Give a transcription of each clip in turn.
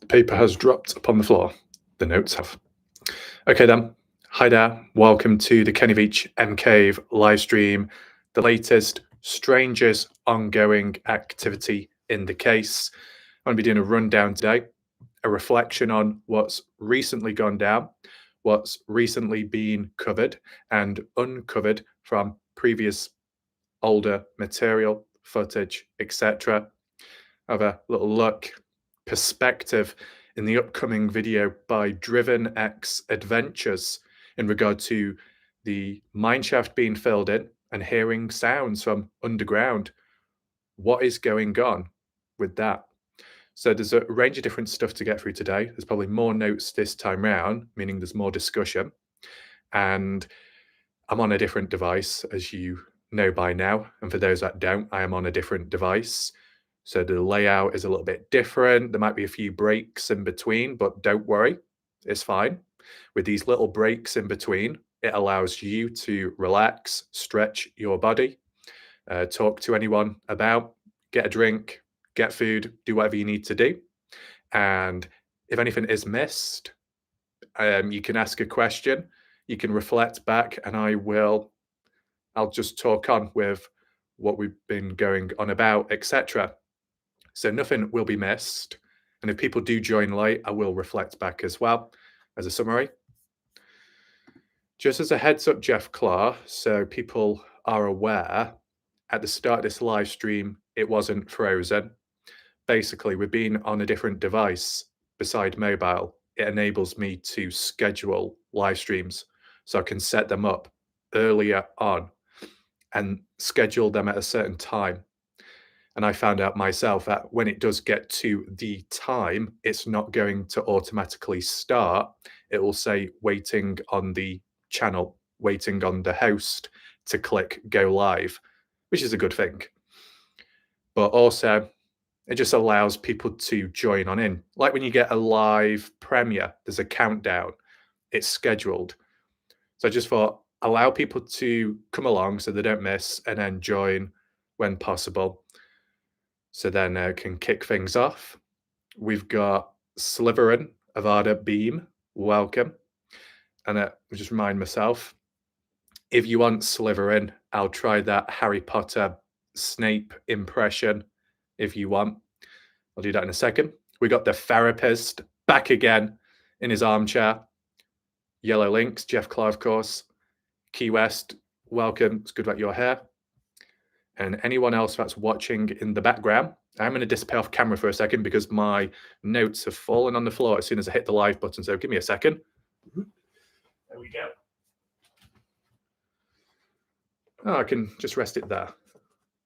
The paper has dropped upon the floor. The notes have. Okay then. Hi there. Welcome to the Kenny Veach MCave live stream, the latest, strangest ongoing activity in the case. I'm going to be doing a rundown today, a reflection on what's recently gone down, what's recently been covered and uncovered from previous older material, footage, etc. Have a little look, perspective in the upcoming video by Driven X Adventures in regard to the mineshaft being filled in and hearing sounds from underground. What is going on with that? So there's a range of different stuff to get through today. There's probably more notes this time round, meaning there's more discussion. And I'm on a different device, as you know by now. And for those that don't, I am on a different device. So the layout is a little bit different. There might be a few breaks in between, but don't worry, it's fine. With these little breaks in between, it allows you to relax, stretch your body, talk to anyone about, get a drink, get food, do whatever you need to do. And if anything is missed, you can ask a question, you can reflect back, and I'll just talk on with what we've been going on about, etc. So nothing will be missed. And if people do join late, I will reflect back as well as a summary. Just as a heads up, Jeff Clark, so people are aware, at the start of this live stream, it wasn't frozen. Basically, we've been on a different device beside mobile. It enables me to schedule live streams so I can set them up earlier on and schedule them at a certain time. And I found out myself that when it does get to the time, it's not going to automatically start. It will say waiting on the channel, waiting on the host to click go live, which is a good thing. But also, it just allows people to join on in. Like when you get a live premiere, there's a countdown, it's scheduled. So I just thought, allow people to come along so they don't miss and then join when possible. So then can kick things off. We've got Sliverin, Avada Beam, welcome. And I'll just remind myself, if you want Sliverin, I'll try that Harry Potter Snape impression if you want. I'll do that in a second. We got the therapist back again in his armchair. Yellow Links, Jeff Clark, of course. Key West, welcome. It's good about your hair. And anyone else that's watching in the background, I'm going to disappear off camera for a second because my notes have fallen on the floor as soon as I hit the live button. So give me a second. There we go. Oh, I can just rest it there.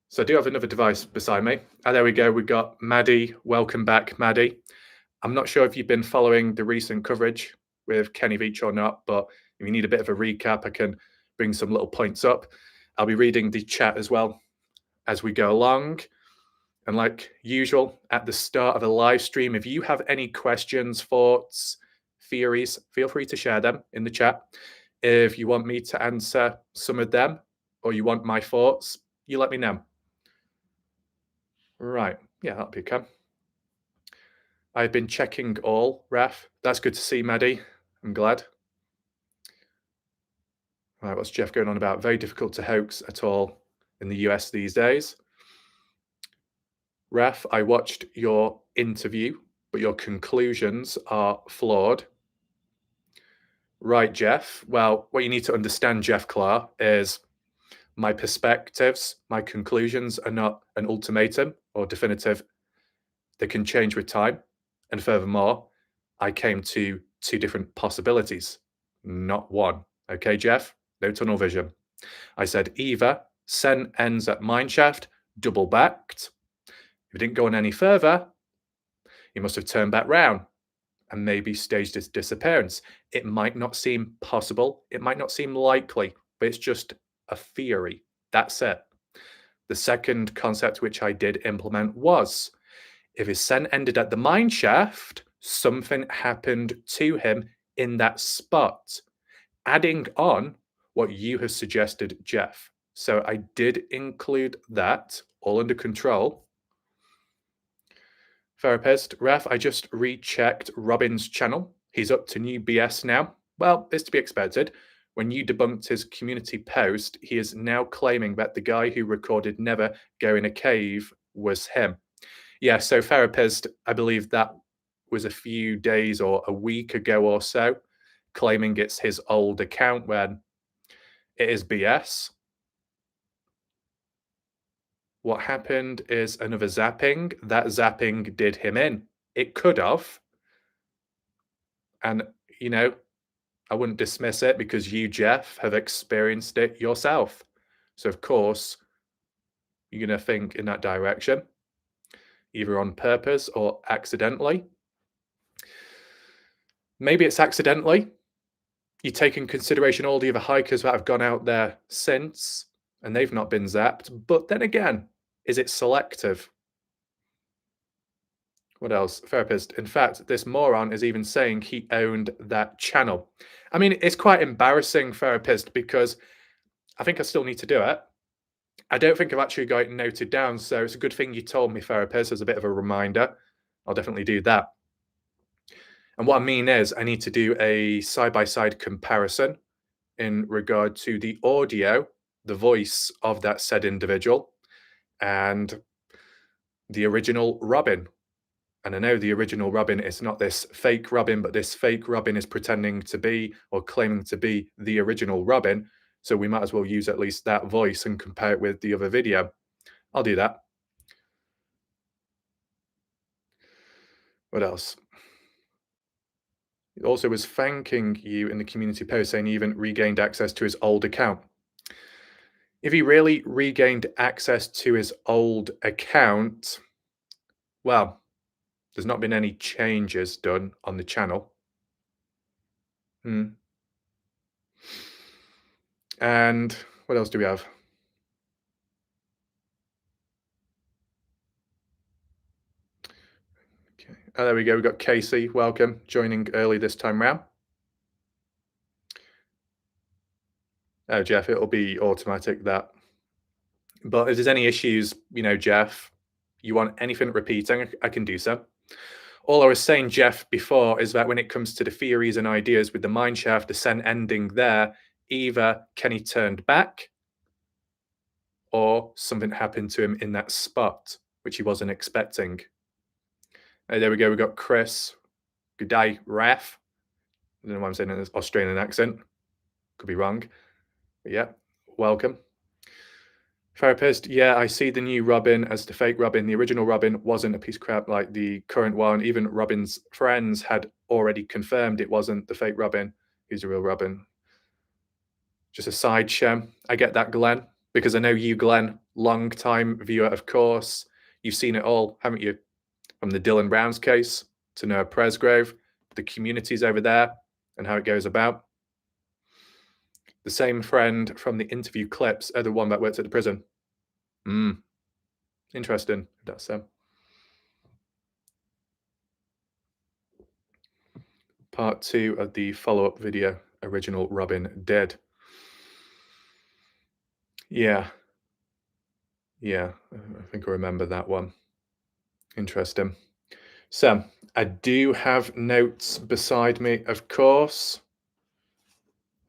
So I do have another device beside me. Oh, there we go. We've got Maddie. Welcome back, Maddie. I'm not sure if you've been following the recent coverage with Kenny Veach or not, but if you need a bit of a recap, I can bring some little points up. I'll be reading the chat as well as we go along. And like usual, at the start of a live stream, if you have any questions, thoughts, theories, feel free to share them in the chat. If you want me to answer some of them or you want my thoughts, you let me know. Right. Yeah, that'll be okay. I've been checking all, Raf. That's good to see, Maddie. I'm glad. Right, what's Jeff going on about? Very difficult to hoax at all in the US these days. Raf, I watched your interview, but your conclusions are flawed. Right, Jeff. Well, what you need to understand, Jeff Clark, is my perspectives, my conclusions are not an ultimatum or definitive. They can change with time. And furthermore, I came to two different possibilities, not one. Okay, Jeff? No tunnel vision. I said either Sen ends at mineshaft, double backed. If it didn't go on any further, he must have turned back round and maybe staged his disappearance. It might not seem possible. It might not seem likely, but it's just a theory. That's it. The second concept which I did implement was, if his scent ended at the mineshaft, something happened to him in that spot, adding on what you have suggested, Jeff. So I did include that, all under control. Therapist, Ref, I just rechecked Robin's channel. He's up to new BS now. Well, it's to be expected. When you debunked his community post, he is now claiming that the guy who recorded Never Go in a Cave was him. Yeah, so Therapist, I believe that was a few days or a week ago or so, claiming it's his old account when it is BS. What happened is another zapping. That zapping did him in. It could have. And, you know, I wouldn't dismiss it because you, Jeff, have experienced it yourself. So, of course, you're going to think in that direction, either on purpose or accidentally. Maybe it's accidentally. You take in consideration all the other hikers that have gone out there since, and they've not been zapped. But then again, is it selective? What else? Therapist. In fact, this moron is even saying he owned that channel. I mean, it's quite embarrassing, Therapist, because I think I still need to do it. I don't think I've actually got it noted down, so it's a good thing you told me, Therapist, as a bit of a reminder. I'll definitely do that. And what I mean is I need to do a side-by-side comparison in regard to the audio, the voice of that said individual, and the original Robin. And I know the original Robin is not this fake Robin, but this fake Robin is pretending to be or claiming to be the original Robin. So we might as well use at least that voice and compare it with the other video. I'll do that. What else? He also was thanking you in the community post, saying he even regained access to his old account. If he really regained access to his old account, well, there's not been any changes done on the channel. And what else do we have? Okay. Oh, there we go. We've got Casey. Welcome. Joining early this time round. Oh, Jeff, it'll be automatic that. But if there's any issues, you know, Jeff, you want anything repeating, I can do so. All I was saying, Jeff, before is that when it comes to the theories and ideas with the mineshaft descent ending there, either Kenny turned back or something happened to him in that spot, which he wasn't expecting. There we go. We've got Chris. Good day, Ref. I don't know why I'm saying it in an Australian accent. Could be wrong. But yeah, welcome. Therapist, yeah, I see the new Robin as the fake Robin. The original Robin wasn't a piece of crap like the current one. Even Robin's friends had already confirmed it wasn't the fake Robin. Who's the real Robin? Just a sideshow. I get that, Glenn, because I know you, Glenn, long-time viewer, of course. You've seen it all, haven't you? From the Dylan Brown's case to Noah Presgrove, the communities over there and how it goes about. The same friend from the interview clips are the one that works at the prison. Interesting. That's part 2 of the follow-up video original Robin did. Yeah, I think I remember that one. Interesting. So I do have notes beside me, of course,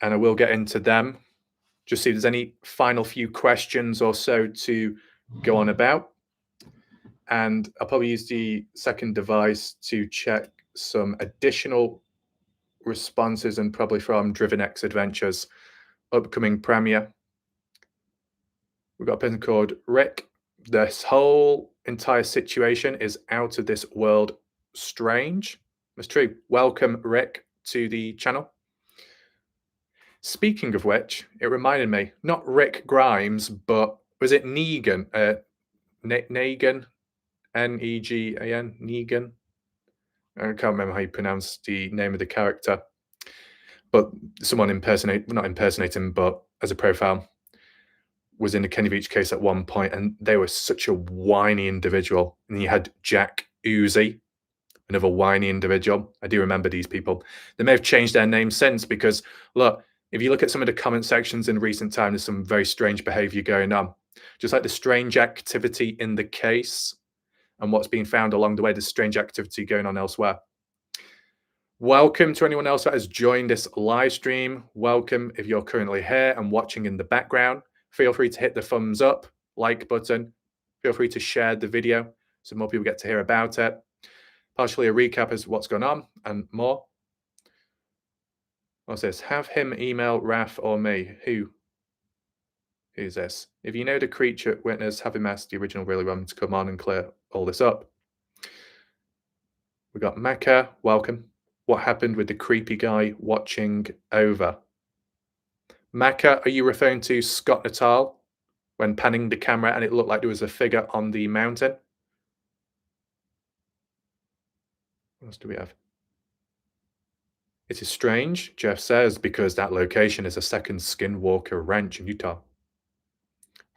and I will get into them. Just see if there's any final few questions or so to go on about. And I'll probably use the second device to check some additional responses and probably from Driven X Adventures upcoming premiere. We've got a person called Rick. This whole entire situation is out of this world strange. That's true. Welcome, Rick, to the channel. Speaking of which, it reminded me, not Rick Grimes, but was it Negan? Negan? N-E-G-A-N? Negan? I can't remember how you pronounce the name of the character. But someone not impersonating, but as a profile, was in the Kenny Veach case at one point, and they were such a whiny individual. And you had Jack Uzi, another whiny individual. I do remember these people. They may have changed their name since because, look, if you look at some of the comment sections in recent time, there's some very strange behavior going on. Just like the strange activity in the case. and what's been found along the way. There's strange activity going on elsewhere. Welcome to anyone else that has joined this live stream. Welcome if you're currently here and watching in the background. Feel free to hit the thumbs up, like button. Feel free to share the video so more people get to hear about it. Partially a recap as what's going on and more. What's this? Have him email Raf or me. Who's this? If you know the creature witness, have him ask the original really one to come on and clear all this up. We got Mecca, welcome. What happened with the creepy guy watching over? Mecca, are you referring to Scott Natal when panning the camera and it looked like there was a figure on the mountain? What else do we have? It is strange, Jeff says, because that location is a second Skinwalker Ranch in Utah.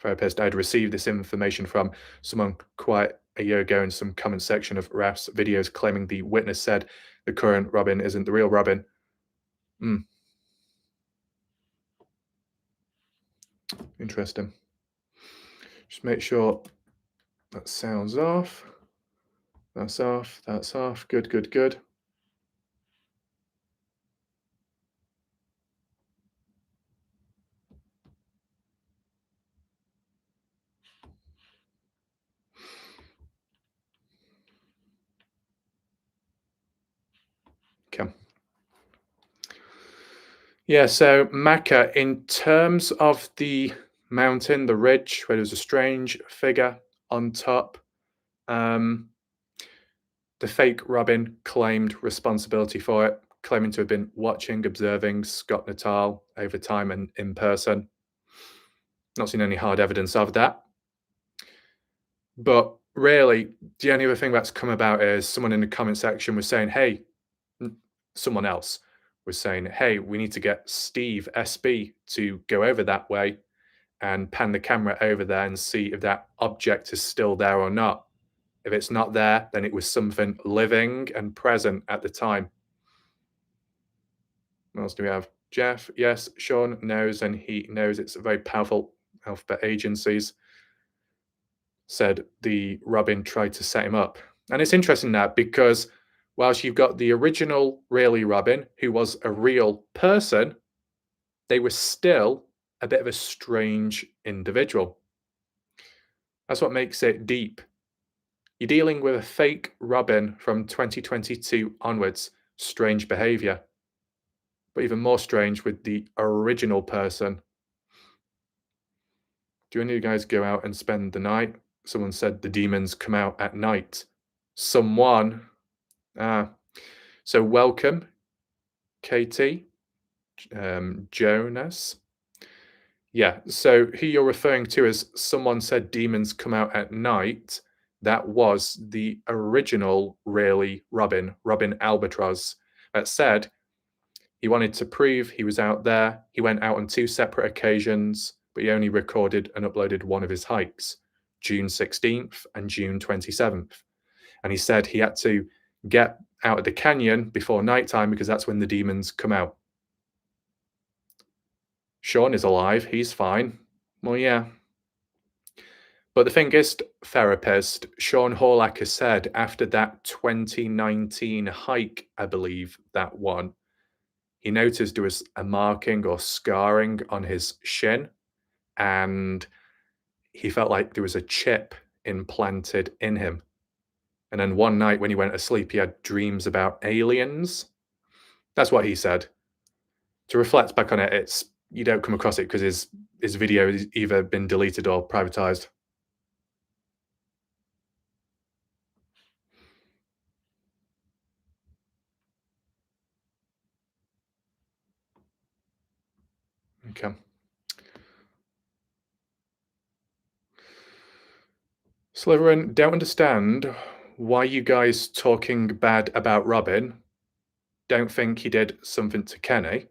Therapist, I'd received this information from someone quite a year ago in some comment section of Raf's videos claiming the witness said the current Robin isn't the real Robin. Interesting. Just make sure that sounds off. That's off. That's off. Good, good, good. Okay. Yeah, so Makkah, in terms of the mountain, the ridge, where there was a strange figure on top, the fake Robin claimed responsibility for it, claiming to have been watching, observing Scott Natal over time and in person. Not seen any hard evidence of that. But really, the only other thing that's come about is someone in the comment section was saying, hey, someone else was saying, hey, we need to get Steve SB to go over that way and pan the camera over there and see if that object is still there or not. If it's not there, then it was something living and present at the time. What else do we have? Jeff, yes, Sean knows, and he knows it's a very powerful alphabet agencies. Said the Robin tried to set him up. And it's interesting that because whilst you've got the original really Robin, who was a real person, they were still a bit of a strange individual. That's what makes it deep. You're dealing with a fake Robin from 2022 onwards. Strange behavior. But even more strange with the original person. Do any of you guys go out and spend the night? Someone said the demons come out at night. Someone. So welcome, Katie, Jonas. Yeah, so who you're referring to as someone said demons come out at night. That was the original, really, Robin Albatross, that said he wanted to prove he was out there. He went out on 2 separate occasions, but he only recorded and uploaded one of his hikes, June 16th and June 27th. And he said he had to get out of the canyon before nighttime because that's when the demons come out. Sean is alive. He's fine. Well, yeah. But the thing is, therapist, Sean Horlacker said after that 2019 hike, I believe that one, he noticed there was a marking or scarring on his shin, and he felt like there was a chip implanted in him. And then one night when he went to sleep, he had dreams about aliens. That's what he said. To reflect back on it, it's you don't come across it because his video has either been deleted or privatized. Okay. Slytherin, don't understand why you guys talking bad about Robin. Don't think he did something to Kenny.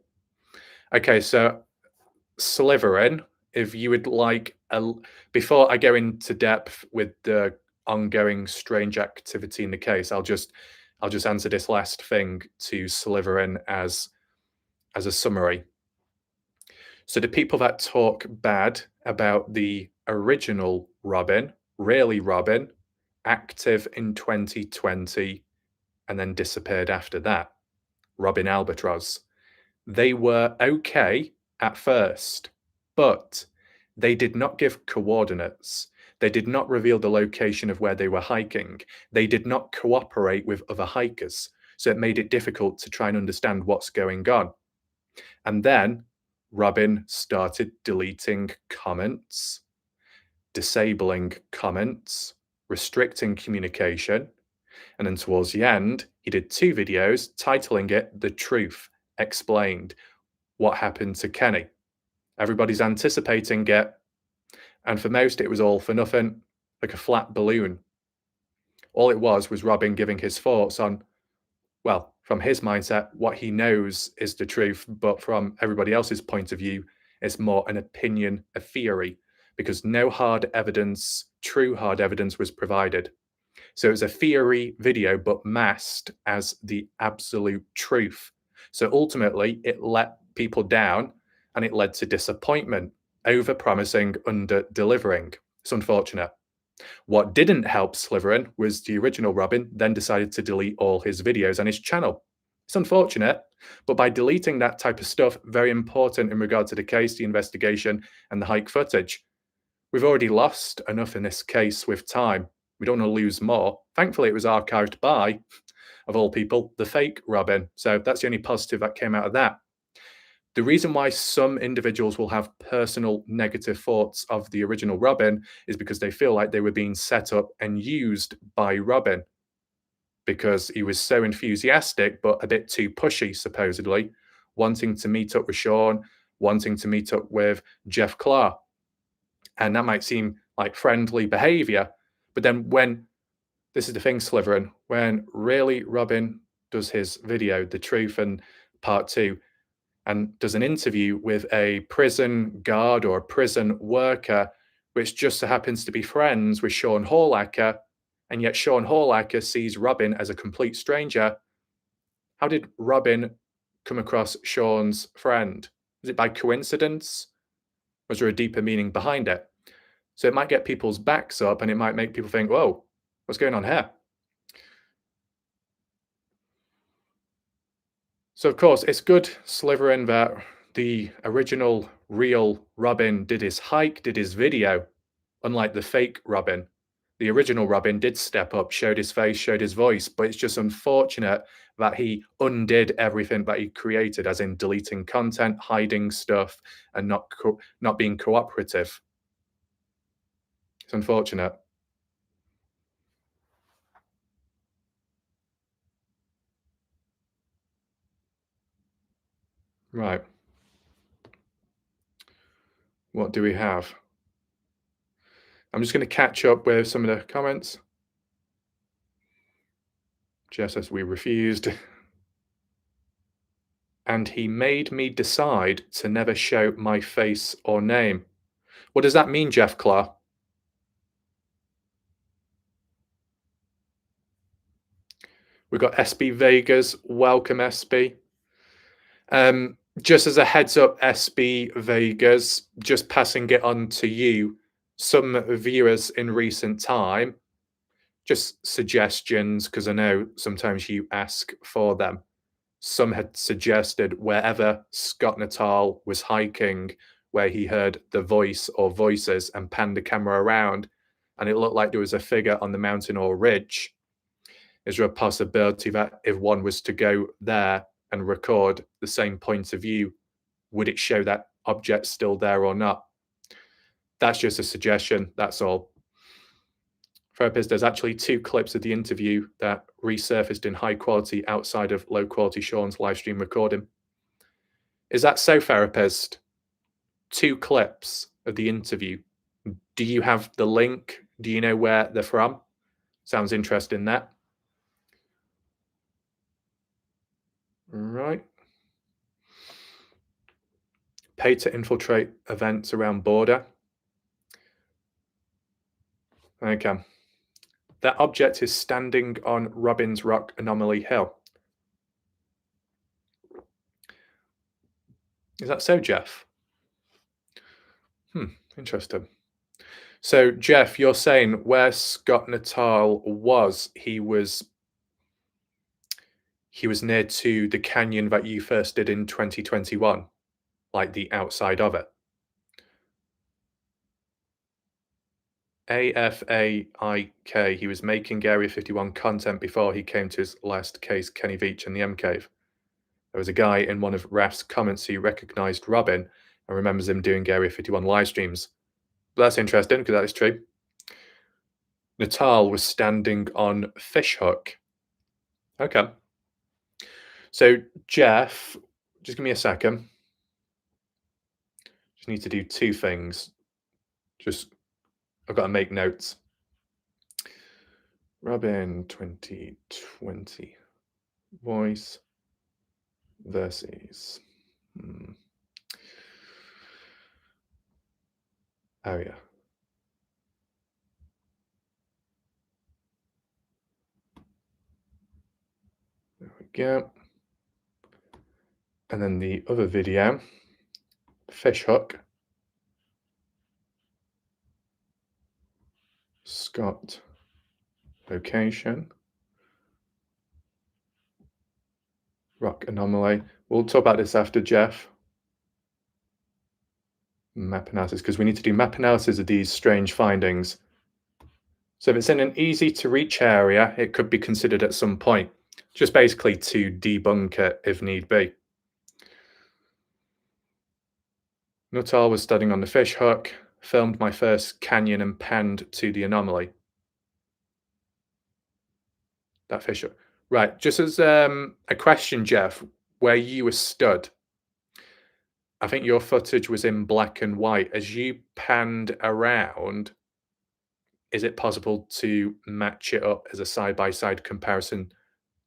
Okay, so Slytherin, if you would like, before I go into depth with the ongoing strange activity in the case, I'll just answer this last thing to Slytherin as a summary. So the people that talk bad about the original Robin, really Robin, active in 2020 and then disappeared after that. Robin Albatross. They were okay at first, but they did not give coordinates. They did not reveal the location of where they were hiking. They did not cooperate with other hikers. So it made it difficult to try and understand what's going on. And then Robin started deleting comments, disabling comments, restricting communication. And then towards the end, he did 2 videos titling it The Truth Explained, what happened to Kenny. Everybody's anticipating it. And for most, it was all for nothing, like a flat balloon. All it was Robin giving his thoughts on, well, from his mindset, what he knows is the truth. But from everybody else's point of view, it's more an opinion, a theory, because no hard evidence, true hard evidence was provided. So it was a theory video, but masked as the absolute truth. So ultimately, it let people down and it led to disappointment, over promising, under delivering. It's unfortunate. What didn't help Slytherin was the original Robin then decided to delete all his videos on his channel. It's unfortunate, but by deleting that type of stuff, very important in regard to the case, the investigation, and the hike footage, we've already lost enough in this case with time. We don't want to lose more. Thankfully, it was archived by, of all people, the fake Robin. So that's the only positive that came out of that. The reason why some individuals will have personal negative thoughts of the original Robin is because they feel like they were being set up and used by Robin because he was so enthusiastic, but a bit too pushy, supposedly, wanting to meet up with Sean, wanting to meet up with Jeff Clark. And that might seem like friendly behavior. But then when, this is the thing, Slytherin, when really Robin does his video, The Truth and Part 2, and does an interview with a prison guard or a prison worker, which just so happens to be friends with Sean Hallacker, and yet Sean Hallacker sees Robin as a complete stranger. How did Robin come across Sean's friend? Was it by coincidence? Was there a deeper meaning behind it? So it might get people's backs up and it might make people think, whoa, what's going on here? So, of course, it's good, Slytherin, that the original real Robin did his hike, did his video, unlike the fake Robin. The original Robin did step up, showed his face, showed his voice, but it's just unfortunate that he undid everything that he created, as in deleting content, hiding stuff, and not being cooperative. It's unfortunate. Right. What do we have? I'm just going to catch up with some of the comments. Just as we refused. And he made me decide to never show my face or name. What does that mean, Jeff Clark? We've got SB Vegas. Welcome, SB. Just as a heads up, SB Vegas, just passing it on to you. Some viewers in recent time, just suggestions, because I know sometimes you ask for them. Some had suggested wherever Scott Natal was hiking, where he heard the voice or voices and panned the camera around, and it looked like there was a figure on the mountain or ridge. Is there a possibility that if one was to go there and record the same point of view, would it show that object still there or not? That's just a suggestion, that's all. Therapist, there's actually 2 clips of the interview that resurfaced in high quality outside of low quality Sean's live stream recording. Is that so, therapist? 2 clips of the interview. Do you have the link? Do you know where they're from? Sounds interesting, that. Right. Pay to infiltrate events around border. Okay. That object is standing on Robbins Rock Anomaly Hill. Is that so, Jeff? Interesting. So, Jeff, you're saying where Scott Natal was, he was near to the canyon that you first did in 2021, like the outside of it. AFAIK, he was making Area 51 content before he came to his last case, Kenny Veach and the M Cave. There was a guy in one of Raf's comments who recognized Robin and remembers him doing Area 51 live streams. But that's interesting because that is true. Natal was standing on Fishhook. Okay. So, Jeff, just give me a second. Just need to do two things. I've got to make notes. Robin 2020 voice versus. Oh, yeah. There we go. And then the other video, Fishhook. Scott location. Rock anomaly. We'll talk about this after, Jeff. Map analysis, because we need to do map analysis of these strange findings. So if it's in an easy to reach area, it could be considered at some point, just basically to debunk it if need be. Nuttall was studying on the Fishhook, filmed my first canyon and panned to the anomaly. That Fishhook. Right, just as a question, Jeff, where you were stood, I think your footage was in black and white. As you panned around, is it possible to match it up as a side-by-side comparison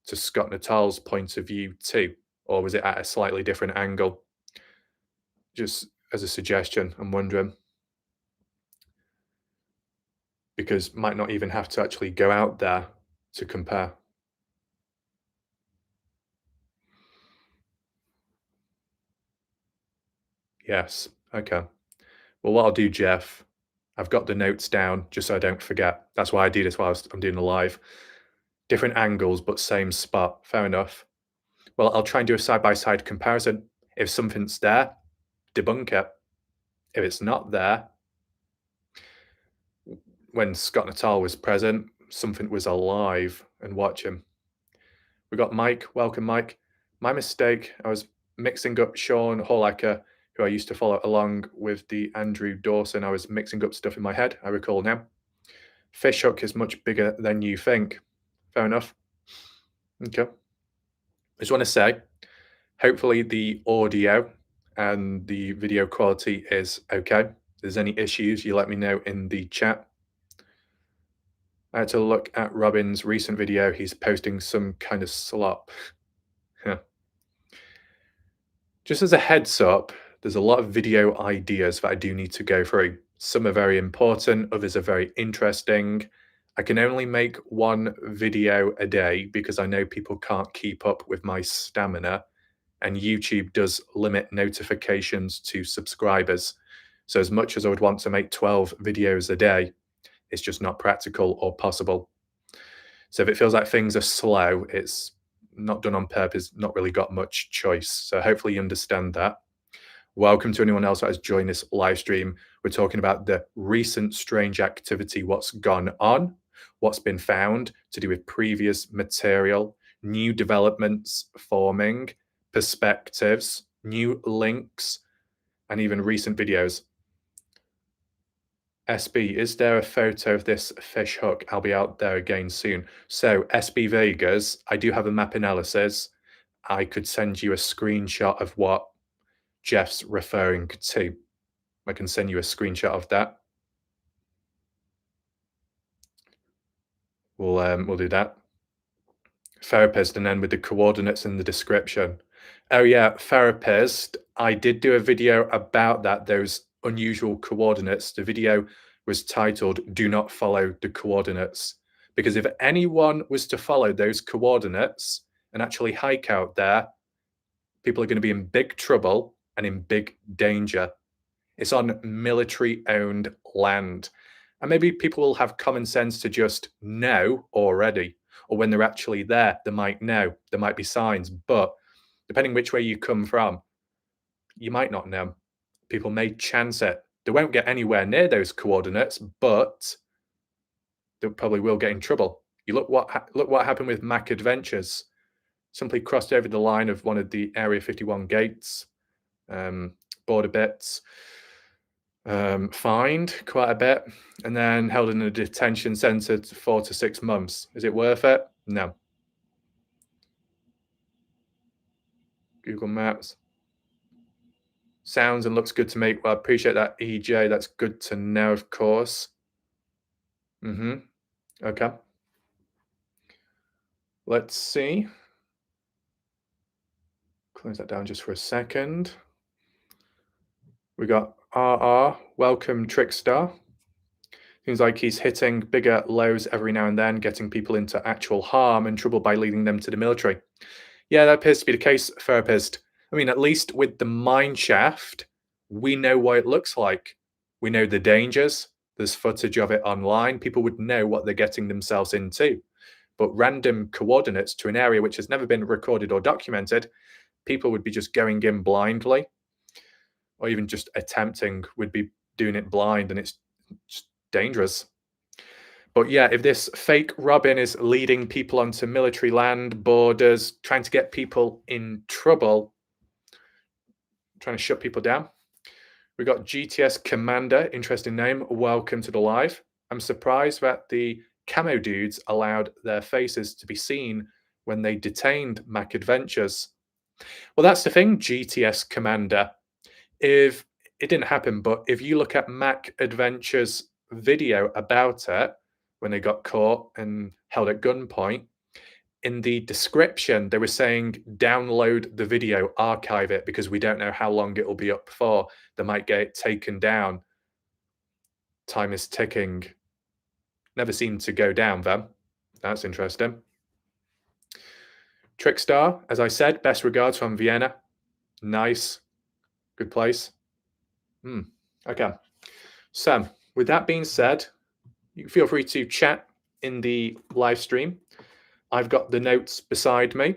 to Scott Natal's point of view too? Or was it at a slightly different angle? Just as a suggestion, I'm wondering. Because might not even have to actually go out there to compare. Yes, okay. Well, what I'll do, Jeff, I've got the notes down just so I don't forget. That's why I do this while I'm doing the live. Different angles, but same spot. Fair enough. Well, I'll try and do a side-by-side comparison. If something's there, debunk it. If it's not there, when Scott Natal was present, something was alive and watch him. We got Mike. Welcome, Mike. My mistake. I was mixing up Sean Hollacker, who I used to follow along with the Andrew Dawson. I was mixing up stuff in my head, I recall now. Fishhook is much bigger than you think. Fair enough. Okay. I just want to say, hopefully the audio and the video quality is okay. If there's any issues, you let me know in the chat. I had to look at Robin's recent video. He's posting some kind of slop. Just as a heads up, there's a lot of video ideas that I do need to go through. Some are very important, others are very interesting. I can only make one video a day because I know people can't keep up with my stamina, and YouTube does limit notifications to subscribers. So as much as I would want to make 12 videos a day, it's just not practical or possible. So if it feels like things are slow, it's not done on purpose, not really got much choice. So hopefully you understand that. Welcome to anyone else that has joined this live stream. We're talking about the recent strange activity, what's gone on, what's been found to do with previous material, new developments forming, perspectives, new links, and even recent videos. SB, is there a photo of this fish hook? I'll be out there again soon. So SB Vegas, I do have a map analysis. I could send you a screenshot of what Jeff's referring to. I can send you a screenshot of that. We'll do that. Therapist, and then with the coordinates in the description. Oh yeah, therapist. I did do a video about that, those unusual coordinates. The video was titled "Do Not Follow the Coordinates," because if anyone was to follow those coordinates and actually hike out there, people are going to be in big trouble and in big danger. It's on military-owned land. And maybe people will have common sense to just know already, or when they're actually there, they might know. There might be signs, but depending which way you come from, you might not know. People may chance it. They won't get anywhere near those coordinates, but they probably will get in trouble. You look what happened with Mac Adventures. Simply crossed over the line of one of the Area 51 gates, border bits, fined quite a bit, and then held in a detention centre for 4 to 6 months. Is it worth it? No. Google Maps. Sounds and looks good to me. Well, I appreciate that, EJ. That's good to know, of course. Okay. Let's see. Close that down just for a second. We got RR. Welcome, Trickstar. Seems like he's hitting bigger lows every now and then, getting people into actual harm and trouble by leading them to the military. Yeah, that appears to be the case, therapist. I mean, at least with the mine shaft, we know what it looks like. We know the dangers. There's footage of it online. People would know what they're getting themselves into. But random coordinates to an area which has never been recorded or documented, people would be just going in blindly, or even just attempting, would be doing it blind, and it's just dangerous. But yeah, if this fake Robin is leading people onto military land, borders, trying to get people in trouble, trying to shut people down. We got GTS Commander, interesting name. Welcome to the live. I'm surprised that the camo dudes allowed their faces to be seen when they detained Mac Adventures. Well, that's the thing, GTS Commander. If it didn't happen, but if you look at Mac Adventures video about it, when they got caught and held at gunpoint, in the description, they were saying, download the video, archive it, because we don't know how long it will be up for. They might get it taken down. Time is ticking. Never seemed to go down, though. That's interesting. Trickstar, as I said, best regards from Vienna. Nice. Good place. Okay. So, with that being said, you can feel free to chat in the live stream. I've got the notes beside me,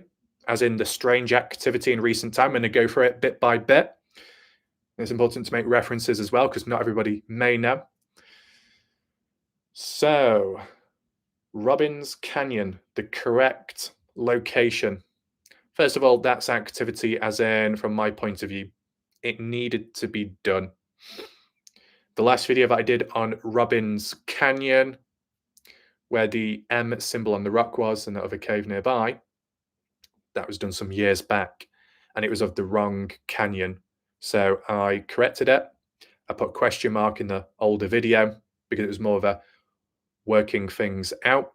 as in the strange activity in recent time. I'm going to go through it bit by bit. It's important to make references as well, because not everybody may know. So, Robbins Canyon, the correct location. First of all, that's activity, as in, from my point of view, it needed to be done. The last video that I did on Robbins Canyon, where the M symbol on the rock was and that other cave nearby, that was done some years back, and it was of the wrong canyon. So I corrected it. I put question mark in the older video because it was more of a working things out.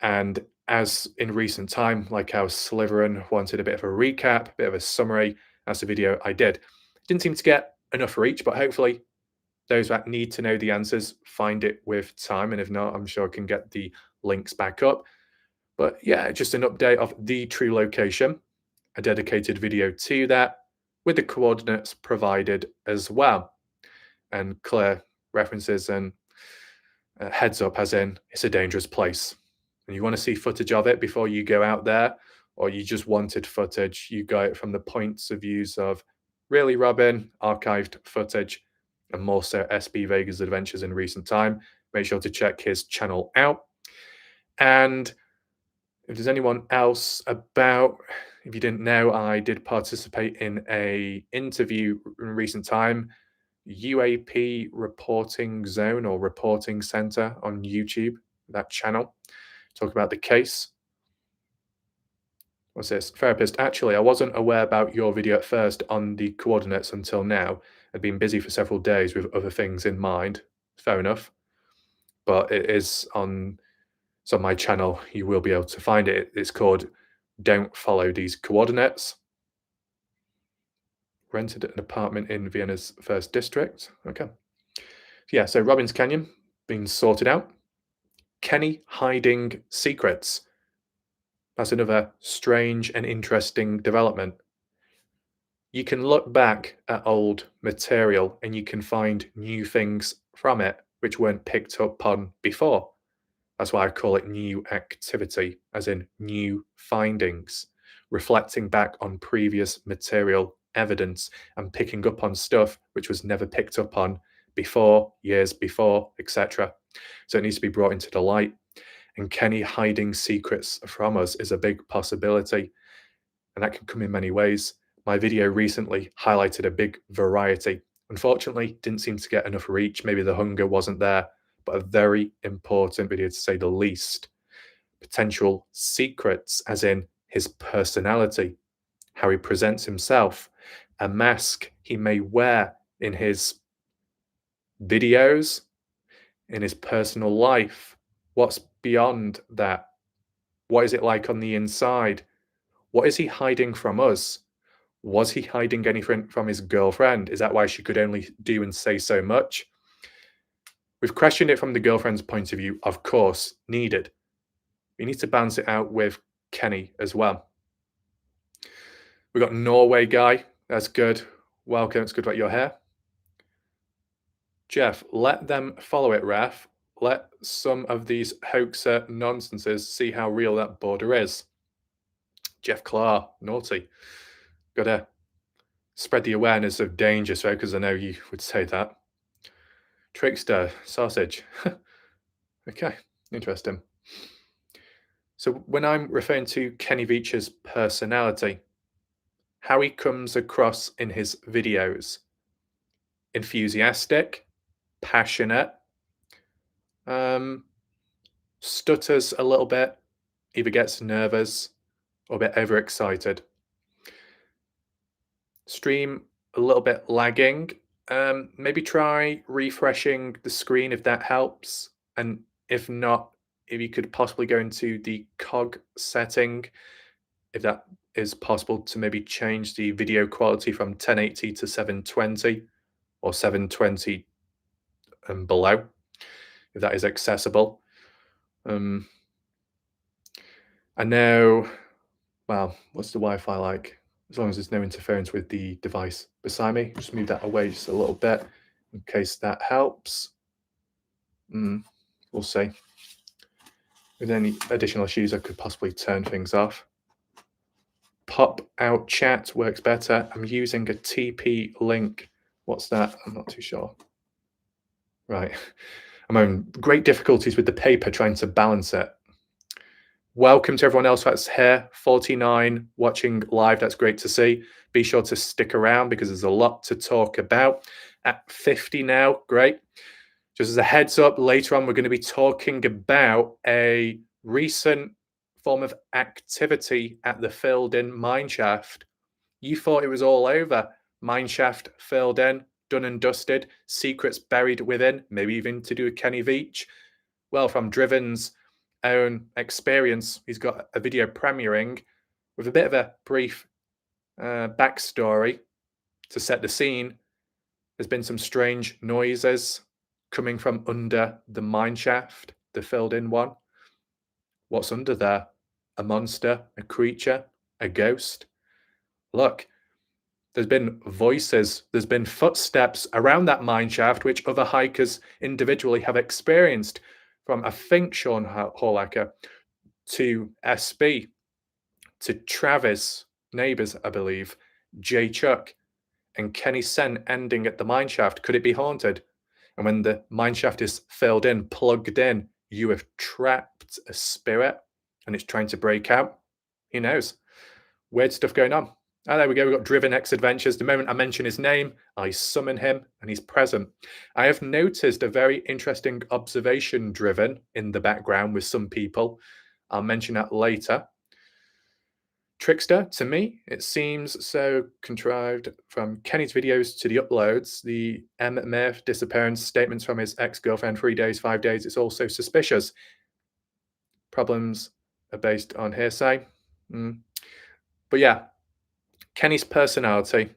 And as in recent time, like how Slytherin wanted a bit of a recap, a bit of a summary, that's the video I did. Didn't seem to get enough reach, but hopefully those that need to know the answers find it with time. And if not, I'm sure I can get the links back up. But yeah, just an update of the true location, a dedicated video to that with the coordinates provided as well, and clear references and heads up, as in it's a dangerous place. And you want to see footage of it before you go out there, or you just wanted footage, you got it from the points of views of really Robin, archived footage, and more so SB Vega's adventures in recent time. Make sure to check his channel out. And if there's anyone else about, if you didn't know, I did participate in a interview in recent time, UAP Reporting Zone or Reporting Center on YouTube, that channel. Talk about the case. What's this? Therapist, actually, I wasn't aware about your video at first on the coordinates until now. I'd been busy for several days with other things in mind. Fair enough. But it is on, it's on my channel. You will be able to find it. It's called Don't Follow These Coordinates. Rented an apartment in Vienna's first district. Okay. Yeah, so Robbins Canyon being sorted out. Kenny hiding secrets. That's another strange and interesting development. You can look back at old material and you can find new things from it, which weren't picked up on before. That's why I call it new activity, as in new findings, reflecting back on previous material evidence and picking up on stuff which was never picked up on before, years before, etc. So it needs to be brought into the light. And Kenny hiding secrets from us is a big possibility, and that can come in many ways. My video recently highlighted a big variety. Unfortunately, didn't seem to get enough reach. Maybe the hunger wasn't there, but a very important video to say the least. Potential secrets, as in his personality, how he presents himself, a mask he may wear in his videos, in his personal life. What's beyond that? What is it like on the inside? What is he hiding from us? Was he hiding anything from his girlfriend? Is that why she could only do and say so much? We've questioned it from the girlfriend's point of view, of course, needed. We need to balance it out with Kenny as well. We've got Norway guy. That's good. Welcome. It's good about your hair. Jeff, let them follow it, Raf. Let some of these hoaxer nonsenses see how real that border is. Jeff Clark, naughty. Gotta spread the awareness of danger, so because I know you would say that. Trickster, sausage. Okay, interesting. So when I'm referring to Kenny Veach's personality, how he comes across in his videos, enthusiastic, passionate, stutters a little bit, either gets nervous or a bit overexcited. Stream a little bit lagging. Maybe try refreshing the screen if that helps. And if not, if you could possibly go into the cog setting, if that is possible, to maybe change the video quality from 1080 to 720 or 720 and below, if that is accessible. I know, well, what's the Wi-Fi like? As long as there's no interference with the device beside me. Just move that away just a little bit in case that helps. We'll see. With any additional issues, I could possibly turn things off. Pop out chat works better. I'm using a TP link. What's that? I'm not too sure. Right. I'm having great difficulties with the paper trying to balance it. Welcome to everyone else that's here. 49 watching live. That's great to see. Be sure to stick around because there's a lot to talk about. At 50 now, great. Just as a heads up, later on, we're going to be talking about a recent form of activity at the filled-in mineshaft. You thought it was all over. Mineshaft filled in, done and dusted, secrets buried within, maybe even to do with Kenny Veach. Well, from Driven's own experience, he's got a video premiering with a bit of a brief backstory to set the scene. There's been some strange noises coming from under the mineshaft, the filled-in one. What's under there? A monster, a creature, a ghost? Look, there's been voices, there's been footsteps around that mineshaft which other hikers individually have experienced, from I think Sean Horlacker to SB to Travis Neighbours, I believe, J Chuck, and Kenny Sen ending at the mineshaft. Could it be haunted? And when the mineshaft is filled in, plugged in, you have trapped a spirit and it's trying to break out. Who knows? Weird stuff going on. Oh, there we go. We've got Driven X Adventures. The moment I mention his name, I summon him and he's present. I have noticed a very interesting observation, Driven, in the background with some people. I'll mention that later. Trickster, to me, it seems so contrived. From Kenny's videos to the uploads, the MF disappearance statements from his ex-girlfriend, 3 days, 5 days, it's also suspicious. Problems are based on hearsay. But yeah, Kenny's personality,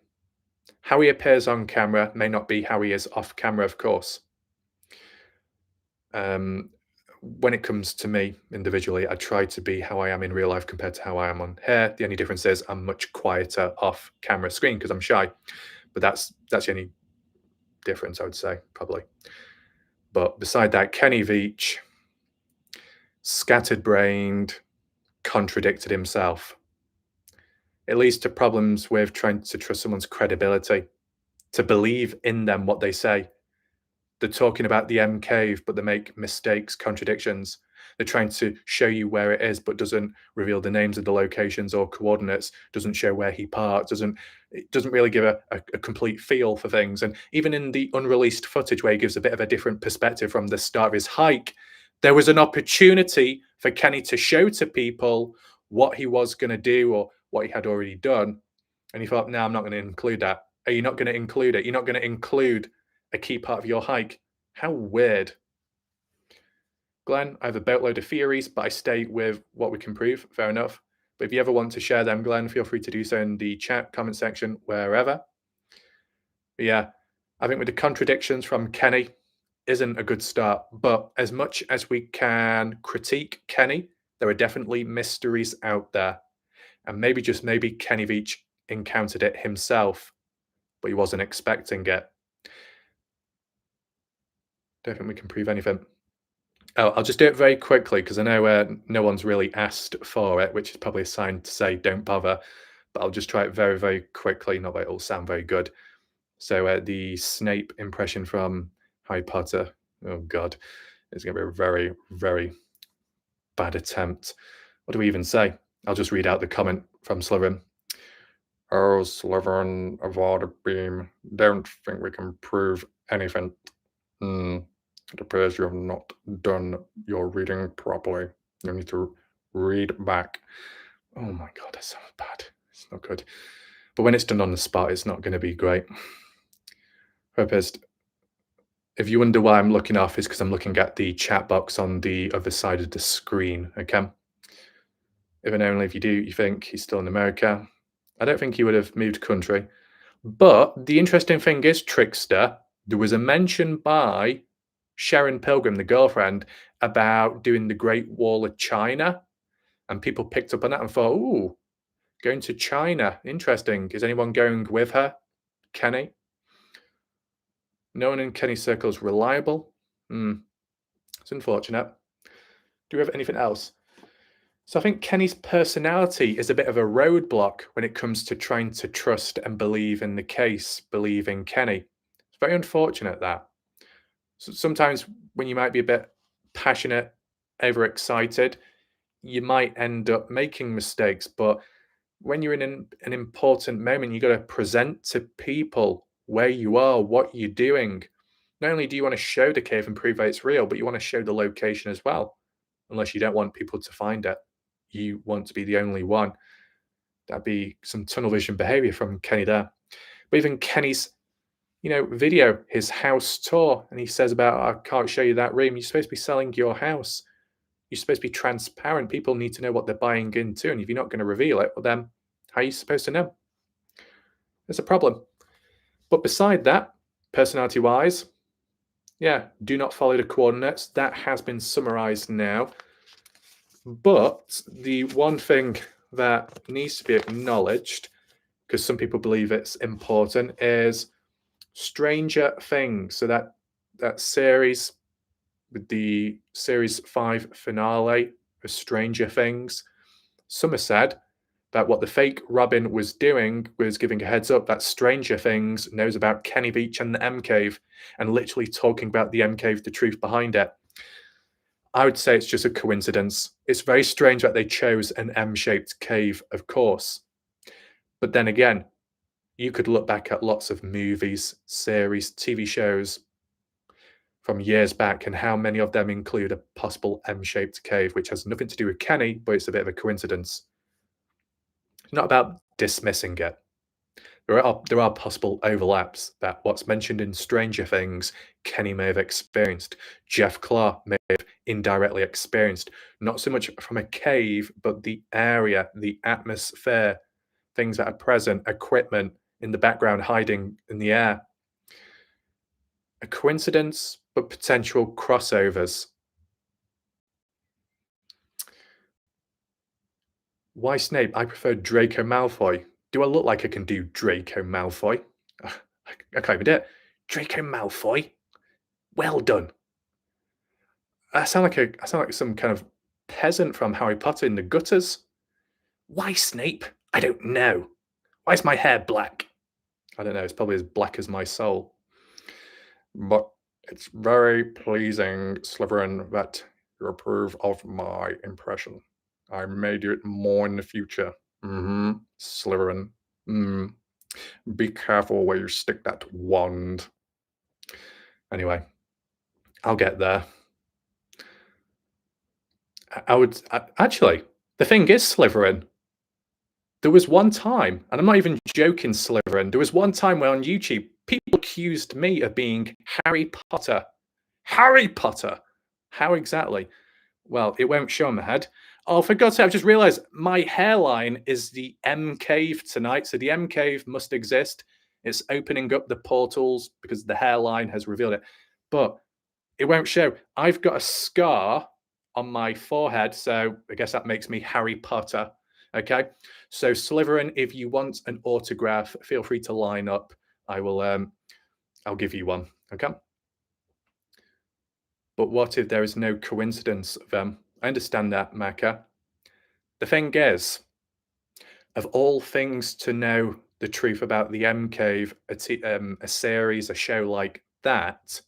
how he appears on camera may not be how he is off camera, of course. When it comes to me individually, I try to be how I am in real life compared to how I am on here. The only difference is I'm much quieter off camera screen because I'm shy. But that's the only difference, I would say, probably. But beside that, Kenny Veach, scattered-brained, contradicted himself. It leads to problems with trying to trust someone's credibility, to believe in them, what they say. They're talking about the M cave, but they make mistakes, contradictions. They're trying to show you where it is, but doesn't reveal the names of the locations or coordinates, doesn't show where he parked, it doesn't really give a complete feel for things. And even in the unreleased footage where he gives a bit of a different perspective from the start of his hike, there was an opportunity for Kenny to show to people what he was going to do or what he had already done. And he thought, no, I'm not going to include that. Are you not going to include it? You're not going to include a key part of your hike? How weird. Glenn, I have a boatload of theories, but I stay with what we can prove. Fair enough. But if you ever want to share them, Glenn, feel free to do so in the chat, comment section, wherever. But yeah, I think with the contradictions from Kenny isn't a good start. But as much as we can critique Kenny, there are definitely mysteries out there. And maybe, just maybe, Kenny Veach encountered it himself, but he wasn't expecting it. Don't think we can prove anything. Oh, I'll just do it very quickly because I know no one's really asked for it, which is probably a sign to say don't bother. But I'll just try it very, very quickly. Not that it'll sound very good. So the Snape impression from Harry Potter. Oh God, it's going to be a very, very bad attempt. What do we even say? I'll just read out the comment from Slytherin. Oh, Slytherin, avoid a beam. Don't think we can prove anything. It appears you have not done your reading properly. You need to read back. Oh my God, that's so bad. It's not good. But when it's done on the spot, it's not going to be great. Therapist, if you wonder why I'm looking off, it's because I'm looking at the chat box on the other side of the screen, okay? If and only if you do, you think he's still in America. I don't think he would have moved country. But the interesting thing is, Trickster, there was a mention by Sharon Pilgrim, the girlfriend, about doing the Great Wall of China. And people picked up on that and thought, ooh, going to China. Interesting. Is anyone going with her? Kenny? No one in Kenny's circle is reliable. It's unfortunate. Do we have anything else? So I think Kenny's personality is a bit of a roadblock when it comes to trying to trust and believe in the case, believe in Kenny. It's very unfortunate that. So sometimes when you might be a bit passionate, overexcited, you might end up making mistakes. But when you're in an important moment, you got to present to people where you are, what you're doing. Not only do you want to show the cave and prove that it's real, but you want to show the location as well. Unless you don't want people to find it. You want to be the only one. That'd be some tunnel vision behavior from Kenny there. But even Kenny's, video, his house tour, and he says about, I can't show you that room. You're supposed to be selling your house. You're supposed to be transparent. People need to know what they're buying into. And if you're not going to reveal it, well then, how are you supposed to know? There's a problem. But beside that, personality-wise, do not follow the coordinates. That has been summarized now. But the one thing that needs to be acknowledged, because some people believe it's important, is Stranger Things. So that series with the series 5 finale of Stranger Things, some have said that what the fake Robin was doing was giving a heads up that Stranger Things knows about Kenny Veach and the M Cave, and literally talking about the M Cave, the truth behind it. I would say it's just a coincidence. It's very strange that they chose an M-shaped cave, of course. But then again, you could look back at lots of movies, series, TV shows from years back, and how many of them include a possible M-shaped cave, which has nothing to do with Kenny, but it's a bit of a coincidence. It's not about dismissing it. There are possible overlaps that what's mentioned in Stranger Things, Kenny may have experienced. Jeff Clark may have indirectly experienced. Not so much from a cave, but the area, the atmosphere, things that are present, equipment in the background hiding in the air. A coincidence, but potential crossovers. Why Snape? I prefer Draco Malfoy. Do I look like I can do Draco Malfoy? I can't even do it. Draco Malfoy? Well done. I sound like some kind of peasant from Harry Potter in the gutters. Why Snape? I don't know. Why is my hair black? I don't know. It's probably as black as my soul. But it's very pleasing, Slytherin, that you approve of my impression. I may do it more in the future. Slytherin. Mm. Be careful where you stick that wand. Anyway, I'll get there. Actually, the thing is, Slytherin, there was one time, and I'm not even joking, Slytherin, there was one time where on YouTube, people accused me of being Harry Potter. Harry Potter! How exactly? Well, it won't show on the head. Oh, for God's sake, I've just realized my hairline is the M cave tonight. So the M cave must exist. It's opening up the portals because the hairline has revealed it. But it won't show. I've got a scar on my forehead. So I guess that makes me Harry Potter. Okay. So Slytherin, if you want an autograph, feel free to line up. I will I'll give you one. Okay. But what if there is no coincidence of them? I understand that, Mecca. The thing is, of all things to know the truth about the M Cave, a series, a show like that,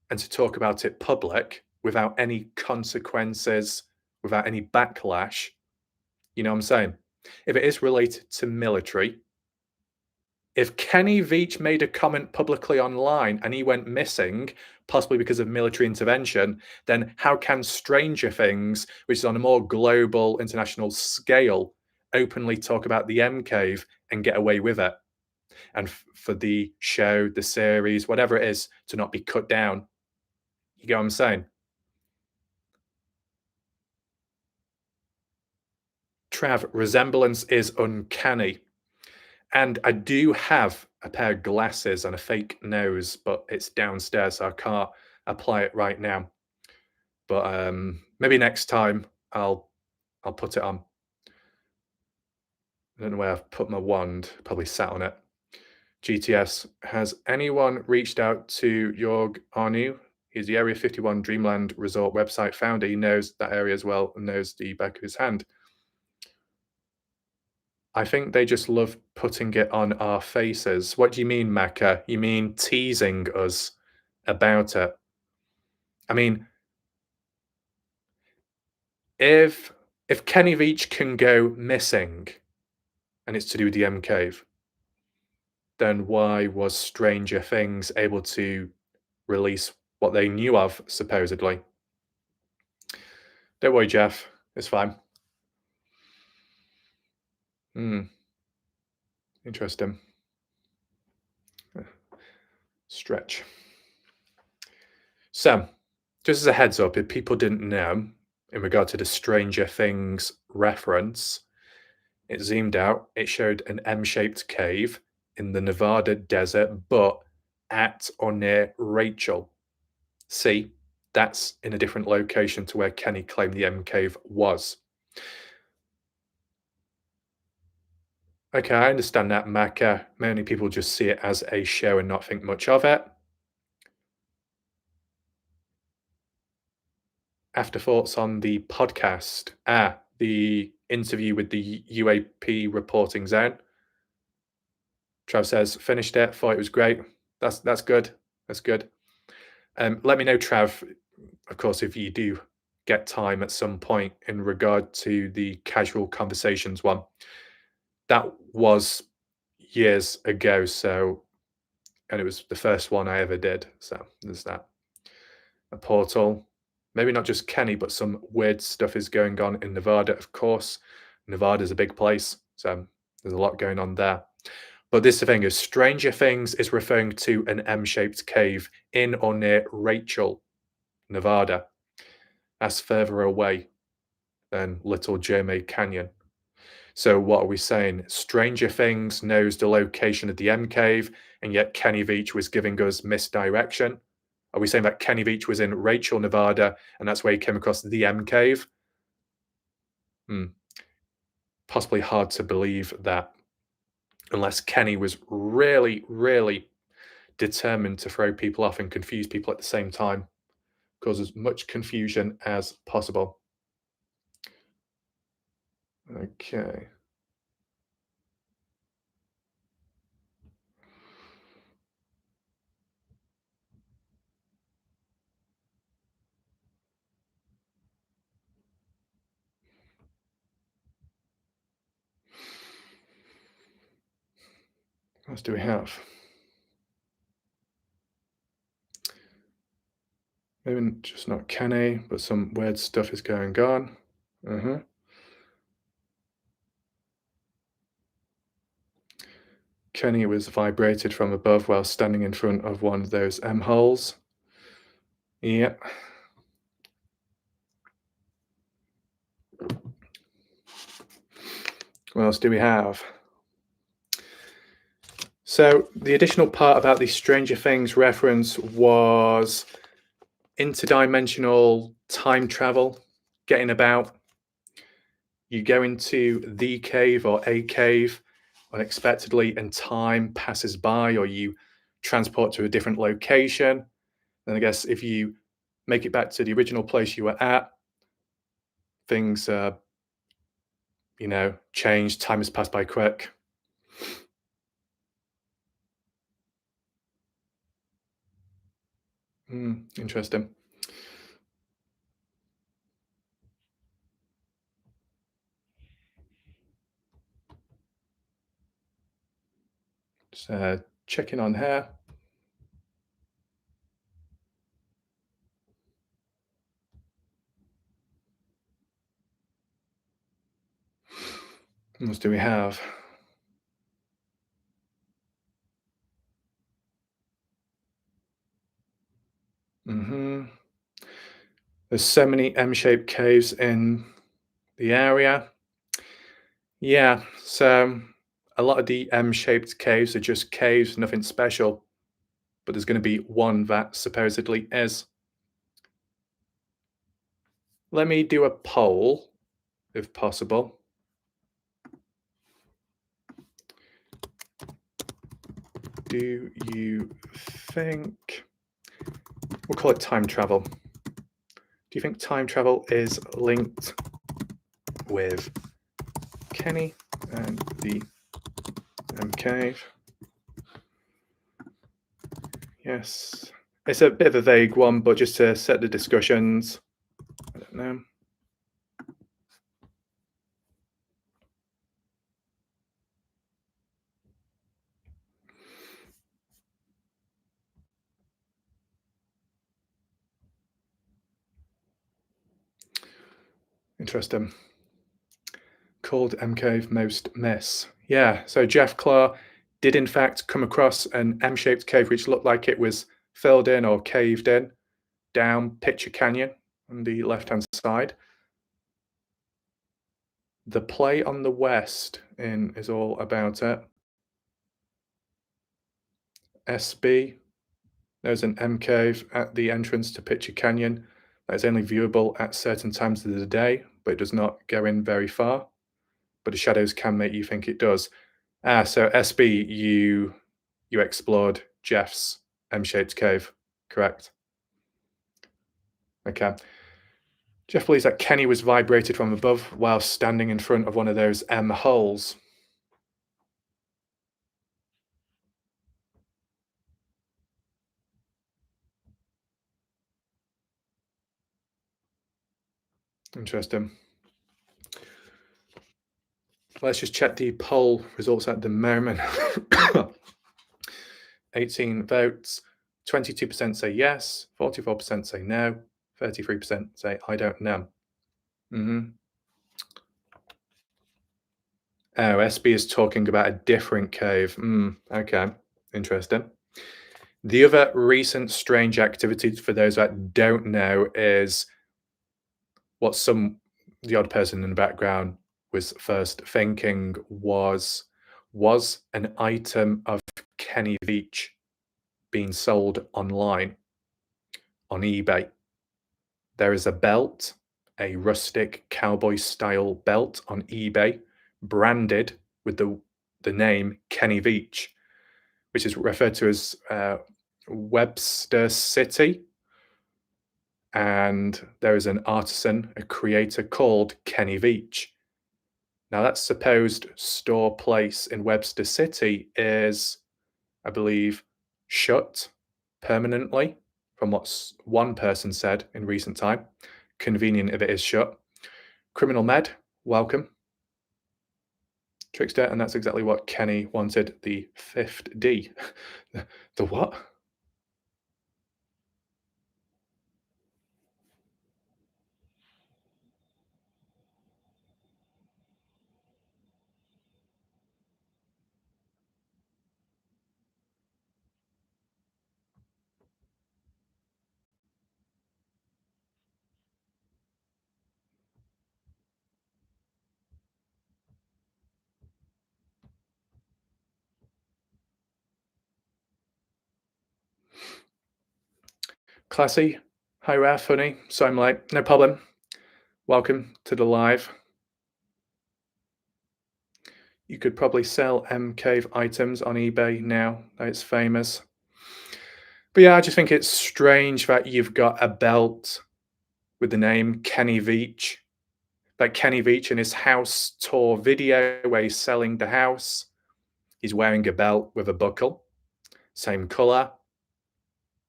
and to talk about it public without any consequences, without any backlash, you know what I'm saying? If it is related to military, if Kenny Veach made a comment publicly online and he went missing, possibly because of military intervention, then how can Stranger Things, which is on a more global international scale, openly talk about the M Cave and get away with it? And for the show, the series, whatever it is, to not be cut down. You get what I'm saying? Trav, resemblance is uncanny. And I do have a pair of glasses and a fake nose, but it's downstairs, so I can't apply it right now. But maybe next time I'll put it on. I don't know where I've put my wand. Probably sat on it. GTS, has anyone reached out to Jorg Arnu? He's the Area 51 Dreamland Resort website founder. He knows that area as well and knows the back of his hand. I think they just love putting it on our faces. What do you mean, Mecca? You mean teasing us about it? I mean, if Kenny Veach can go missing and it's to do with the M Cave, then why was Stranger Things able to release what they knew of, supposedly? Don't worry, Jeff. It's fine. Interesting. Stretch. So, just as a heads up, if people didn't know, in regard to the Stranger Things reference, it zoomed out, it showed an M-shaped cave in the Nevada desert, but at or near Rachel. See, that's in a different location to where Kenny claimed the M cave was. Okay, I understand that, Mecca. Many people just see it as a show and not think much of it. Afterthoughts on the podcast. The interview with the UAP reporting zone. Trav says, finished it, thought it was great. That's good. That's good. Let me know, Trav, of course, if you do get time at some point in regard to the casual conversations one. That was years ago, so, and it was the first one I ever did. So there's that. A portal. Maybe not just Kenny, but some weird stuff is going on in Nevada, of course. Nevada's a big place, so there's a lot going on there. But this thing is Stranger Things is referring to an M-shaped cave in or near Rachel, Nevada. That's further away than Little Jermaid Canyon. So what are we saying? Stranger Things knows the location of the M cave, and yet Kenny Veach was giving us misdirection. Are we saying that Kenny Veach was in Rachel, Nevada, and that's where he came across the M cave? Possibly hard to believe that, unless Kenny was really, really determined to throw people off and confuse people at the same time. cause as much confusion as possible. Okay. What else do we have? Maybe just not Kenny, but some weird stuff is going on. Kenny was vibrated from above while standing in front of one of those M holes. Yep. What else do we have? So the additional part about the Stranger Things reference was interdimensional time travel, getting about. You go into the cave or a cave unexpectedly and time passes by, or you transport to a different location. And I guess if you make it back to the original place you were at, things change, time has passed by quick. Interesting. Just checking on here. What else do we have? There's so many M-shaped caves in the area. Yeah, so a lot of the M-shaped caves are just caves, nothing special. But there's going to be one that supposedly is. Let me do a poll, if possible. Do you think, we'll call it time travel. Do you think time travel is linked with Kenny and the M cave? Yes. It's a bit of a vague one, but just to set the discussions. I don't know. Interesting. Called M cave most miss. Yeah, so Jeff Clark did in fact come across an M-shaped cave which looked like it was filled in or caved in down Picture Canyon on the left-hand side. The play on the west is all about it. SB, there's an M cave at the entrance to Picture Canyon that is only viewable at certain times of the day, but it does not go in very far. But the shadows can make you think it does. So SB, you explored Jeff's M-shaped cave, correct? Okay. Jeff believes that Kenny was vibrated from above while standing in front of one of those M holes. Interesting. Let's just check the poll results at the moment. 18 votes, 22% say yes, 44% say no, 33% say I don't know. Oh, SB is talking about a different cave. Okay, interesting. The other recent strange activity, for those that don't know, is what the odd person in the background was first thinking was an item of Kenny Veach being sold online on eBay. There is a belt, a rustic cowboy style belt on eBay, branded with the name Kenny Veach, which is referred to as Webster City. and there is an artisan, a creator called Kenny Veach. Now, that supposed store place in Webster City is, I believe, shut permanently, from what one person said in recent time. Convenient if it is shut. Criminal Med, welcome. Trickster, and that's exactly what Kenny wanted, the fifth D. The what? Classy. Hi, Raf, honey. So I'm like, no problem. Welcome to the live. You could probably sell M Cave items on eBay now that it's famous. But yeah, I just think it's strange that you've got a belt with the name Kenny Veach. Like Kenny Veach in his house tour video where he's selling the house. He's wearing a belt with a buckle, same color.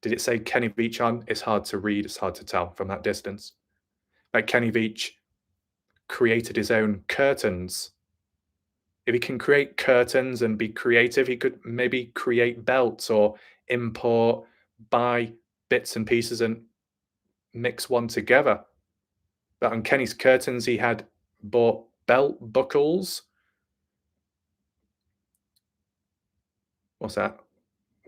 Did it say Kenny Veach on? It's hard to read, it's hard to tell from that distance. Like Kenny Veach created his own curtains. If he can create curtains and be creative, he could maybe create belts or import, buy bits and pieces and mix one together. But on Kenny's curtains, he had bought belt buckles. What's that?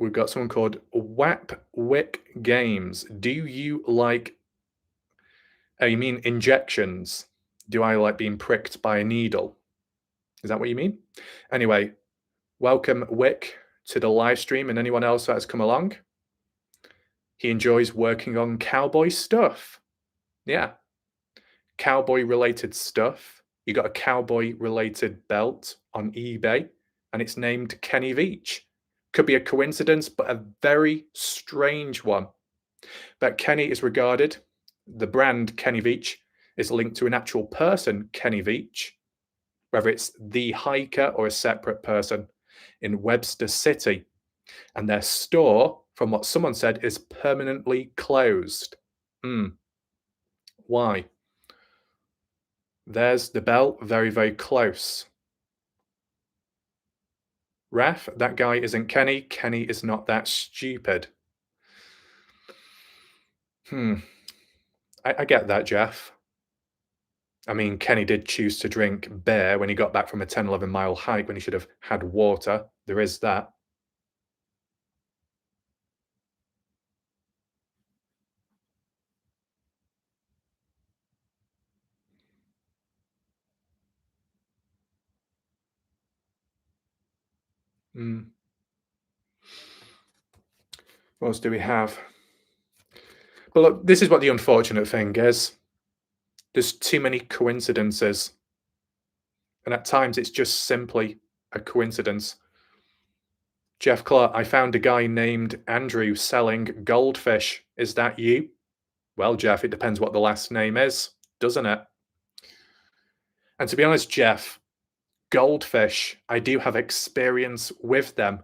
We've got someone called Wap Wick Games. Do you like, oh, you mean injections? Do I like being pricked by a needle? Is that what you mean? Anyway, welcome Wick to the live stream and anyone else that has come along. He enjoys working on cowboy stuff. Yeah. Cowboy related stuff. You got a cowboy related belt on eBay and it's named Kenny Veach. Could be a coincidence, but a very strange one. But Kenny is regarded, the brand Kenny Veach is linked to an actual person, Kenny Veach, whether it's the hiker or a separate person in Webster City. And their store, from what someone said, is permanently closed. Why? There's the bell, very, very close. Ref, that guy isn't Kenny. Kenny is not that stupid. I get that, Jeff. I mean, Kenny did choose to drink beer when he got back from a 10, 11-mile hike when he should have had water. There is that. What else do we have? But look, this is what the unfortunate thing is. There's too many coincidences. And at times it's just simply a coincidence. Jeff Clark, I found a guy named Andrew selling goldfish. Is that you? Well, Jeff, it depends what the last name is, doesn't it? And to be honest, Jeff, goldfish, I do have experience with them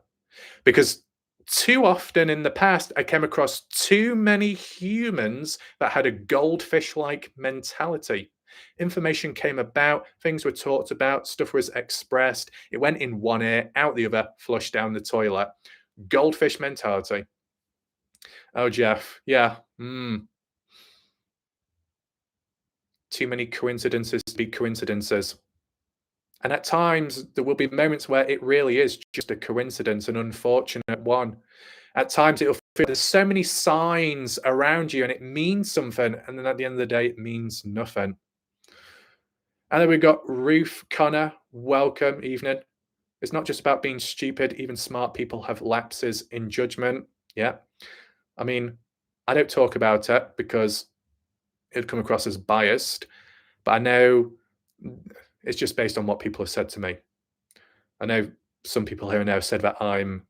because too often in the past, I came across too many humans that had a goldfish-like mentality. Information came about, things were talked about, stuff was expressed. It went in one ear, out the other, flushed down the toilet. Goldfish mentality. Oh, Jeff, yeah. Too many coincidences to be coincidences. And at times, there will be moments where it really is just a coincidence, an unfortunate one. At times, it'll feel there's so many signs around you and it means something. And then at the end of the day, it means nothing. And then we've got Ruth Connor. Welcome, evening. It's not just about being stupid. Even smart people have lapses in judgment. Yeah. I mean, I don't talk about it because it'd come across as biased, but I know it's just based on what people have said to me. I know some people here and there have said that I'm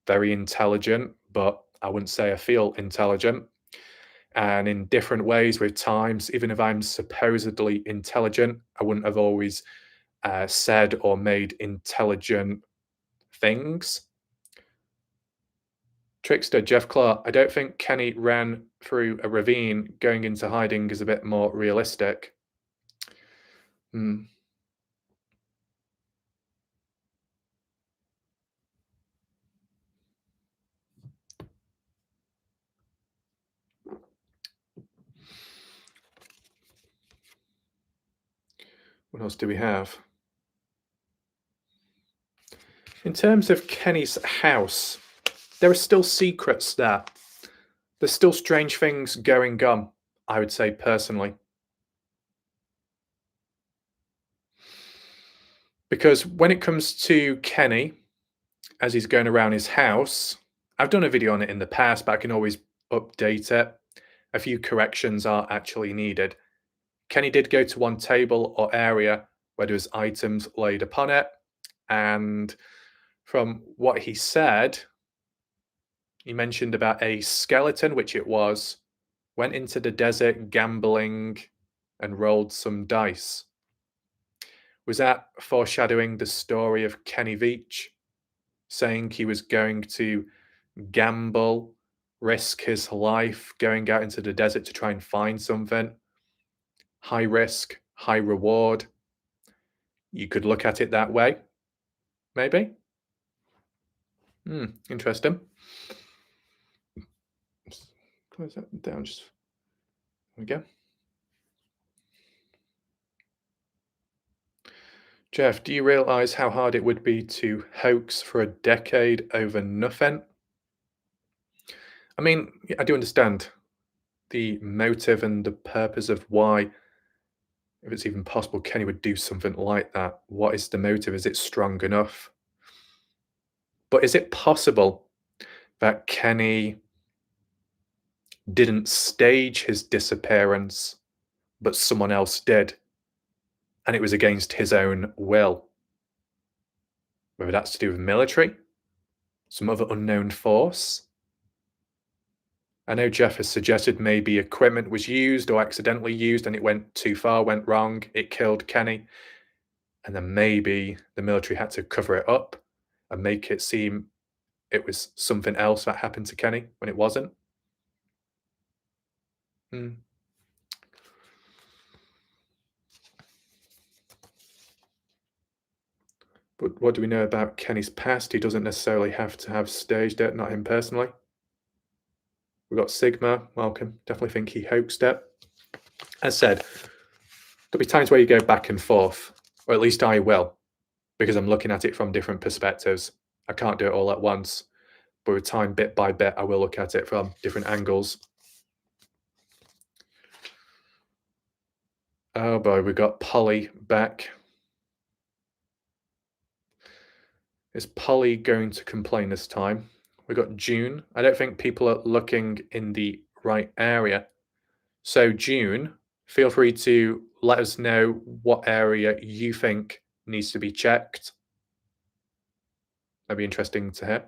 very intelligent, but I wouldn't say I feel intelligent. and in different ways with times. Even if I'm supposedly intelligent, I wouldn't have always said or made intelligent things. Trickster Jeff Clark, I don't think Kenny ran through a ravine. Going into hiding is a bit more realistic. What else do we have? In terms of Kenny's house, there are still secrets there. There's still strange things going on, I would say personally. Because when it comes to Kenny, as he's going around his house, I've done a video on it in the past, but I can always update it. A few corrections are actually needed. Kenny did go to one table or area where there was items laid upon it, and from what he said, he mentioned about a skeleton, which it was, went into the desert gambling and rolled some dice. Was that foreshadowing the story of Kenny Veach, saying he was going to gamble, risk his life, going out into the desert to try and find something? High risk, high reward. You could look at it that way, maybe. Interesting. Close that down. Just there we go. Jeff, do you realize how hard it would be to hoax for a decade over nothing? I mean, I do understand the motive and the purpose of why, if it's even possible, Kenny would do something like that. What is the motive? Is it strong enough? But is it possible that Kenny didn't stage his disappearance, but someone else did, and it was against his own will? Whether that's to do with military, some other unknown force. I know Jeff has suggested maybe equipment was used or accidentally used and it went too far, went wrong, it killed Kenny. And then maybe the military had to cover it up and make it seem it was something else that happened to Kenny when it wasn't. But what do we know about Kenny's past? He doesn't necessarily have to have staged it, not him personally. We've got Sigma, welcome. Definitely think he hoaxed it. As said, there'll be times where you go back and forth, or at least I will, because I'm looking at it from different perspectives. I can't do it all at once, but with time, bit by bit, I will look at it from different angles. Oh boy, we got Polly back. Is Polly going to complain this time? We got June. I don't think people are looking in the right area. So June, feel free to let us know what area you think needs to be checked. That'd be interesting to hear.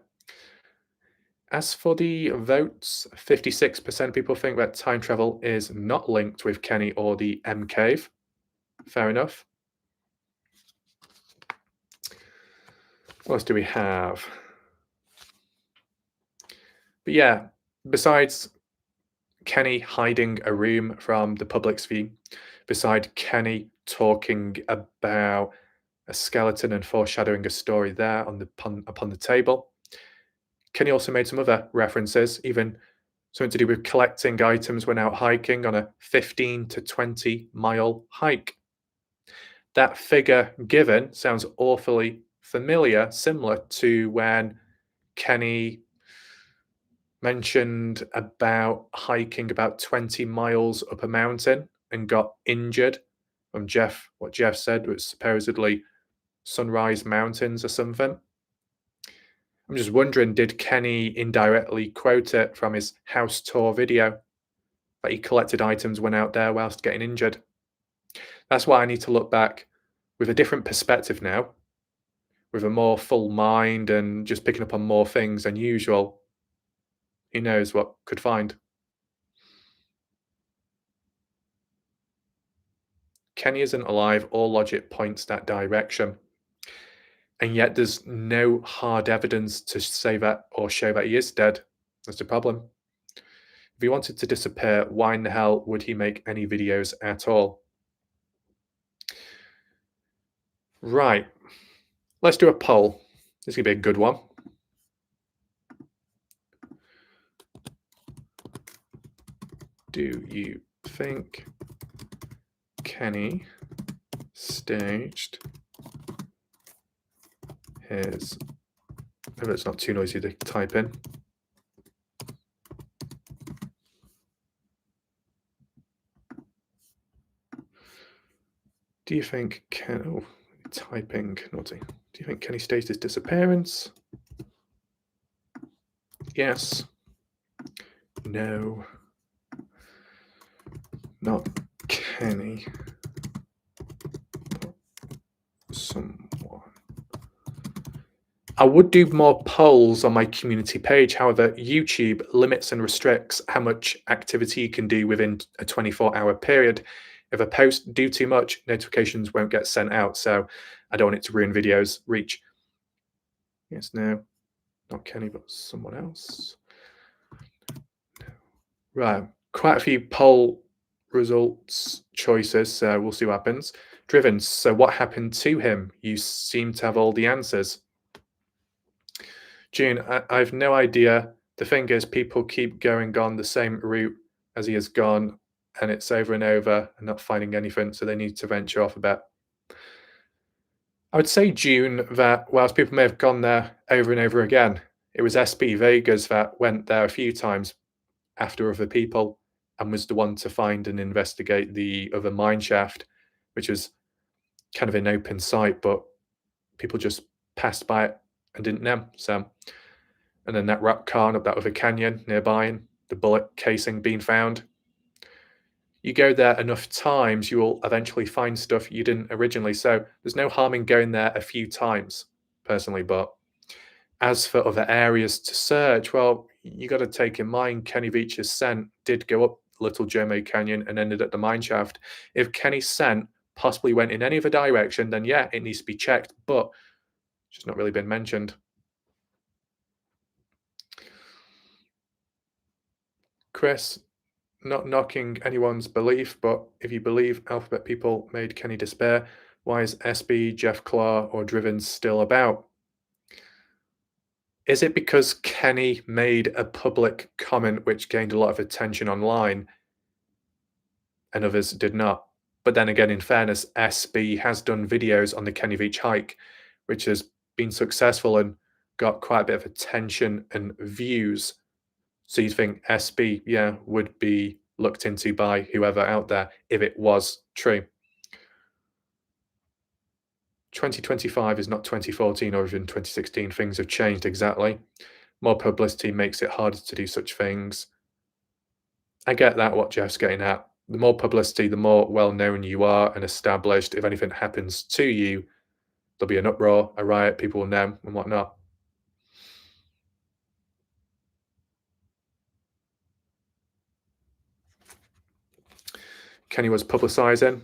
As for the votes, 56% people think that time travel is not linked with Kenny or the M Cave. Fair enough. What else do we have? But yeah, besides Kenny hiding a room from the public's view, beside Kenny talking about a skeleton and foreshadowing a story there upon the table, Kenny also made some other references, even something to do with collecting items when out hiking on a 15 to 20 mile hike. That figure given sounds awfully familiar, similar to when Kenny mentioned about hiking about 20 miles up a mountain and got injured from what Jeff said was supposedly Sunrise Mountains or something. I'm just wondering, did Kenny indirectly quote it from his house tour video that he collected items when out there whilst getting injured? That's why I need to look back with a different perspective now, with a more full mind and just picking up on more things than usual. Who knows what could find? Kenny isn't alive. All logic points that direction. And yet there's no hard evidence to say that or show that he is dead. That's the problem. If he wanted to disappear, why in the hell would he make any videos at all? Right. Let's do a poll. This is going to be a good one. Do you think Kenny staged his... Hope it's not too noisy to type in. Do you think typing naughty. Do you think Kenny staged his disappearance? Yes. No. Not Kenny. Someone. I would do more polls on my community page. However, YouTube limits and restricts how much activity you can do within a 24-hour period. If a post do too much, notifications won't get sent out. So I don't want it to ruin videos' reach. Yes, no. Not Kenny, but someone else. Right. Quite a few poll results choices. So we'll see what happens. Driven. So what happened to him? You seem to have all the answers. June, I've no idea. The thing is, people keep going on the same route as he has gone, and it's over and over and not finding anything, so they need to venture off a bit. I would say, June, that whilst people may have gone there over and over again, it was SB Vegas that went there a few times after other people and was the one to find and investigate the other mine shaft, which was kind of an open site, but people just passed by it and didn't know. So, and then that rock cairn up that other canyon nearby and the bullet casing being found. You go there enough times, you will eventually find stuff you didn't originally. So there's no harm in going there a few times, personally. But as for other areas to search, well, you got to take in mind Kenny Veach's scent did go up Little Jermaine Canyon and ended at the mine shaft. If Kenny's scent possibly went in any other direction, then yeah, it needs to be checked, but it's just not really been mentioned. Chris, not knocking anyone's belief, but if you believe alphabet people made Kenny despair, why is SB, Jeff Claw, or Driven still about? Is it because Kenny made a public comment which gained a lot of attention online and others did not? But then again, in fairness, SB has done videos on the Kenny Veach hike, which has been successful and got quite a bit of attention and views. So you'd think SB, yeah, would be looked into by whoever out there if it was true. 2025 is not 2014 or even 2016. Things have changed exactly. More publicity makes it harder to do such things. I get that, what Jeff's getting at. The more publicity, the more well-known you are and established. If anything happens to you, there'll be an uproar, a riot, people will know and whatnot. Kenny was publicizing.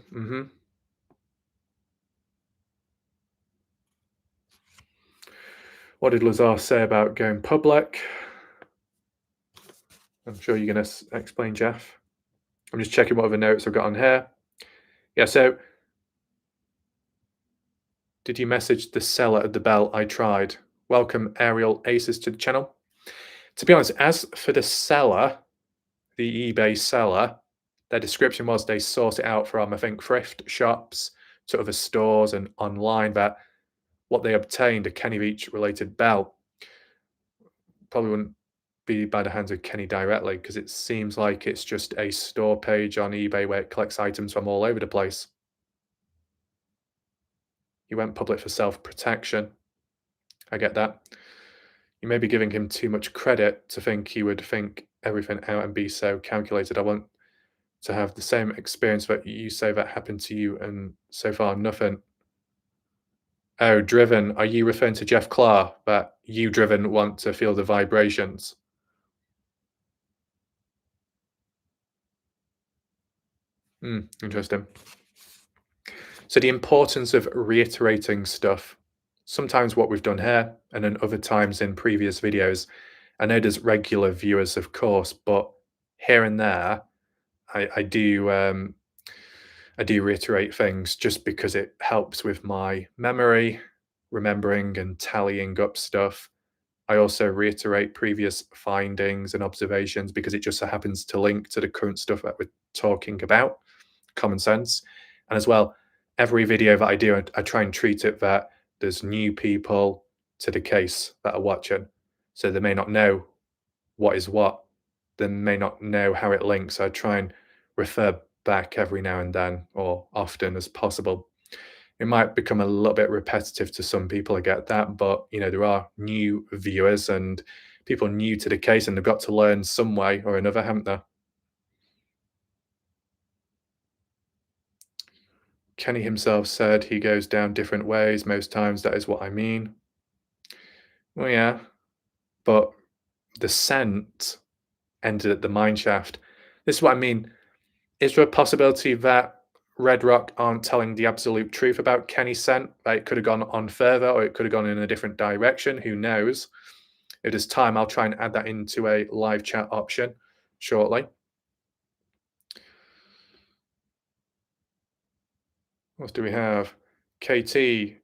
What did Lazar say about going public? I'm sure you're going to explain, Jeff. I'm just checking what other notes I've got on here. Yeah, so did you message the seller at the bell? I tried. Welcome, Ariel Aces, to the channel. To be honest, as for the seller, the eBay seller, their description was they source it out from, I think, thrift shops to other stores and online, but what they obtained, a Kenny Veach related bell, probably wouldn't be by the hands of Kenny directly, because it seems like it's just a store page on eBay where it collects items from all over the place. He went public for self-protection. I get that. You may be giving him too much credit to think he would think everything out and be so calculated. I want to have the same experience that you say that happened to you, and so far nothing. Oh, Driven, are you referring to Jeff Claw, that you, Driven, want to feel the vibrations? Interesting. So the importance of reiterating stuff, sometimes what we've done here, and then other times in previous videos. I know there's regular viewers, of course, but here and there, I do I do reiterate things just because it helps with my memory, remembering and tallying up stuff. I also reiterate previous findings and observations because it just so happens to link to the current stuff that we're talking about, common sense. And as well, every video that I do, I try and treat it that there's new people to the case that are watching. So they may not know what is what. They may not know how it links. So I try and refer back every now and then or often as possible. It might become a little bit repetitive to some people, I get that, but there are new viewers and people new to the case, and they've got to learn some way or another, haven't they? Kenny himself said he goes down different ways most times. That is what I mean. Well, yeah, but the scent ended at the mine shaft. This is what I mean. Is there a possibility that Red Rock aren't telling the absolute truth about Kenny's scent? That it could have gone on further, or it could have gone in a different direction. Who knows? If there's time, I'll try and add that into a live chat option shortly. What do we have? KT,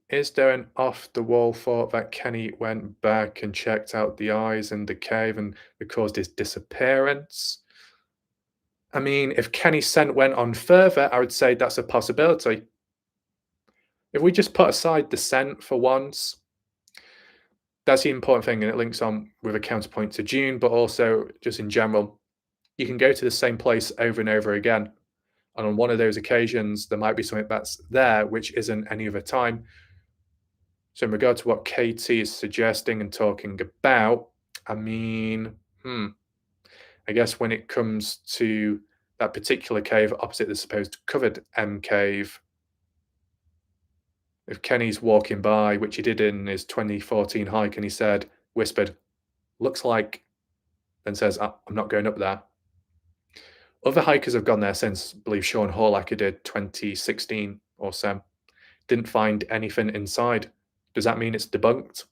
is there an off-the-wall thought that Kenny went back and checked out the eyes in the cave and caused his disappearance? I mean, if Kenny's scent went on further, I would say that's a possibility. If we just put aside the scent for once, that's the important thing, and it links on with a counterpoint to June, but also just in general. You can go to the same place over and over again. And on one of those occasions, there might be something that's there, which isn't any other time. So in regard to what KT is suggesting and talking about, I mean, I guess when it comes to that particular cave opposite the supposed covered M cave, if Kenny's walking by, which he did in his 2014 hike, and he whispered, looks like, then says, I'm not going up there. Other hikers have gone there since. I believe Sean Horlacker did 2016 or so. Didn't find anything inside. Does that mean it's debunked?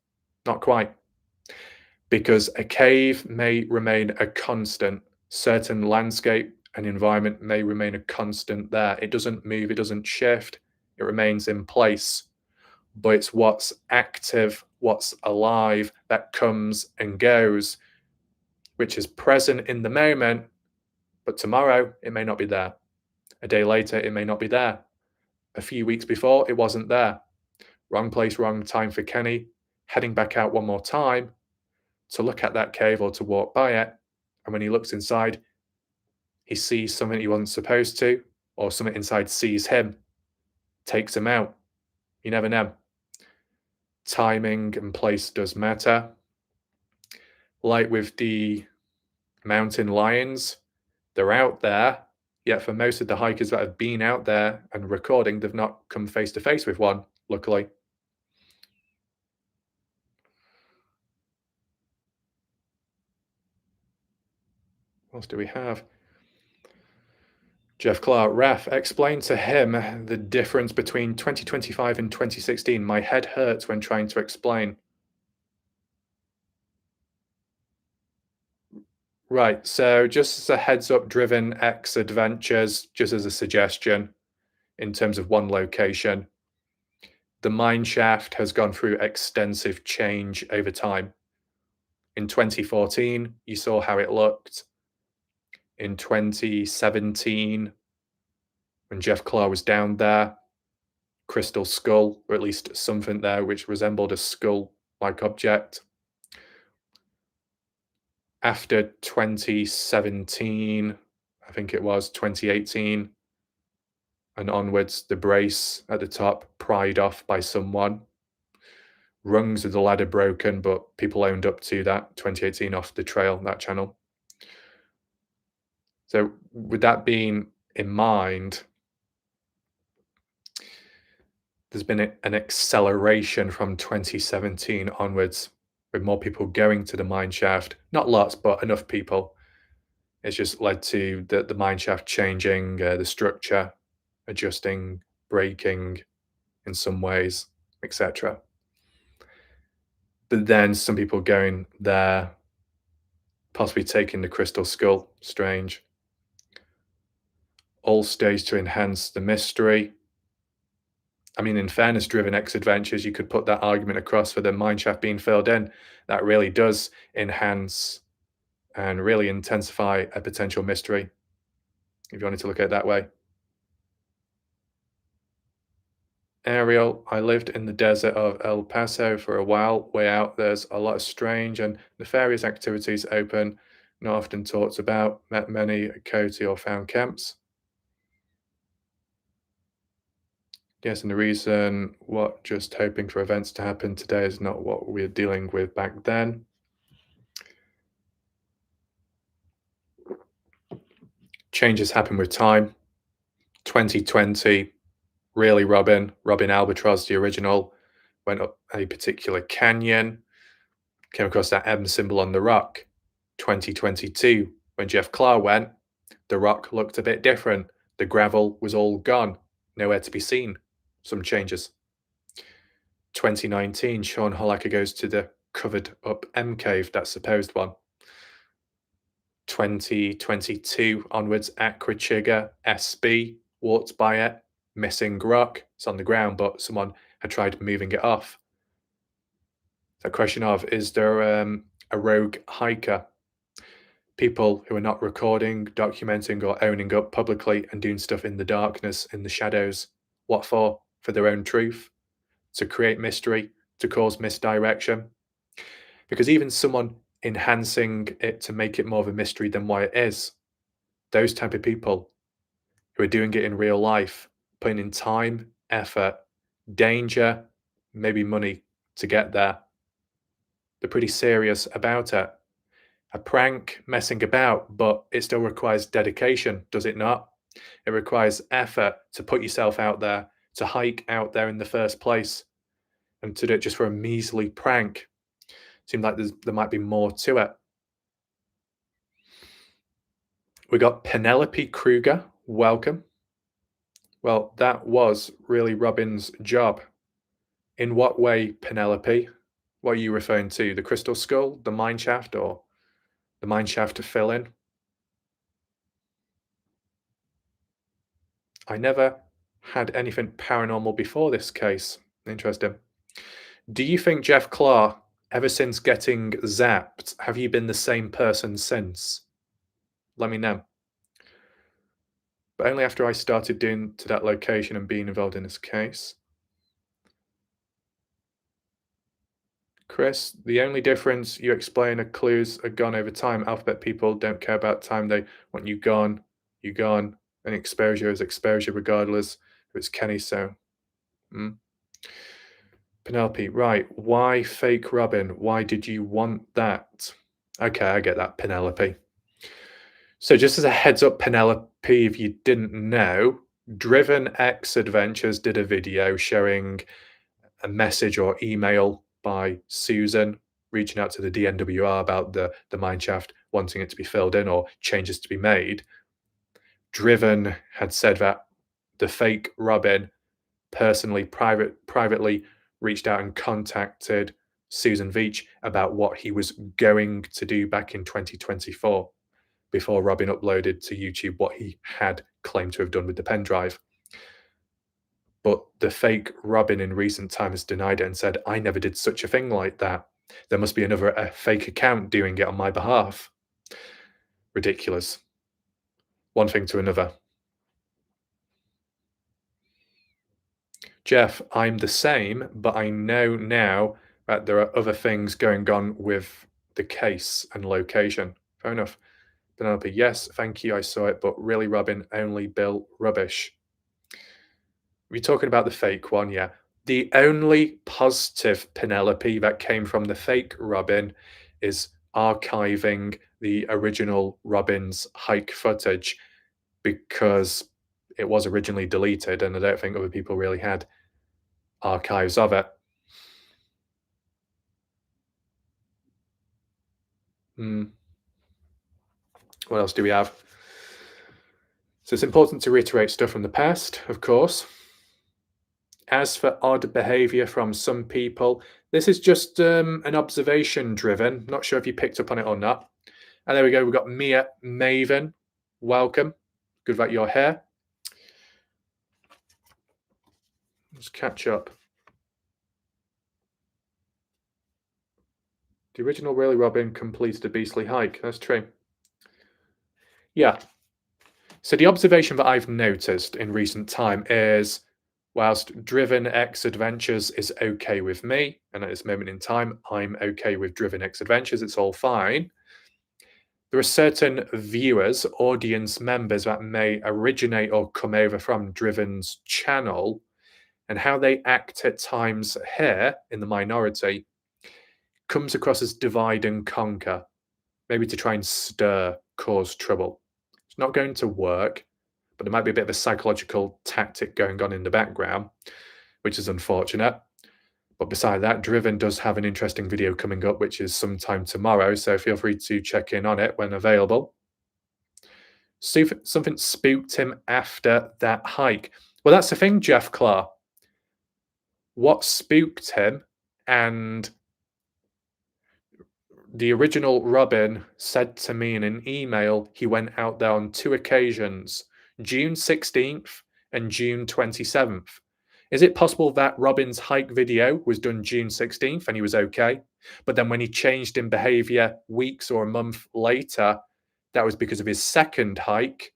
Not quite. Because a cave may remain a constant. Certain landscape and environment may remain a constant there. It doesn't move, it doesn't shift, it remains in place. But it's what's active, what's alive, that comes and goes, which is present in the moment, but tomorrow it may not be there. A day later, it may not be there. A few weeks before, it wasn't there. Wrong place, wrong time for Kenny. Heading back out one more time to look at that cave or to walk by it. And when he looks inside, he sees something he wasn't supposed to, or something inside sees him, takes him out. You never know. Timing and place does matter. Like with the mountain lions, they're out there, yet for most of the hikers that have been out there and recording, they've not come face to face with one, luckily. What else do we have? Jeff Clark, Ref, explain to him the difference between 2025 and 2016. My head hurts when trying to explain. Right, so just as a heads up, Driven X Adventures, just as a suggestion in terms of one location, the mine shaft has gone through extensive change over time. In 2014, you saw how it looked. In 2017, when Jeff Clark was down there, crystal skull, or at least something there which resembled a skull-like object. After 2017, I think it was 2018, and onwards, the brace at the top pried off by someone. Rungs of the ladder broken, but people owned up to that. 2018 off the trail, that channel. So with that being in mind, there's been an acceleration from 2017 onwards, with more people going to the mine shaft. Not lots, but enough people. It's just led to the mine shaft changing, the structure adjusting, breaking in some ways, etc. But then some people going there, possibly taking the crystal skull, strange. All staged to enhance the mystery. I mean, in fairness, Driven X Adventures, you could put that argument across for the mineshaft being filled in. That really does enhance and really intensify a potential mystery, if you wanted to look at it that way. Ariel, I lived in the desert of El Paso for a while. Way out, there's a lot of strange and nefarious activities open, not often talked about. Met many at Coty or found camps. Yes, and the reason what just hoping for events to happen today is not what we were dealing with back then. Changes happen with time. 2020, really Robin Albatross, the original, went up a particular canyon, came across that M symbol on the rock. 2022, when Jeff Clark went, the rock looked a bit different. The gravel was all gone, nowhere to be seen. Some changes. 2019, Sean Hollacker goes to the covered up M cave, that supposed one. 2022 onwards, Aquachiga SB walked by it, missing rock. It's on the ground, but someone had tried moving it off. The question of, is there a rogue hiker? People who are not recording, documenting, or owning up publicly and doing stuff in the darkness, in the shadows. What for? For their own truth? To create mystery? To cause misdirection? Because even someone enhancing it to make it more of a mystery than what it is, those type of people who are doing it in real life, putting in time, effort, danger, maybe money to get there, they're pretty serious about it. A prank, messing about, but it still requires dedication, does it not? It requires effort to put yourself out there, to hike out there in the first place, and to do it just for a measly prank. Seems like there might be more to it. We got Penelope Kruger. Welcome. Well, that was really Robin's job. In what way, Penelope? What are you referring to? The crystal skull, the mine shaft, or the mine shaft to fill in? I never had anything paranormal before this case. Interesting. Do you think Jeff Clark, ever since getting zapped, have you been the same person since? Let me know. But only after I started doing to that location and being involved in this case. Chris, the only difference you explain are clues are gone over time. Alphabet people don't care about time. They want you gone, and exposure is exposure regardless if it's Kenny, so. Penelope, right. Why fake Robin? Why did you want that? Okay, I get that, Penelope. So just as a heads up, Penelope, if you didn't know, Driven X Adventures did a video showing a message or email by Susan reaching out to the DNWR about the mineshaft, wanting it to be filled in or changes to be made. Driven had said that the fake Robin personally, privately reached out and contacted Susan Veach about what he was going to do back in 2024 before Robin uploaded to YouTube what he had claimed to have done with the pen drive. But the fake Robin in recent time has denied it and said, I never did such a thing like that. There must be a fake account doing it on my behalf. Ridiculous. One thing to another. Jeff, I'm the same, but I know now that there are other things going on with the case and location. Fair enough. Penelope, yes, thank you, I saw it, but really, Robin, only Bill rubbish. We're talking about the fake one, yeah. The only positive Penelope that came from the fake Robin is archiving the original Robin's hike footage because it was originally deleted and I don't think other people really had archives of it. What else do we have? So it's important to reiterate stuff from the past, of course. As for odd behavior from some people, this is just an observation driven. Not sure if you picked up on it or not. And there we go. We've got Mia Maven. Welcome. Good about your hair. Let's catch up. The original Really Robin completed a beastly hike. That's true. Yeah. So the observation that I've noticed in recent time is, whilst Driven X Adventures is okay with me, and at this moment in time, I'm okay with Driven X Adventures, it's all fine. There are certain viewers, audience members that may originate or come over from Driven's channel, and how they act at times here in the minority comes across as divide and conquer, maybe to try and stir, cause trouble. It's not going to work, but there might be a bit of a psychological tactic going on in the background, which is unfortunate. But beside that, Driven does have an interesting video coming up, which is sometime tomorrow, so feel free to check in on it when available. Something spooked him after that hike. Well, that's the thing, Jeff Clark. What spooked him, and the original Robin said to me in an email he went out there on 2 occasions, June 16th and June 27th. Is it possible that Robin's hike video was done June 16th and he was okay? But then when he changed in behavior weeks or a month later, that was because of his second hike,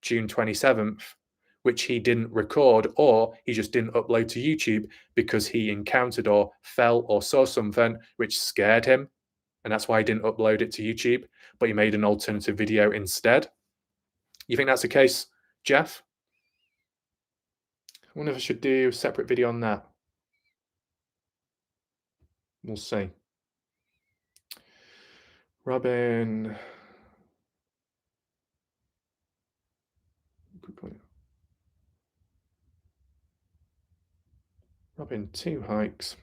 June 27th, which he didn't record, or he just didn't upload to YouTube because he encountered or fell or saw something which scared him. And that's why he didn't upload it to YouTube, but he made an alternative video instead. You think that's the case, Jeff? I wonder if I should do a separate video on that. We'll see. Robin. Good point. Robin, 2 hikes.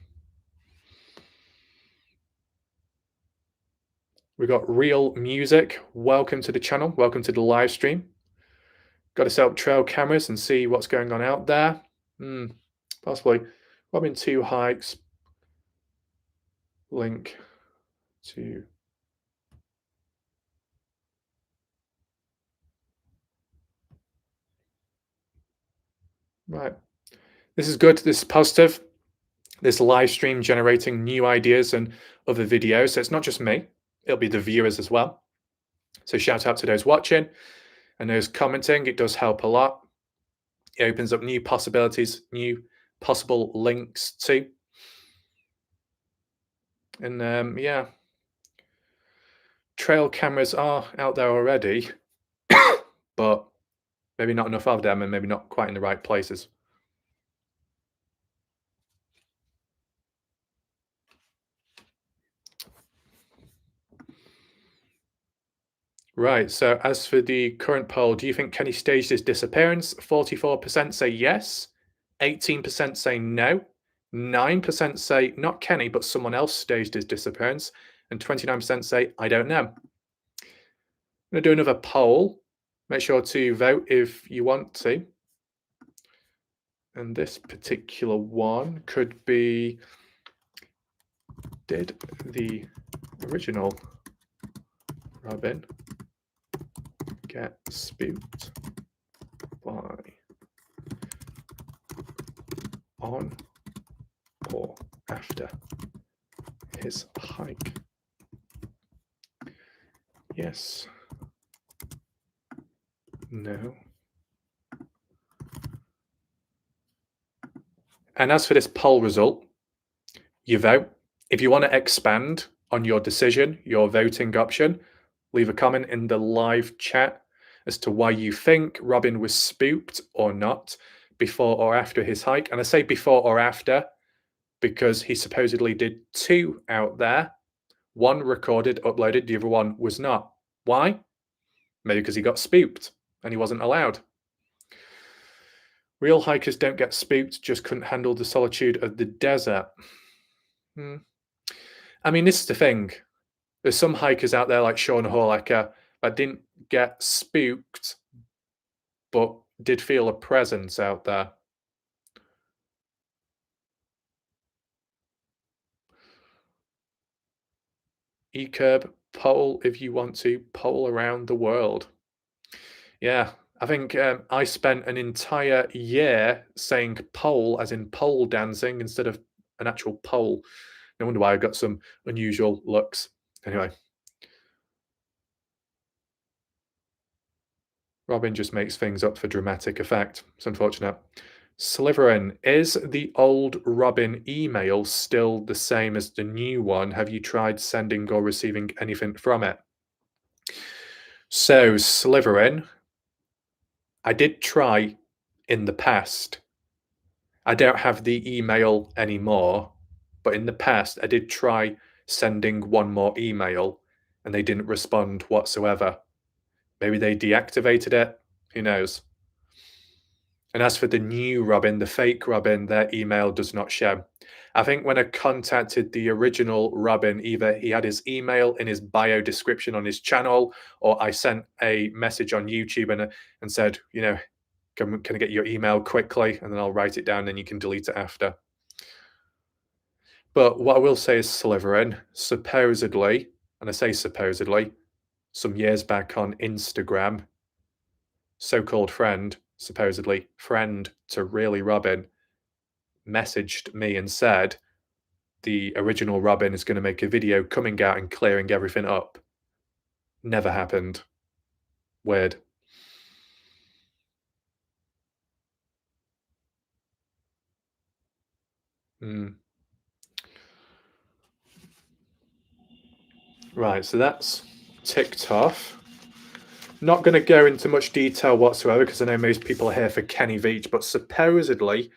We've got Real Music. Welcome to the channel. Welcome to the live stream. Got to set up trail cameras and see what's going on out there. Possibly. Robin, 2 hikes. Link to... Right. This is good. This is positive. This live stream generating new ideas and other videos. So it's not just me. It'll be the viewers as well. So shout out to those watching and those commenting. It does help a lot. It opens up new possibilities, new possible links too. And yeah, trail cameras are out there already, but maybe not enough of them and maybe not quite in the right places. Right, so as for the current poll, do you think Kenny staged his disappearance? 44% say yes, 18% say no, 9% say not Kenny, but someone else staged his disappearance, and 29% say, I don't know. I'm going to do another poll. Make sure to vote if you want to. And this particular one could be, did the original Robin get spooked by on or after his hike? Yes. No. And as for this poll result, you vote. If you want to expand on your decision, your voting option, leave a comment in the live chat as to why you think Robin was spooked or not before or after his hike. And I say before or after because he supposedly did 2 out there. 1 recorded, uploaded, the other one was not. Why? Maybe because he got spooked and he wasn't allowed. Real hikers don't get spooked, just couldn't handle the solitude of the desert. I mean, this is the thing. There's some hikers out there like Sean Horlacher that didn't get spooked, but did feel a presence out there. eCurb, poll if you want to, poll around the world. Yeah, I think I spent an entire year saying pole as in pole dancing instead of an actual pole. No wonder why I got some unusual looks. Anyway, Robin just makes things up for dramatic effect. It's unfortunate. Slytherin, is the old Robin email still the same as the new one? Have you tried sending or receiving anything from it? So, Slytherin, I did try in the past. I don't have the email anymore, but in the past, I did try sending one more email and they didn't respond whatsoever. Maybe they deactivated it. Who knows? And as for the new Robin, the fake Robin, their email does not show. I think when I contacted the original Robin, either he had his email in his bio description on his channel, or I sent a message on YouTube and said, can I get your email quickly? And then I'll write it down and you can delete it after. But what I will say is Slytherin, supposedly, and I say supposedly, some years back on Instagram, so-called friend, supposedly friend to really Robin, messaged me and said the original Robin is going to make a video coming out and clearing everything up. Never happened. Weird. Mm. Right, so that's ticked off. Not going to go into much detail whatsoever because I know most people are here for Kenny Veach, but supposedly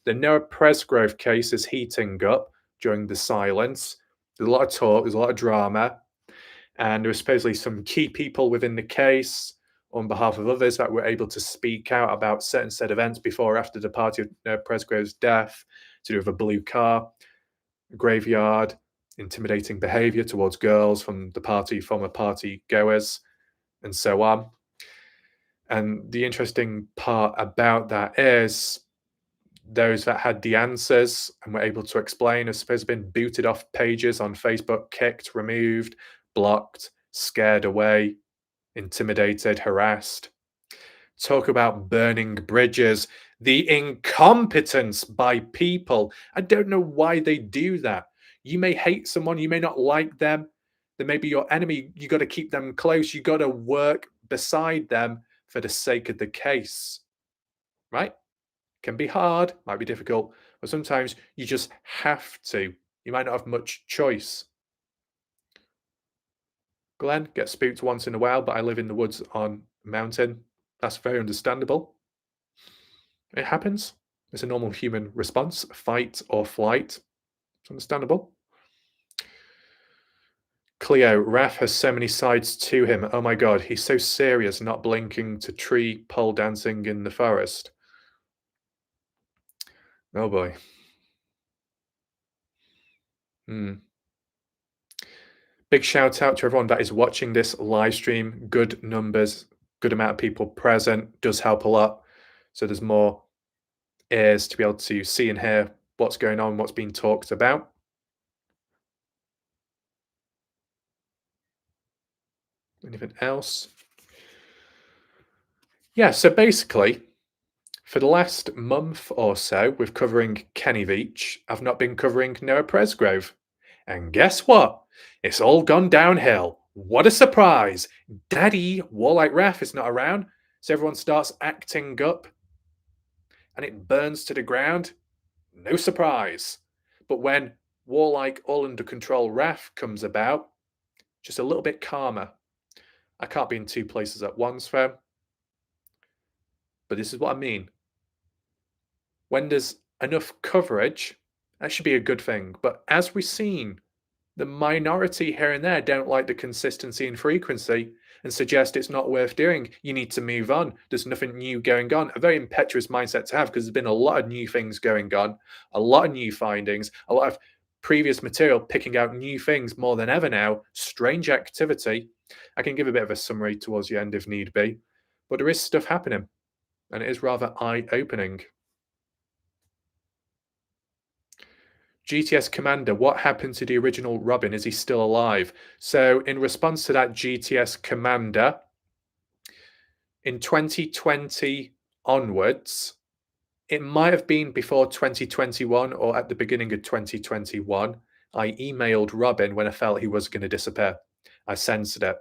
the Noah Presgrove case is heating up during the silence. There's a lot of talk, there's a lot of drama, and there were supposedly some key people within the case on behalf of others that were able to speak out about certain said events before or after the party of Noah Presgrove's death, to do with a blue car, a graveyard, intimidating behaviour towards girls from the party, former party goers, and so on. And the interesting part about that is those that had the answers and were able to explain have supposed to have been booted off pages on Facebook, kicked, removed, blocked, scared away, intimidated, harassed. Talk about burning bridges, the incompetence by people. I don't know why they do that. You may hate someone, you may not like them, they may be your enemy. You got to keep them close. You got to work beside them for the sake of the case, right? Can be hard, might be difficult, but sometimes you just have to. You might not have much choice. Glenn gets spooked once in a while, but I live in the woods on a mountain. That's very understandable. It happens. It's a normal human response, fight or flight. It's understandable. Cleo, Raph has so many sides to him. Oh my god, he's so serious, not blinking to tree pole dancing in the forest. Oh boy. Big shout out to everyone that is watching this live stream. Good numbers, good amount of people present, does help a lot. So there's more ears to be able to see and hear what's going on, what's being talked about. Anything else? Yeah, so basically, for the last month or so, with covering Kenny Veach, I've not been covering Noah Presgrove. And guess what? It's all gone downhill. What a surprise! Daddy Warlike Raph is not around, so everyone starts acting up and it burns to the ground. No surprise. But when Warlike All Under Control Raph comes about, just a little bit calmer. I can't be in two places at once, fam. But this is what I mean. When there's enough coverage, that should be a good thing. But as we've seen, the minority here and there don't like the consistency and frequency and suggest it's not worth doing. You need to move on. There's nothing new going on. A very impetuous mindset to have because there's been a lot of new things going on, a lot of new findings, a lot of previous material picking out new things more than ever now. Strange activity. I can give a bit of a summary towards the end if need be, but there is stuff happening and it is rather eye-opening. GTS Commander, what happened to the original Robin? Is he still alive? So in response to that, GTS Commander, in 2020 onwards, it might have been before 2021 or at the beginning of 2021, I emailed Robin when I felt he was going to disappear. I sensed it.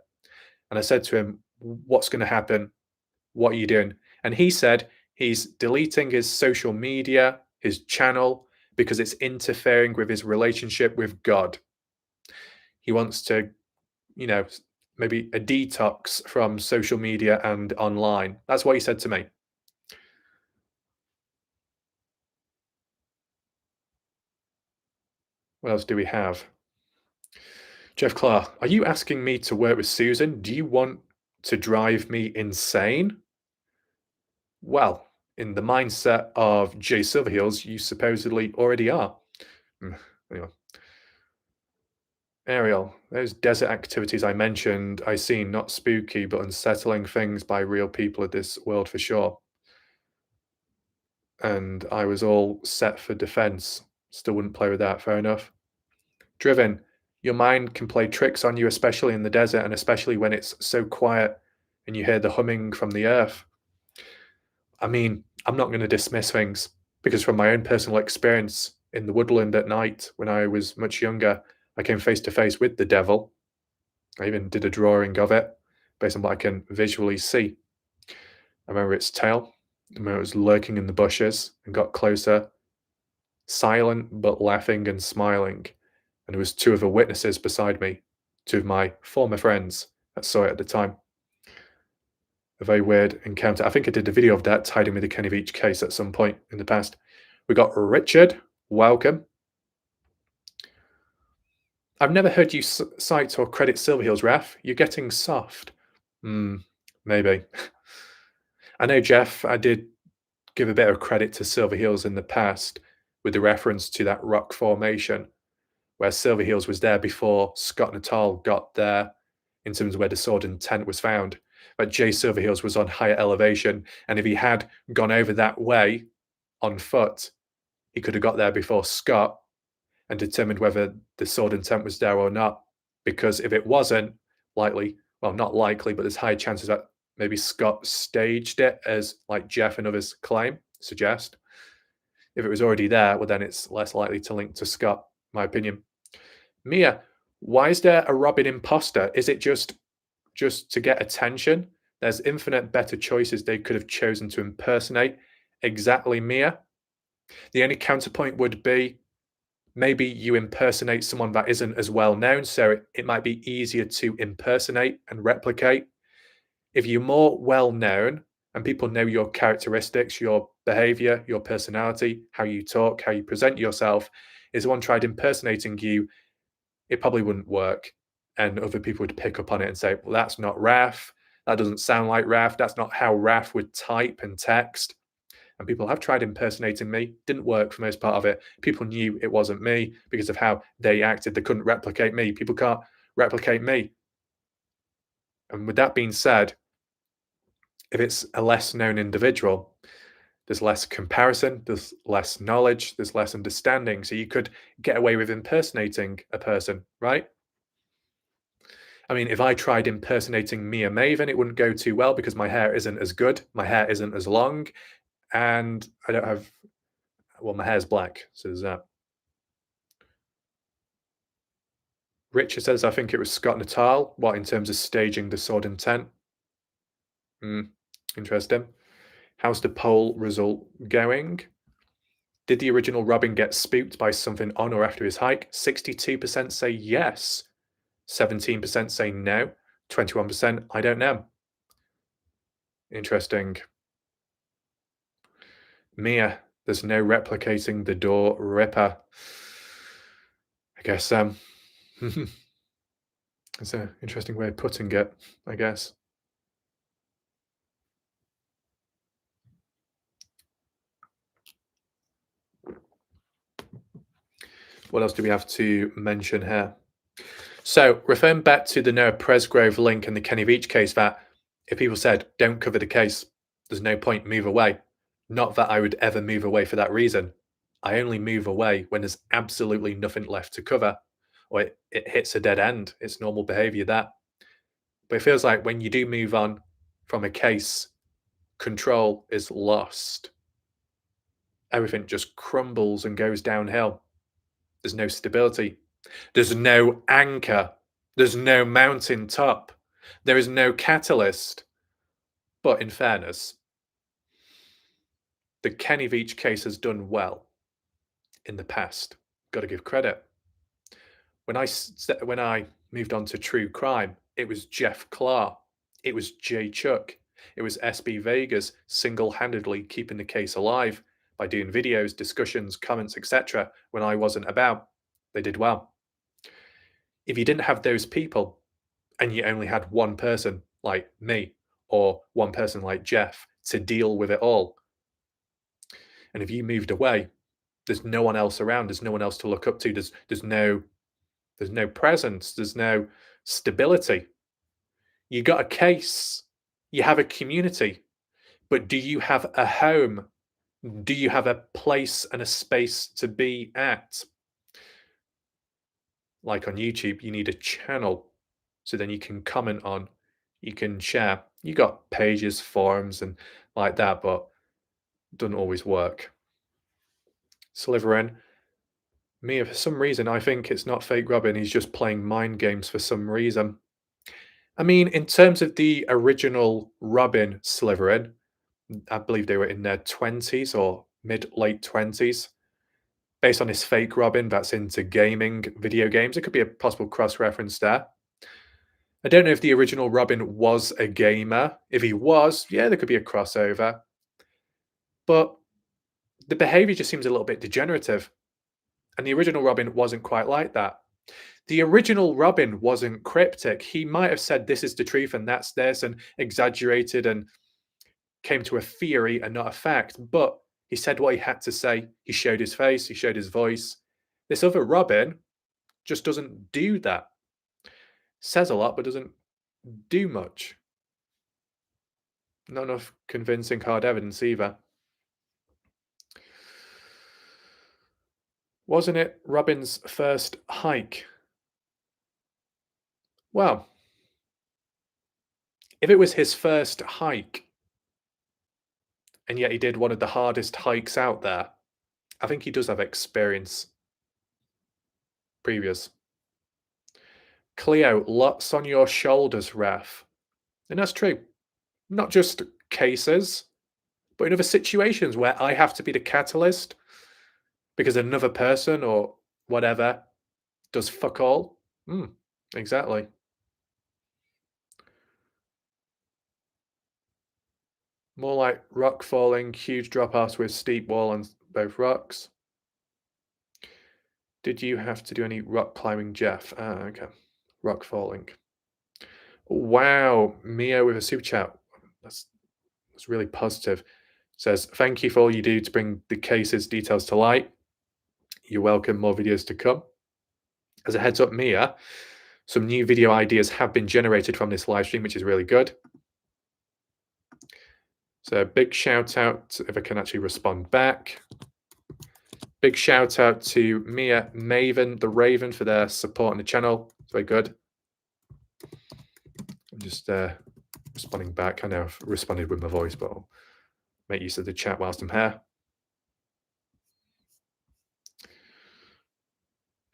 And I said to him, what's going to happen? What are you doing? And he said he's deleting his social media, his channel, because it's interfering with his relationship with God. He wants to, maybe a detox from social media and online. That's what he said to me. What else do we have? Jeff Clark, are you asking me to work with Susan? Do you want to drive me insane? Well, in the mindset of Jay Silverheels, you supposedly already are. Anyway. Ariel, those desert activities I mentioned, I seen not spooky, but unsettling things by real people of this world for sure. And I was all set for defense. Still wouldn't play with that, fair enough. Driven, your mind can play tricks on you, especially in the desert, and especially when it's so quiet and you hear the humming from the earth. I mean, I'm not going to dismiss things because from my own personal experience in the woodland at night when I was much younger, I came face to face with the devil. I even did a drawing of it based on what I can visually see. I remember its tail. I remember it was lurking in the bushes and got closer, silent but laughing and smiling. And there was two other witnesses beside me, two of my former friends that saw it at the time. A very weird encounter. I think I did a video of that tied in with the Kenny Veach case at some point in the past. We got Richard. Welcome. I've never heard you cite or credit Silverheels, Raf. You're getting soft. Maybe. I know, Jeff, I did give a bit of credit to Silverheels in the past with the reference to that rock formation where Silverheels was there before Scott Natal got there in terms of where the sword and tent was found. But Jay Silverheels was on higher elevation, and if he had gone over that way on foot, he could have got there before Scott and determined whether the sword and tent was there or not. Because if it wasn't, not likely, but there's high chances that maybe Scott staged it as like Jeff and others suggest. If it was already there, well, then it's less likely to link to Scott, my opinion. Mia, why is there a Robin imposter? Is it just to get attention? There's infinite better choices they could have chosen to impersonate. Exactly, Mia. The only counterpoint would be maybe you impersonate someone that isn't as well known, so it might be easier to impersonate and replicate. If you're more well known and people know your characteristics, your behavior, your personality, how you talk, how you present yourself, if someone tried impersonating you, it probably wouldn't work. And other people would pick up on it and say, well, that's not Raf. That doesn't sound like Raf. That's not how Raf would type and text. And people have tried impersonating me. Didn't work for most part of it. People knew it wasn't me because of how they acted. They couldn't replicate me. People can't replicate me. And with that being said, if it's a less known individual, there's less comparison, there's less knowledge, there's less understanding. So you could get away with impersonating a person, right? I mean, if I tried impersonating Mia Maven, it wouldn't go too well because my hair isn't as good. My hair isn't as long. And I don't have, well, my hair's black. So there's that. Richard says, I think it was Scott Natal. What, in terms of staging the sword and tent? Interesting. How's the poll result going? Did the original Robin get spooked by something on or after his hike? 62% say yes. 17% say no. 21% I don't know. Interesting. Mia, there's no replicating the door ripper. I guess it's an interesting way of putting it, I guess. What else do we have to mention here? So referring back to the Noah Presgrove link and the Kenny Veach case, that if people said, don't cover the case, there's no point, move away. Not that I would ever move away for that reason. I only move away when there's absolutely nothing left to cover, or it hits a dead end. It's normal behavior that. But it feels like when you do move on from a case, control is lost. Everything just crumbles and goes downhill. There's no stability. There's no anchor. There's no mountain top. There is no catalyst. But in fairness, the Kenny Veach case has done well in the past. Got to give credit. When I moved on to true crime, it was Jeff Clark, it was Jay Chuck, it was SB Vegas single-handedly keeping the case alive by doing videos, discussions, comments, etc. when I wasn't about. They did well. If you didn't have those people and you only had one person like me or one person like Jeff to deal with it all, and if you moved away, there's no one else around, there's no one else to look up to, there's no presence, there's no stability. You got a case, you have a community, but do you have a home? Do you have a place and a space to be at? Like on YouTube, you need a channel so then you can comment on, you can share. You got pages, forums, and like that, but it doesn't always work. Sliverin, Mia, for some reason, I think it's not fake Robin. He's just playing mind games for some reason. I mean, in terms of the original Robin Sliverin, I believe they were in their 20s or mid-late 20s. Based on this fake Robin that's into gaming, video games, it could be a possible cross-reference there. I don't know if the original Robin was a gamer. If he was, yeah, there could be a crossover. But the behavior just seems a little bit degenerative. And the original Robin wasn't quite like that. The original Robin wasn't cryptic. He might have said this is the truth and that's this and exaggerated and came to a theory and not a fact. But he said what he had to say. He showed his face. He showed his voice. This other Robin just doesn't do that. Says a lot, but doesn't do much. Not enough convincing hard evidence either. Wasn't it Robin's first hike? Well, if it was his first hike, and yet he did one of the hardest hikes out there, I think he does have experience previous. Cleo, lots on your shoulders, ref. And that's true. Not just cases, but in other situations where I have to be the catalyst because another person or whatever does fuck all. Exactly. More like rock falling, huge drop-offs with steep wall on both rocks. Did you have to do any rock climbing, Jeff? Ah, okay. Rock falling. Wow, Mio with a super chat. That's really positive. Says, thank you for all you do to bring the case's details to light. You're welcome. More videos to come. As a heads up, Mia, some new video ideas have been generated from this live stream, which is really good. So big shout out, if I can actually respond back. Big shout out to Mia, Maven, the Raven for their support on the channel. It's very good. I'm just responding back. I know I've responded with my voice, but I'll make use of the chat whilst I'm here.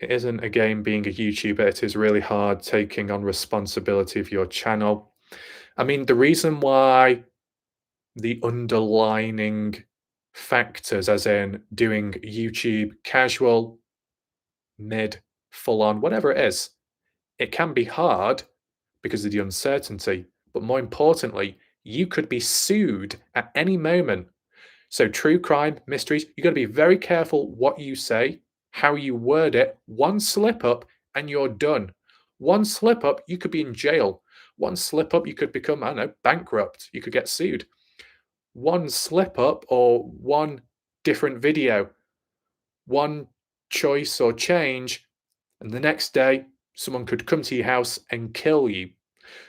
It isn't a game being a YouTuber. It is really hard taking on responsibility of your channel. I mean, the reason why the underlining factors, as in doing YouTube casual, mid, full on, whatever it is, it can be hard because of the uncertainty. But more importantly, you could be sued at any moment. So true crime, mysteries, you got to be very careful what you say, how you word it. One slip up and you're done. One slip up, you could be in jail. One slip up, you could become, I don't know, bankrupt. You could get sued. One slip up or one different video, one choice or change, and the next day, someone could come to your house and kill you.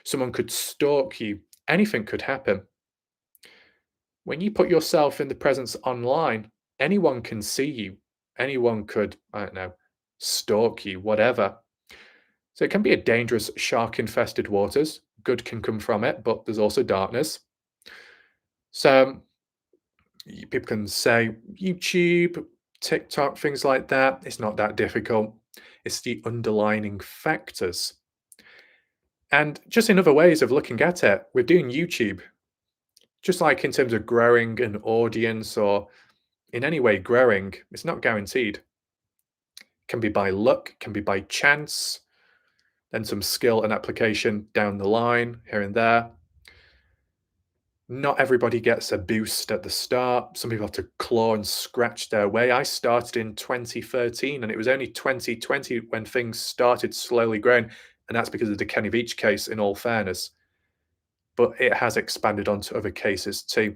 Someone could stalk you. Anything could happen. When you put yourself in the presence online, anyone can see you. Anyone could, I don't know, stalk you, whatever. So it can be a dangerous shark-infested waters. Good can come from it, but there's also darkness. So people can say YouTube, TikTok, things like that. It's not that difficult. It's the underlining factors. And just in other ways of looking at it, we're doing YouTube, just like in terms of growing an audience or in any way growing, it's not guaranteed. Can be by luck, can be by chance, then some skill and application down the line, here and there. Not everybody gets a boost at the start. Some people have to claw and scratch their way. I started in 2013, and it was only 2020 when things started slowly growing, and that's because of the Kenny Veach case, in all fairness. But it has expanded onto other cases too.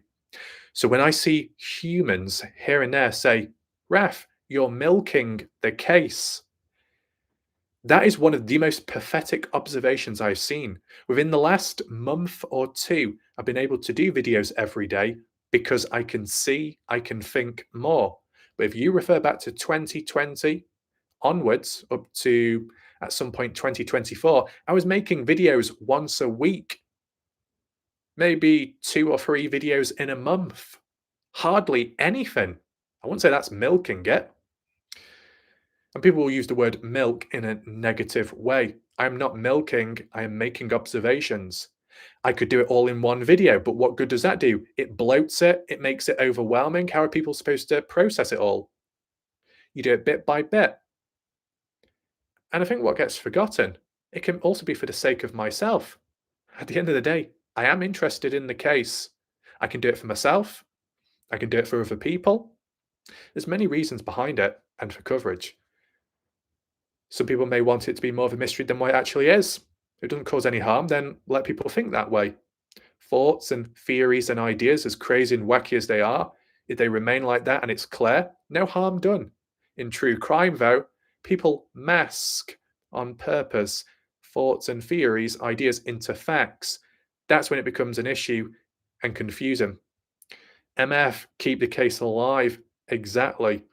So when I see humans here and there say, Raf, you're milking the case, that is one of the most pathetic observations I've seen. Within the last month or two, I've been able to do videos every day because I can see, I can think more. But if you refer back to 2020 onwards, up to at some point 2024, I was making videos once a week, maybe 2 or 3 videos in a month. Hardly anything. I wouldn't say that's milking it. And people will use the word milk in a negative way. I'm not milking, I am making observations. I could do it all in one video, but what good does that do? It bloats it, it makes it overwhelming. How are people supposed to process it all? You do it bit by bit. And I think what gets forgotten, it can also be for the sake of myself. At the end of the day, I am interested in the case. I can do it for myself, I can do it for other people. There's many reasons behind it and for coverage. Some people may want it to be more of a mystery than what it actually is. If it doesn't cause any harm, then let people think that way. Thoughts and theories and ideas, as crazy and wacky as they are, if they remain like that and it's clear, no harm done. In true crime, though, people mask on purpose thoughts and theories, ideas into facts. That's when it becomes an issue and confusing. MF, keep the case alive. Exactly.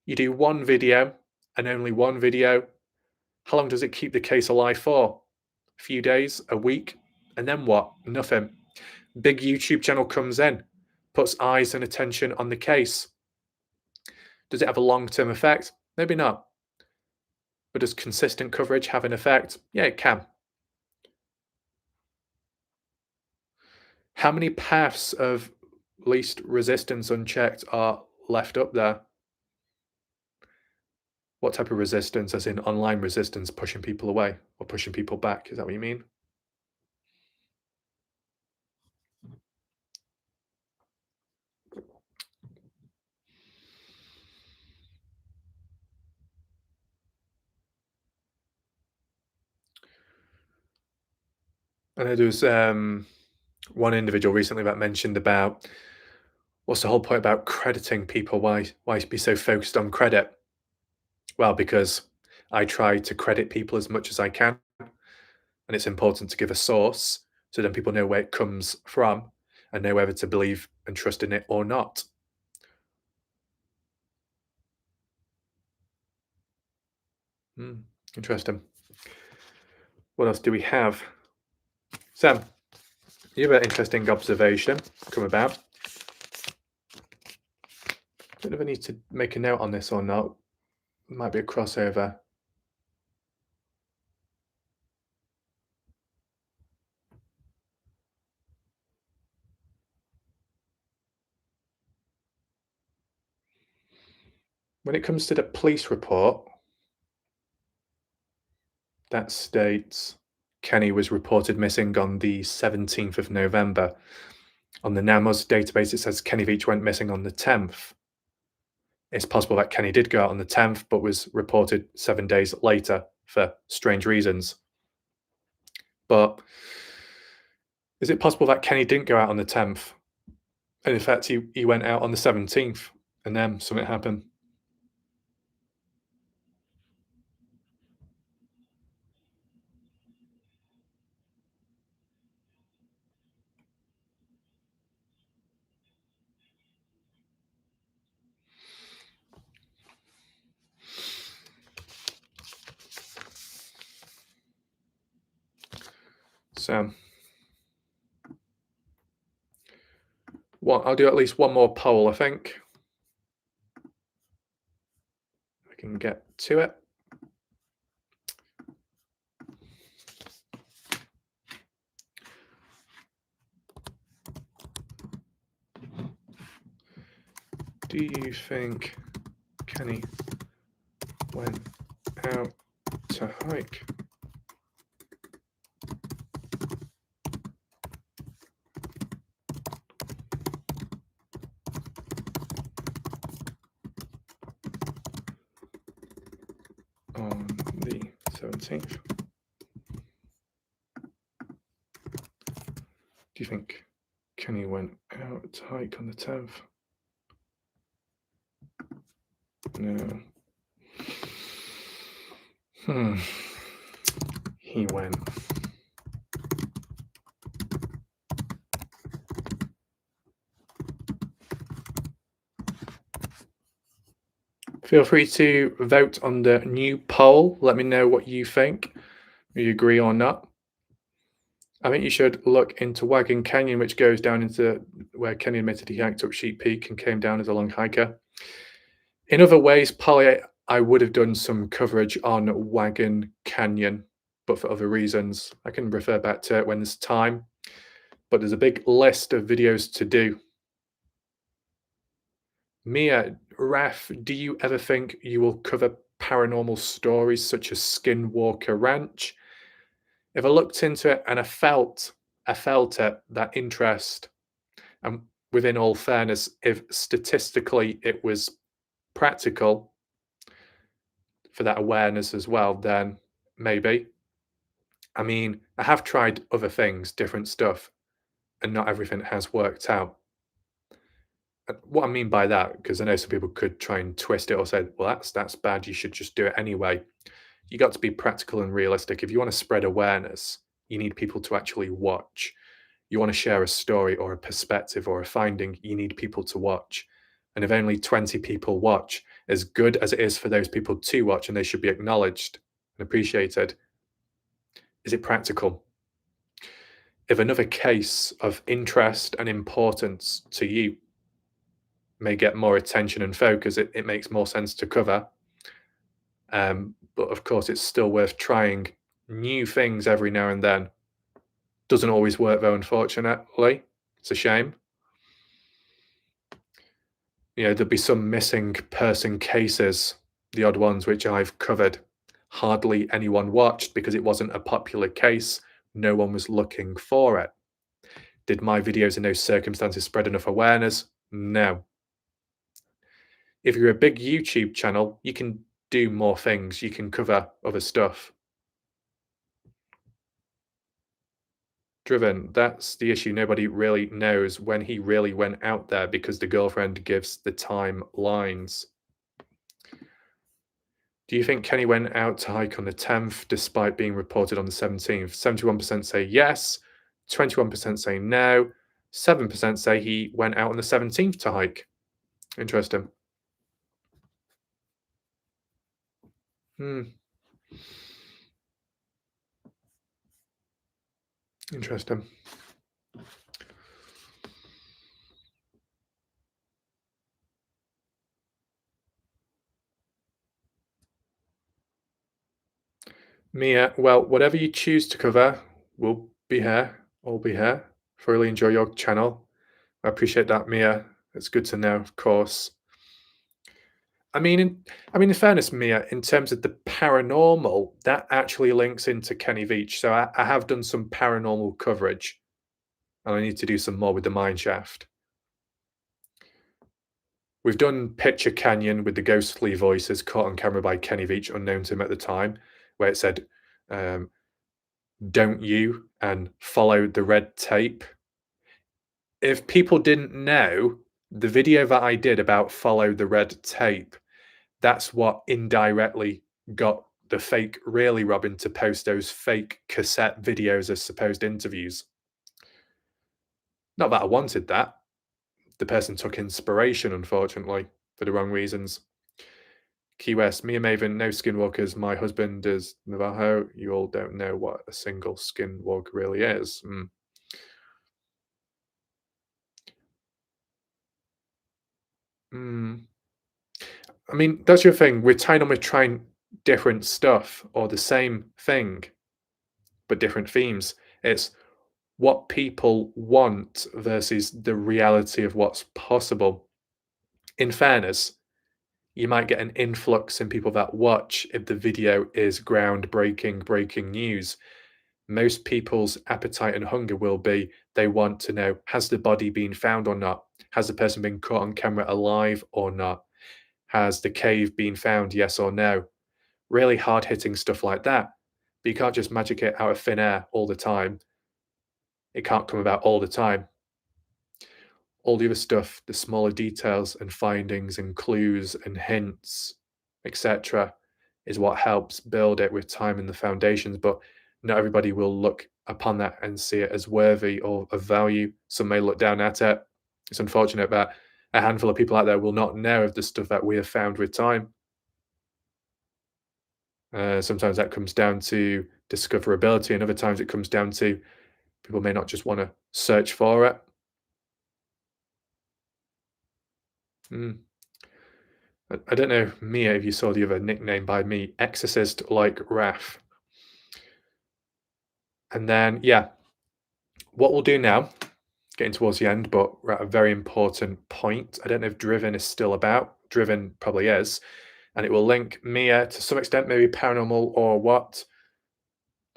You do one video and only one video. How long does it keep the case alive for? A few days, a week, and then what? Nothing. Big YouTube channel comes in, puts eyes and attention on the case. Does it have a long-term effect? Maybe not. But does consistent coverage have an effect? Yeah, it can. How many paths of least resistance unchecked are left up there? What type of resistance, as in online resistance, pushing people away or pushing people back? Is that what you mean? I know there was one individual recently that mentioned about what's the whole point about crediting people? Why be so focused on credit? Well, because I try to credit people as much as I can, and it's important to give a source so then people know where it comes from and know whether to believe and trust in it or not. Hmm, interesting. What else do we have? Sam, you have an interesting observation come about. Don't know if I need to make a note on this or not. Might be a crossover. When it comes to the police report, that states Kenny was reported missing on the 17th of November. On the NAMOS database, it says Kenny Veach went missing on the 10th. It's possible that Kenny did go out on the 10th, but was reported 7 days later for strange reasons. But is it possible that Kenny didn't go out on the 10th? And in fact, he went out on the 17th and then something happened? So I'll do at least one more poll, I think. I can get to it. Do you think Kenny went out to hike? On the 17th? Do you think Kenny went out to hike on the 10th? No. He went. Feel free to vote on the new poll. Let me know what you think. Do you agree or not? I think you should look into Wagon Canyon, which goes down into where Kenny admitted he hiked up Sheep Peak and came down as a long hiker. In other ways, Polly, I would have done some coverage on Wagon Canyon, but for other reasons. I can refer back to it when there's time. But there's a big list of videos to do. Mia, Raf, do you ever think you will cover paranormal stories such as Skinwalker Ranch? If I looked into it and I felt it, that interest, and within all fairness, if statistically it was practical for that awareness as well, then maybe. I mean, I have tried other things, different stuff, and not everything has worked out. What I mean by that, because I know some people could try and twist it or say, well, that's bad, you should just do it anyway. You got to be practical and realistic. If you want to spread awareness, you need people to actually watch. You want to share a story or a perspective or a finding, you need people to watch. And if only 20 people watch, as good as it is for those people to watch, and they should be acknowledged and appreciated, is it practical? If another case of interest and importance to you may get more attention and focus, it makes more sense to cover. But of course, it's still worth trying new things every now and then. Doesn't always work though, unfortunately. It's a shame. You know, there'll be some missing person cases, the odd ones which I've covered. Hardly anyone watched because it wasn't a popular case. No one was looking for it. Did my videos in those circumstances spread enough awareness? No. If you're a big YouTube channel, you can do more things. You can cover other stuff. Driven, that's the issue. Nobody really knows when he really went out there because the girlfriend gives the timelines. Do you think Kenny went out to hike on the 10th despite being reported on the 17th? 71% say yes, 21% say no, 7% say he went out on the 17th to hike. Interesting. Interesting. Mia, well, whatever you choose to cover, we'll be here. I'll be here. Thoroughly enjoy your channel. I appreciate that, Mia. It's good to know, of course. I mean, in fairness, Mia, in terms of the paranormal, that actually links into Kenny Veach. So I have done some paranormal coverage, and I need to do some more with the mine shaft. We've done Picture Canyon with the ghostly voices caught on camera by Kenny Veach, unknown to him at the time, where it said, don't you, and follow the red tape. If people didn't know, the video that I did about follow the red tape, that's what indirectly got the fake Really Robin to post those fake cassette videos of supposed interviews. Not that I wanted that. The person took inspiration, unfortunately, for the wrong reasons. Key West, Mia Maven, no skinwalkers. My husband is Navajo. You all don't know what a single skinwalker really is. Mm. I mean, that's your thing. We're tied on with trying different stuff or the same thing, but different themes. It's what people want versus the reality of what's possible. In fairness, you might get an influx in people that watch if the video is groundbreaking, breaking news. Most people's appetite and hunger will be they want to know, has the body been found or not? Has the person been caught on camera alive or not? Has the cave been found, yes or no? Really hard hitting stuff like that. But you can't just magic it out of thin air all the time. It can't come about all the time. All the other stuff, the smaller details and findings and clues and hints, etc., is what helps build it with time and the foundations. But not everybody will look upon that and see it as worthy or of value. Some may look down at it. It's unfortunate that a handful of people out there will not know of the stuff that we have found with time. Sometimes that comes down to discoverability, and other times it comes down to people may not just want to search for it. Mm. I don't know, Mia, if you saw the other nickname by me, Exorcist like Raph. And then, yeah, what we'll do now, getting towards the end, but we're at a very important point. I don't know if Driven is still about. Driven probably is. And it will link Mia to some extent, maybe paranormal or what.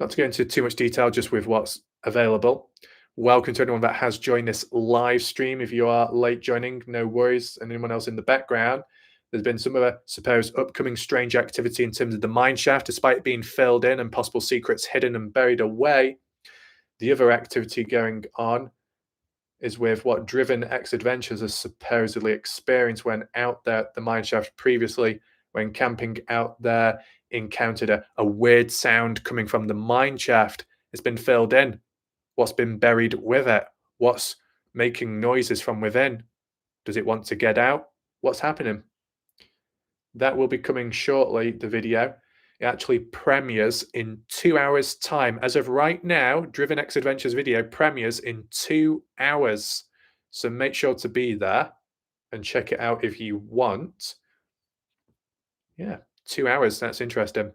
Not to go into too much detail, just with what's available. Welcome to anyone that has joined this live stream. If you are late joining, no worries. And anyone else in the background, there's been some other supposed upcoming strange activity in terms of the mine shaft, despite it being filled in and possible secrets hidden and buried away. The other activity going on is with what Driven X Adventures has supposedly experienced when out there at the mine shaft previously, when camping out there, encountered a weird sound coming from the mine shaft. It's been filled in. What's been buried with it? What's making noises from within? Does it want to get out? What's happening? That will be coming shortly, the video. It actually premieres in 2 hours' time. As of right now, Driven X Adventures video premieres in 2 hours. So make sure to be there and check it out if you want. Yeah, 2 hours. That's interesting.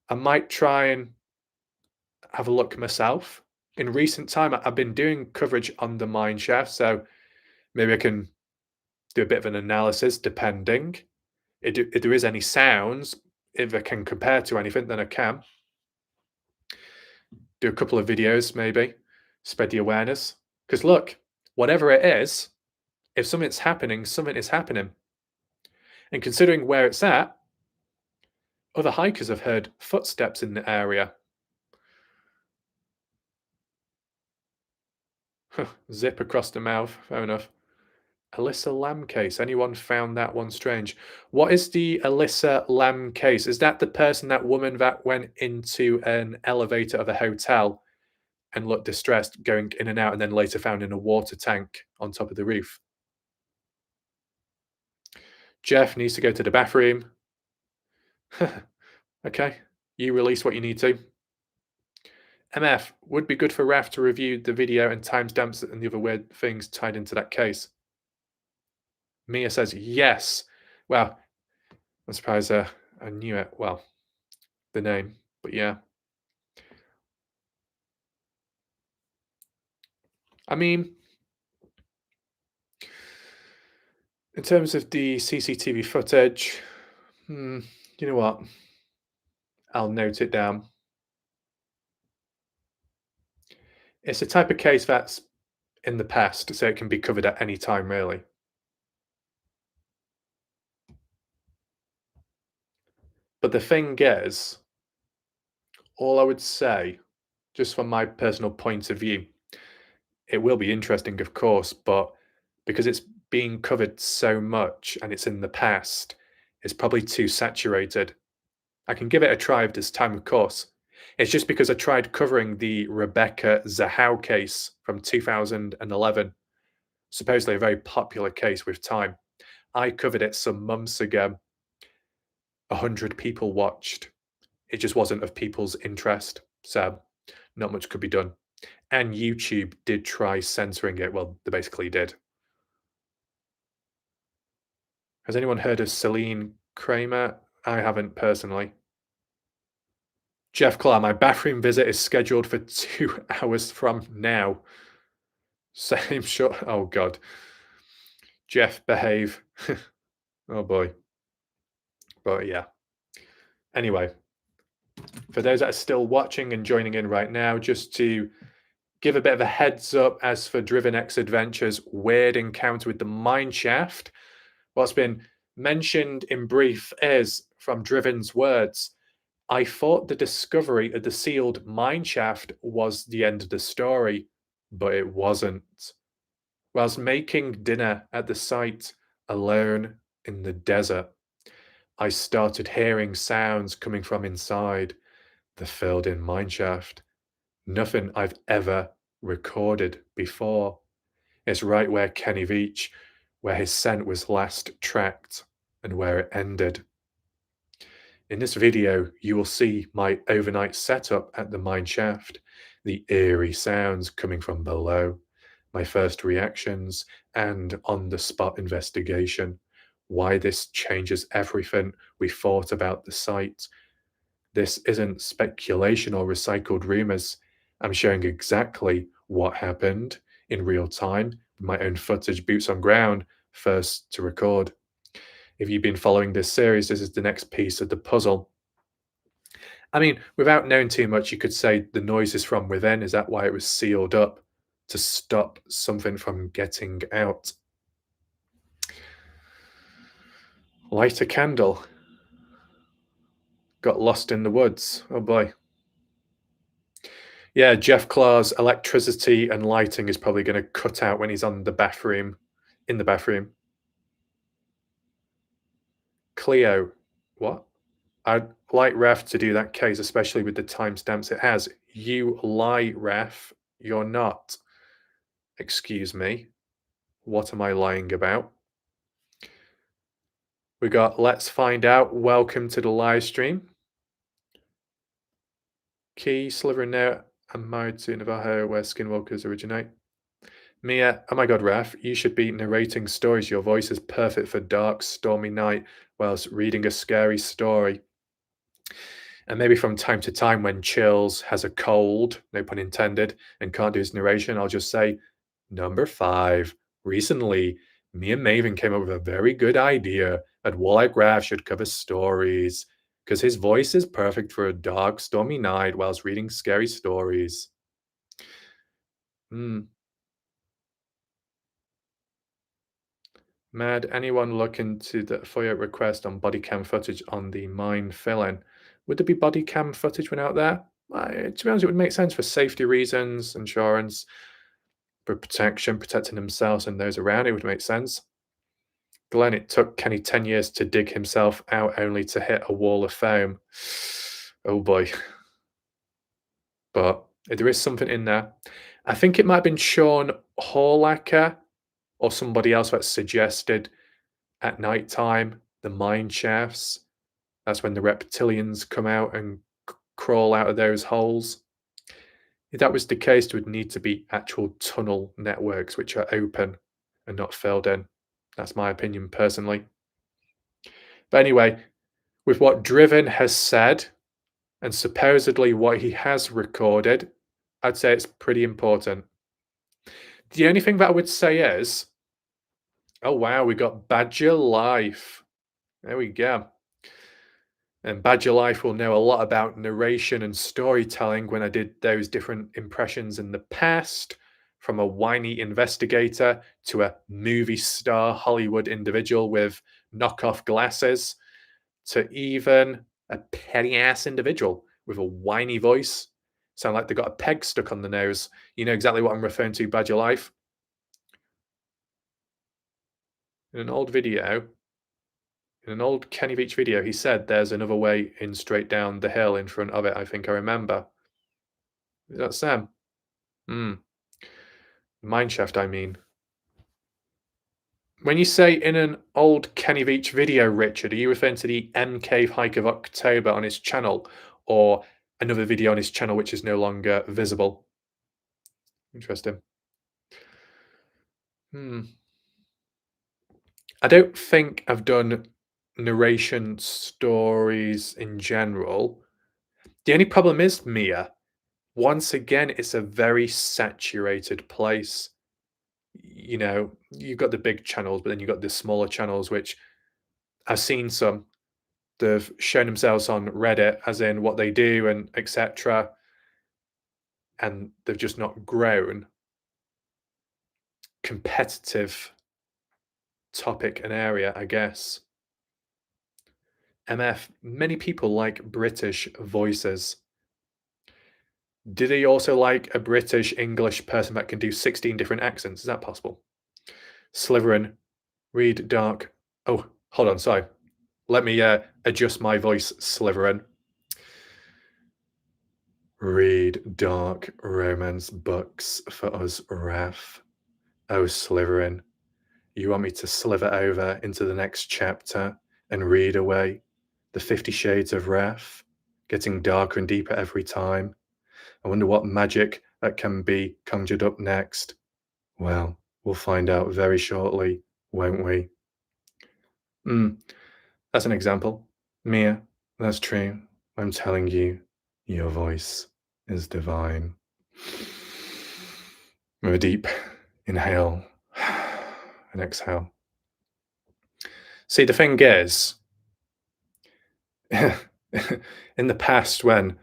I might try and have a look myself. In recent time, I've been doing coverage on the mine shaft, so maybe I can do a bit of an analysis depending. If there is any sounds, if I can compare to anything, then I can. Do a couple of videos, maybe, spread the awareness. Because look, whatever it is, if something's happening, something is happening. And considering where it's at, other hikers have heard footsteps in the area. Zip across the mouth, fair enough. Alyssa Lamb case. Anyone found that one strange? What is the Alyssa Lamb case? Is that the person, that woman that went into an elevator of a hotel and looked distressed going in and out and then later found in a water tank on top of the roof? Jeff needs to go to the bathroom. Okay, you release what you need to. MF, would be good for Raf to review the video and timestamps and the other weird things tied into that case. Mia says yes. Well, I'm surprised I knew it. Well, the name, but yeah. I mean, in terms of the CCTV footage, you know what? I'll note it down. It's a type of case that's in the past, so it can be covered at any time, really. But the thing is, all I would say, just from my personal point of view, it will be interesting, of course, but because it's being covered so much and it's in the past, it's probably too saturated. I can give it a try if there's time, of course. It's just because I tried covering the Rebecca Zahow case from 2011, supposedly a very popular case with time. I covered it some months ago. 100 people watched. It just wasn't of people's interest. So not much could be done. And YouTube did try censoring it. Well, they basically did. Has anyone heard of Celine Kramer? I haven't personally. Jeff Clark, my bathroom visit is scheduled for 2 hours from now. Same shot. Oh, God. Jeff, behave. Oh, boy. But yeah. Anyway, for those that are still watching and joining in right now, just to give a bit of a heads up as for Driven X Adventures' weird encounter with the mine shaft, what's been mentioned in brief is, from Driven's words, I thought the discovery of the sealed mine shaft was the end of the story, but it wasn't. Whilst making dinner at the site, alone in the desert, I started hearing sounds coming from inside the filled-in mine shaft. Nothing I've ever recorded before. It's right where Kenny Veach, where his scent was last tracked and where it ended. In this video, you will see my overnight setup at the mine shaft, the eerie sounds coming from below, my first reactions, and on-the-spot investigation. Why this changes everything we thought about the site. This isn't speculation or recycled rumors. I'm showing exactly what happened in real time, with my own footage, boots on ground, first to record. If you've been following this series, this is the next piece of the puzzle. I mean, without knowing too much, you could say the noise is from within. Is that why it was sealed up? To stop something from getting out? Light a candle. Got lost in the woods. Oh boy. Yeah, Jeff Clark's electricity and lighting is probably going to cut out when he's on the bathroom, in the bathroom. Cleo, what? I'd like Ref to do that case, especially with the timestamps it has. You lie, Ref. You're not. Excuse me. What am I lying about? We got Let's Find Out. Welcome to the live stream. Key, Sliver and Now. I'm married to Navajo, where skinwalkers originate. Mia, oh my god, Raf, you should be narrating stories. Your voice is perfect for dark, stormy night whilst reading a scary story. And maybe from time to time when Chills has a cold, no pun intended, and can't do his narration, I'll just say, number 5. Recently, me and Maven came up with a very good idea that Walleye Graf should cover stories, because his voice is perfect for a dark, stormy night whilst reading scary stories. Mad, anyone look into the FOIA request on body cam footage on the mine fill-in? Would there be body cam footage when out there? To be honest, it would make sense for safety reasons, insurance, for protection, protecting themselves and those around. It would make sense. Glenn, it took Kenny 10 years to dig himself out only to hit a wall of foam. Oh boy. But there is something in there. I think it might have been Sean Horlacker or somebody else that suggested at night time, the mine shafts. That's when the reptilians come out and crawl out of those holes. If that was the case, there would need to be actual tunnel networks which are open and not filled in. That's my opinion personally. But anyway, with what Driven has said and supposedly what he has recorded, I'd say it's pretty important. The only thing that I would say is, oh wow, we got Badger Life. There we go. And Badger Life will know a lot about narration and storytelling when I did those different impressions in the past, from a whiny investigator to a movie star Hollywood individual with knockoff glasses to even a petty ass individual with a whiny voice. Sound like they got a peg stuck on the nose. You know exactly what I'm referring to, Badger Life. In an old video, in an old Kenny Veach video, he said there's another way in straight down the hill in front of it. I think I remember. Is that Sam? Mineshaft, I mean. When you say in an old Kenny Veach video, Richard, are you referring to the M Cave Hike of October on his channel, or another video on his channel which is no longer visible? Interesting. I don't think I've done narration stories in general. The only problem is, Mia, once again, it's a very saturated place. You know, you've got the big channels, but then you've got the smaller channels, which I've seen some. They've shown themselves on Reddit, as in what they do and etc., and they've just not grown. Competitive topic and area, I guess. MF, many people like British voices. Do they also like a British English person that can do 16 different accents? Is that possible? Slytherin, read dark. Oh, hold on, sorry. Let me adjust my voice, Slytherin. Read dark romance books for us, Raph. Oh, Slytherin, you want me to slither over into the next chapter and read away the 50 Shades of Raph, getting darker and deeper every time. I wonder what magic that can be conjured up next. Well, we'll find out very shortly, won't we? That's an example. Mia, that's true. I'm telling you, your voice is divine. With a deep inhale and exhale. See, the thing is, in the past, when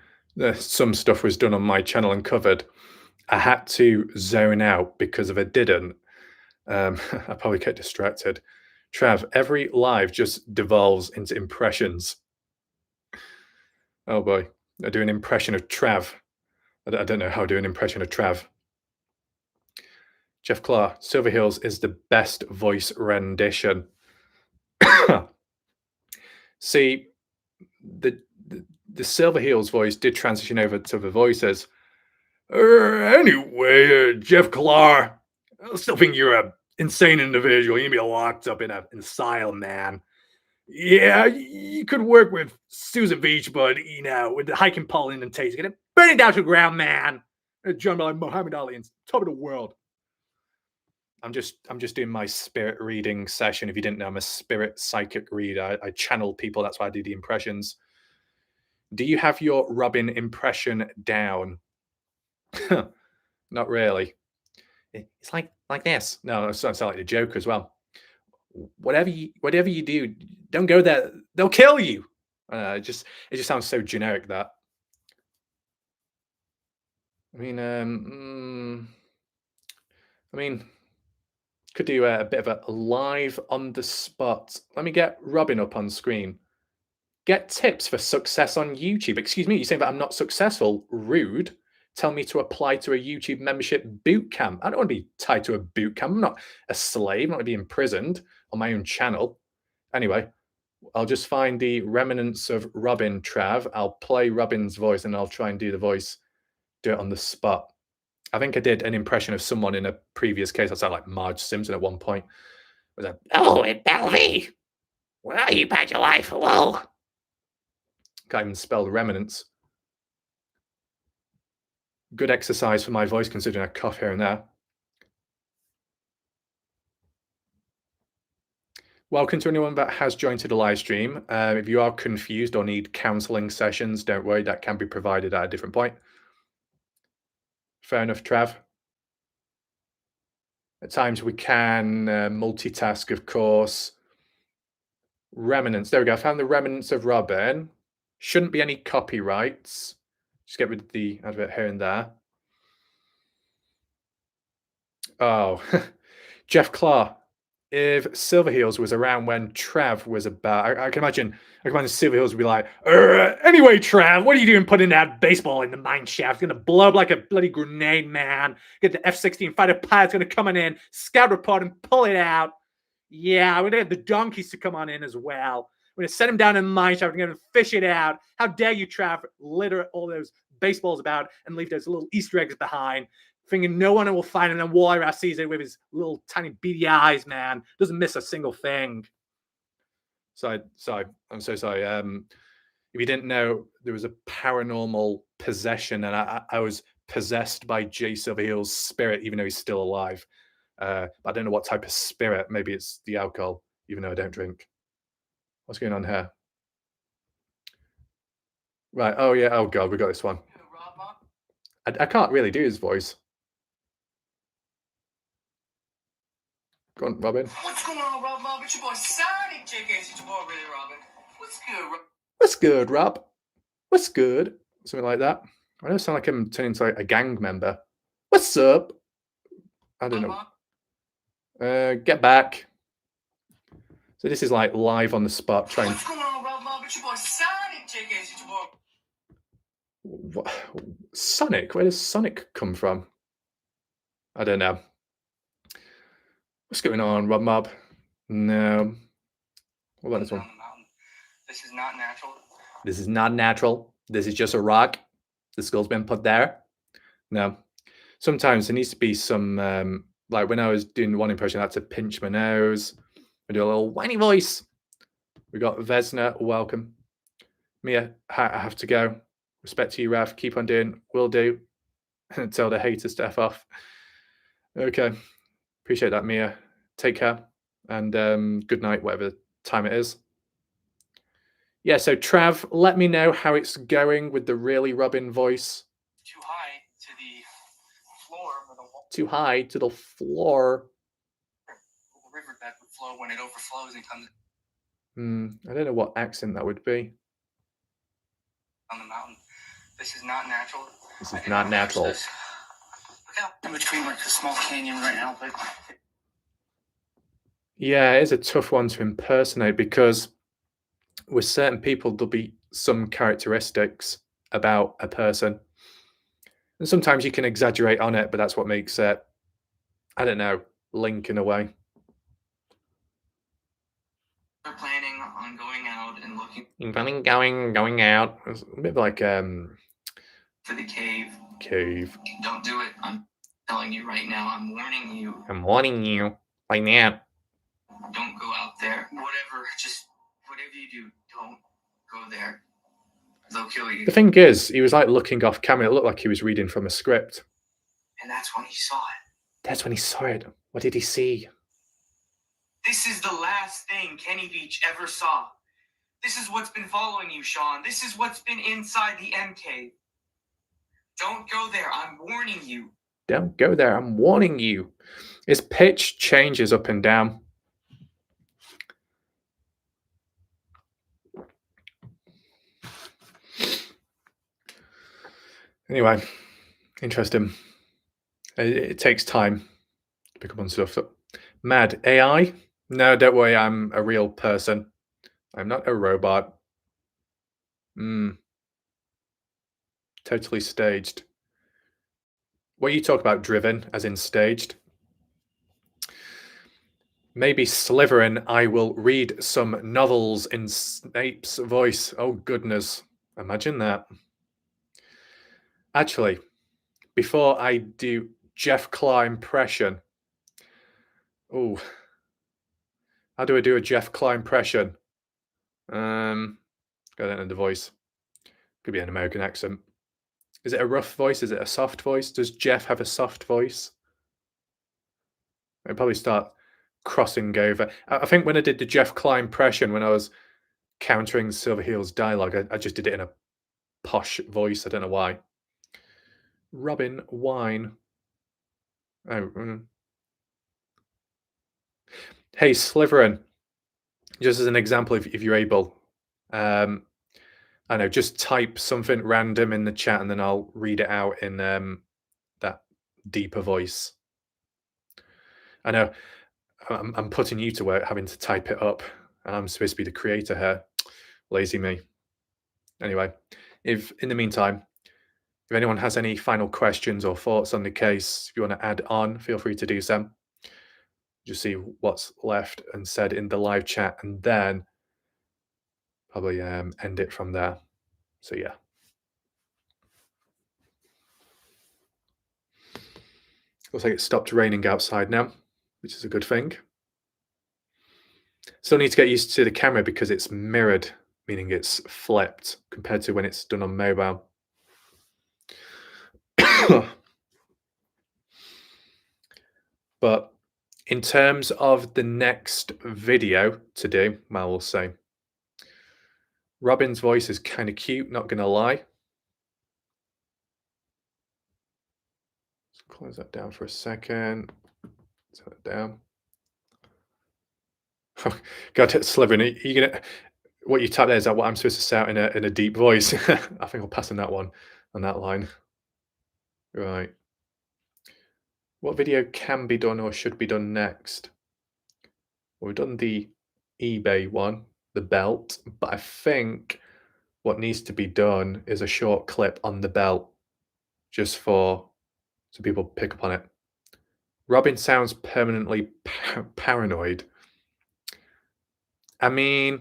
some stuff was done on my channel and covered, I had to zone out because if I didn't, I probably get distracted. Trav, every live just devolves into impressions. Oh boy, I do an impression of Trav. I don't know how to do an impression of Trav. Jeff Clark, Silver Hills is the best voice rendition. See, the Silver Heels voice did transition over to the voices. Anyway, Jeff Clark, I still think you're an insane individual. You need to be locked up in an asylum, man. Yeah, you could work with Susan Beach, but you know, with the hiking Pauline and Tate, you're gonna burn it down to the ground, man. John like Muhammad Ali and top of the world. I'm just doing my spirit reading session. If you didn't know, I'm a spirit psychic reader. I channel people. That's why I do the impressions. Do you have your Robin impression down? Not really. It's like this. No, it sounds like the Joker as well. Whatever you do, don't go there. They'll kill you. It just sounds so generic that. I mean, could do a bit of a live on the spot. Let me get Robin up on screen. Get tips for success on YouTube. Excuse me, you're saying that I'm not successful? Rude. Tell me to apply to a YouTube membership boot camp. I don't want to be tied to a boot camp. I'm not a slave. I'm not going to be imprisoned on my own channel. Anyway, I'll just find the remnants of Robin, Trav. I'll play Robin's voice and I'll try and do the voice, do it on the spot. I think I did an impression of someone in a previous case. I sounded like Marge Simpson at one point. It was like, "Hello, Bellevue. Where are you, about your life? Hello." Can't even spell the remnants. Good exercise for my voice, considering I cough here and there. Welcome to anyone that has joined to the live stream. If you are confused or need counseling sessions, don't worry, that can be provided at a different point. Fair enough, Trav. At times we can multitask, of course. Remnants. There we go. I found the remnants of Robin. Shouldn't be any copyrights. Just get rid of the advert here and there. Oh, Jeff Clark. If Silverheels was around when Trav was about, I can imagine Silverheels would be like, anyway, Trav, what are you doing putting that baseball in the mine shaft? It's going to blow up like a bloody grenade, man. Get the F-16 fighter pilot's going to come on in, scout report, and pull it out. Yeah, we're going to get the donkeys to come on in as well. We're going to set him down in the mine shaft. We're going to fish it out. How dare you, Trav, litter all those baseballs about and leave those little Easter eggs behind. thinking no one will find him. And then Moira sees it with his little tiny beady eyes, man. Doesn't miss a single thing. Sorry, I'm so sorry. If you didn't know, there was a paranormal possession, and I was possessed by Jay Silverheel's spirit, even though he's still alive. I don't know what type of spirit. Maybe it's the alcohol, even though I don't drink. What's going on here? Right. Oh yeah. Oh god, we got this one. I can't really do his voice. Go on, Robin. What's going on, Rob? Mob? It's your boy Sonic JK. It's your boy, really, Robin. What's good, Rob? What's good, Rob? What's good? Something like that. I don't sound like I'm turning into like a gang member. What's up? I don't know. Get back. So this is like live on the spot. Trying. What's going on, Rob? Mob? It's your boy Sonic JK. It's your boy. What? Sonic? Where does Sonic come from? I don't know. What's going on, Rob Mob? No. What about this one? This is not natural. This is not natural. This is just a rock. The skull's been put there. No. Sometimes there needs to be some, like when I was doing one impression, I had to pinch my nose and do a little whiny voice. We got Vesna, welcome. Mia, I have to go. Respect to you, Raf. Keep on doing. Will do. Tell the haters to F off. Okay. Appreciate that, Mia. Take care. And good night, whatever time it is. Yeah, so Trav, let me know how it's going with the really Robin voice. Too high to the floor. Too high to the floor. The riverbed would flow when it overflows and comes. I don't know what accent that would be. On the mountain. This is not natural. This is not natural. Look out in between like a small canyon right now, but yeah, it is a tough one to impersonate because with certain people there'll be some characteristics about a person. And sometimes you can exaggerate on it, but that's what makes it, I don't know, Link in a way. we're planning on going out and looking. Going out. It's a bit like for the cave. Cave. Don't do it. I'm telling you right now. I'm warning you. I'm warning you right now. Don't go out there. Whatever. Just whatever you do, don't go there. They'll kill you. The thing is, he was like looking off camera. It looked like he was reading from a script. And that's when he saw it. That's when he saw it. What did he see? This is the last thing Kenny Veach ever saw. This is what's been following you, Sean. This is what's been inside the MK. Don't go there. I'm warning you. Don't go there. I'm warning you. His pitch changes up and down. Anyway, interesting. It takes time to pick up on stuff. So, mad AI? No, don't worry. I'm a real person. I'm not a robot. Totally staged. What you talk about driven, as in staged? Maybe Slytherin, I will read some novels in Snape's voice. Oh, goodness. Imagine that. Actually, before I do Jeff Claw impression. Oh, how do I do a Jeff Claw impression? I don't know the voice. Could be an American accent. Is it a rough voice? Is it a soft voice? Does Jeff have a soft voice? I'd probably start crossing over. I think when I did the Jeff Claw impression, when I was countering Silverheel's dialogue, I just did it in a posh voice. I don't know why. Robin Wine. Oh. Hey, Slytherin. Just as an example, if you're able, I know, just type something random in the chat and then I'll read it out in that deeper voice. I know I'm putting you to work having to type it up. I'm supposed to be the creator here. Lazy me. Anyway, if in the meantime, if anyone has any final questions or thoughts on the case, if you want to add on, feel free to do so. Just see what's left and said in the live chat and then probably end it from there. So yeah. Looks like it stopped raining outside now, which is a good thing. Still need to get used to the camera because it's mirrored, meaning it's flipped compared to when it's done on mobile. But in terms of the next video to do, well, we'll say Robin's voice is kind of cute, not going to lie. Let's close that down for a second. Turn it down. God, Slivering, are you gonna? What you tap there, is that what I'm supposed to say out in a deep voice? I think I'll pass on that one, on that line. Right. What video can be done or should be done next? Well, we've done the eBay one, the belt, but I think what needs to be done is a short clip on the belt, just so people pick up on it. Robin sounds permanently paranoid. I mean,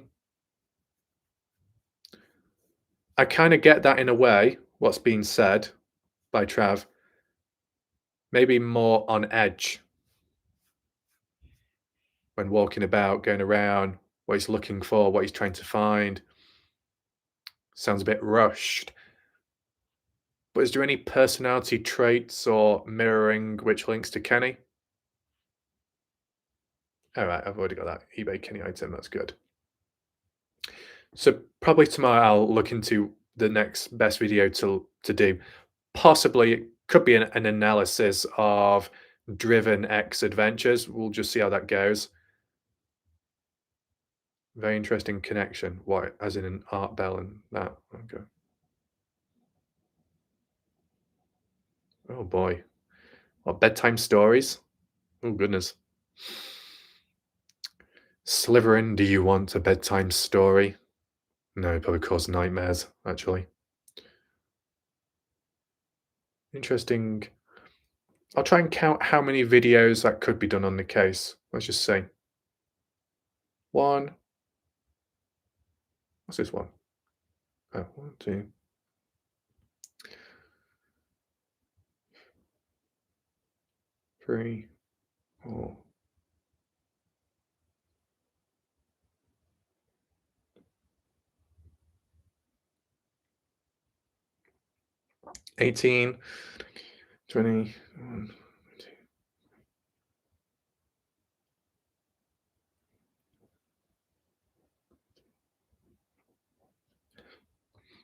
I kind of get that in a way, what's being said by Trav. Maybe more on edge when walking about, going around, what he's looking for, what he's trying to find. Sounds a bit rushed. But is there any personality traits or mirroring which links to Kenny? All right, I've already got that eBay Kenny item. That's good. So probably tomorrow I'll look into the next best video to do. Possibly it could be an analysis of Driven X Adventures. We'll just see how that goes. Very interesting connection. Why? As in an art bell and that. Okay. Oh boy. What, bedtime stories? Oh goodness. Slytherin, do you want a bedtime story? No, it probably cause nightmares, actually. Interesting. I'll try and count how many videos that could be done on the case. Let's just say. One. What's this one? Oh, 1, 2. 3, 4. 18, 20.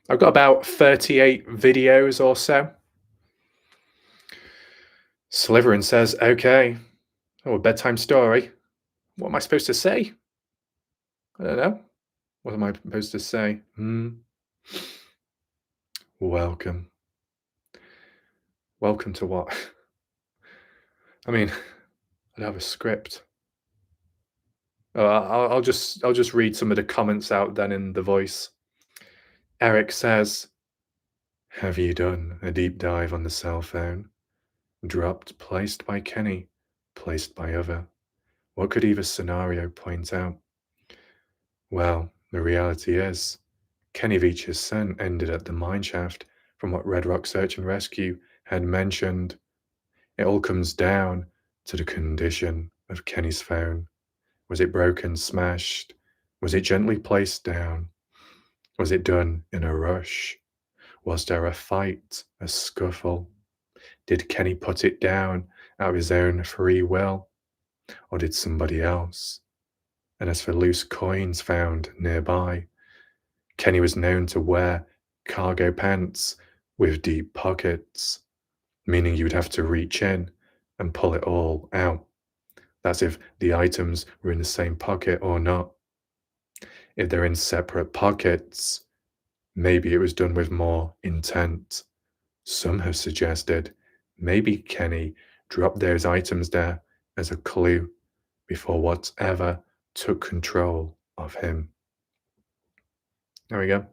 I've got about 38 videos or so. Slytherin says, okay. Oh, a bedtime story. What am I supposed to say? I don't know. What am I supposed to say? Welcome. Welcome to what? I mean, I don't have a script. I'll just read some of the comments out then in the voice. Eric says, have you done a deep dive on the cell phone? Dropped, placed by Kenny, placed by other. What could either scenario point out? Well, the reality is, Kenny Veach's scent ended at the mineshaft from what Red Rock Search and Rescue had mentioned. It all comes down to the condition of Kenny's phone. Was it broken, smashed? Was it gently placed down? Was it done in a rush? Was there a fight, a scuffle? Did Kenny put it down out of his own free will? Or did somebody else? And as for loose coins found nearby, Kenny was known to wear cargo pants with deep pockets, meaning you would have to reach in and pull it all out. That's if the items were in the same pocket or not. If they're in separate pockets, maybe it was done with more intent. Some have suggested maybe Kenny dropped those items there as a clue before whatever took control of him. There we go.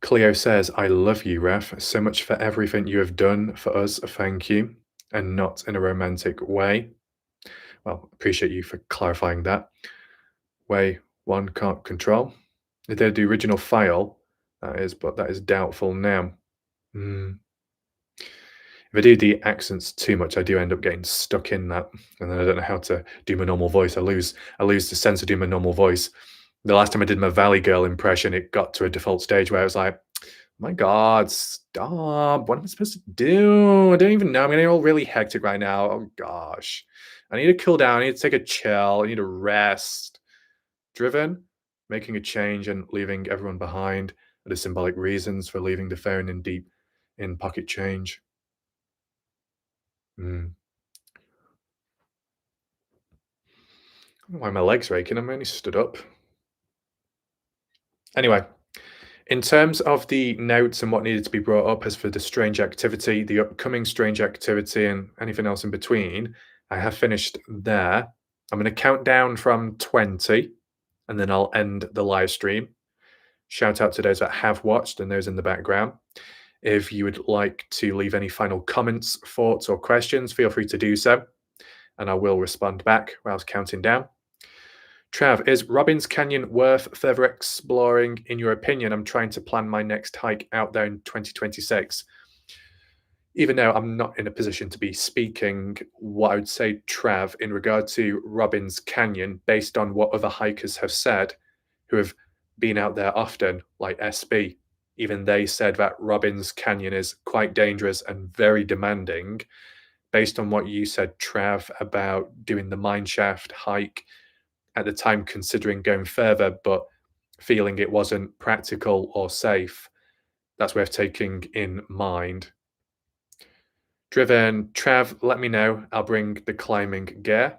Cleo says, I love you, Ref. So much for everything you have done for us. Thank you. And not in a romantic way. Well, appreciate you for clarifying that. Way one can't control. If they're the original file, that is, but that is doubtful now. Mm. If I do the accents too much, I do end up getting stuck in that, and then I don't know how to do my normal voice. I lose the sense of doing my normal voice. The last time I did my Valley Girl impression, it got to a default stage where I was like, "My God, stop! What am I supposed to do? I don't even know. I'm getting all really hectic right now. Oh gosh, I need to cool down. I need to take a chill. I need to rest." Driven, making a change and leaving everyone behind are the symbolic reasons for leaving the phone in pocket change. Mm. I don't know why my legs are aching. I'm only stood up. Anyway, in terms of the notes and what needed to be brought up as for the strange activity, the upcoming strange activity, and anything else in between, I have finished there. I'm going to count down from 20 and then I'll end the live stream. Shout out to those that have watched and those in the background. If you would like to leave any final comments, thoughts, or questions, feel free to do so, and I will respond back whilst counting down. Trav, is Robbins Canyon worth further exploring, in your opinion? I'm trying to plan my next hike out there in 2026. Even though I'm not in a position to be speaking, what I would say, Trav, in regard to Robbins Canyon, based on what other hikers have said who have been out there often, like SB, even they said that Robbins Canyon is quite dangerous and very demanding. Based on what you said, Trav, about doing the mineshaft hike, at the time considering going further, but feeling it wasn't practical or safe. That's worth taking in mind. Driven, Trav, let me know. I'll bring the climbing gear.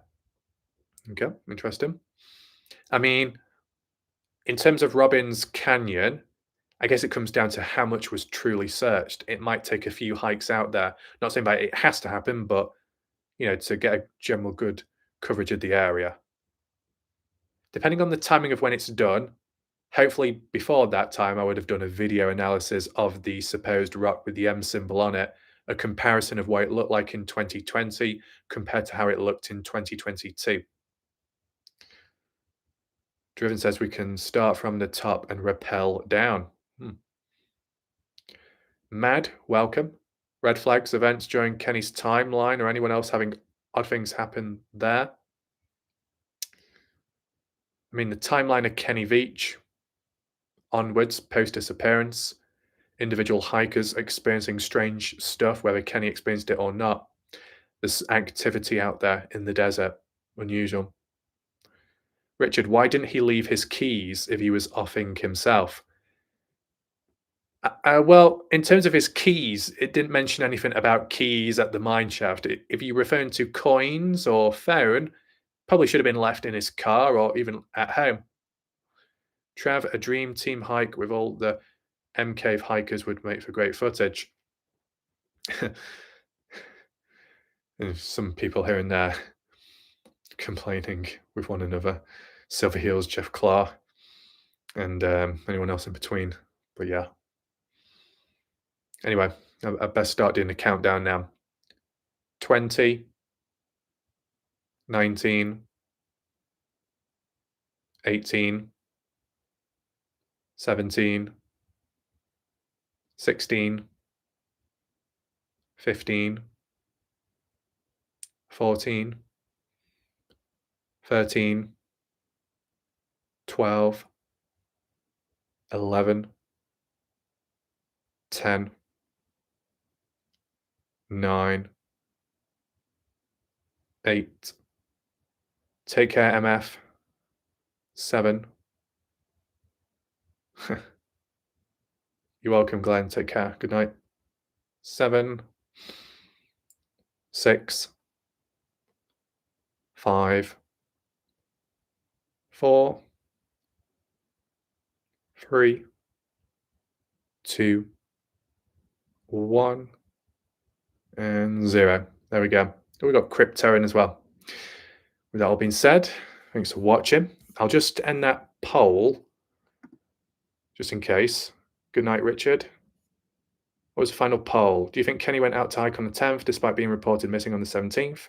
Okay, interesting. I mean, in terms of Robbins Canyon, I guess it comes down to how much was truly searched. It might take a few hikes out there. Not saying that it has to happen, but to get a general good coverage of the area. Depending on the timing of when it's done, hopefully before that time, I would have done a video analysis of the supposed rock with the M symbol on it, a comparison of what it looked like in 2020 compared to how it looked in 2022. Driven says we can start from the top and rappel down. Mad, welcome. Red flags events during Kenny's timeline or anyone else having odd things happen there? I mean, the timeline of Kenny Veach onwards, post disappearance, individual hikers experiencing strange stuff, whether Kenny experienced it or not. There's activity out there in the desert, unusual. Richard, why didn't he leave his keys if he was offing himself? Well, in terms of his keys, it didn't mention anything about keys at the mine shaft. If you're referring to coins or phone, probably should have been left in his car or even at home. Trav, a dream team hike with all the M Cave hikers would make for great footage. There's some people here and there complaining with one another. Silver Heels, Jeff Clark, and anyone else in between. But yeah. Anyway, I best start doing the countdown now. 20, 19, 18, 17, 16, 15, 14, 13, 12, 11, 10, 9, 8. Take care, MF. 7. You're welcome, Glenn. Take care. Good night. 7, 6, 5, 4, 3, 2, 1, and 0. There we go. We got crypto in as well. With that all being said, thanks for watching. I'll just end that poll just in case. Good night, Richard. What was the final poll? Do you think Kenny went out to hike on the 10th despite being reported missing on the 17th?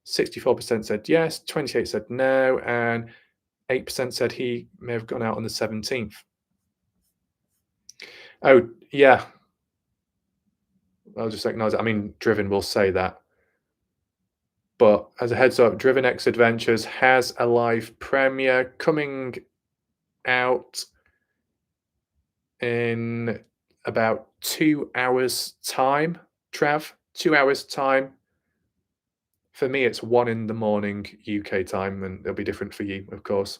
64% said yes, 28% said no, and 8% said he may have gone out on the 17th. Oh, yeah. I'll just acknowledge it. I mean, Driven will say that. But as a heads up, Driven X Adventures has a live premiere coming out in about 2 hours' time. Trav, 2 hours' time. For me, it's 1 in the morning UK time, and it'll be different for you, of course.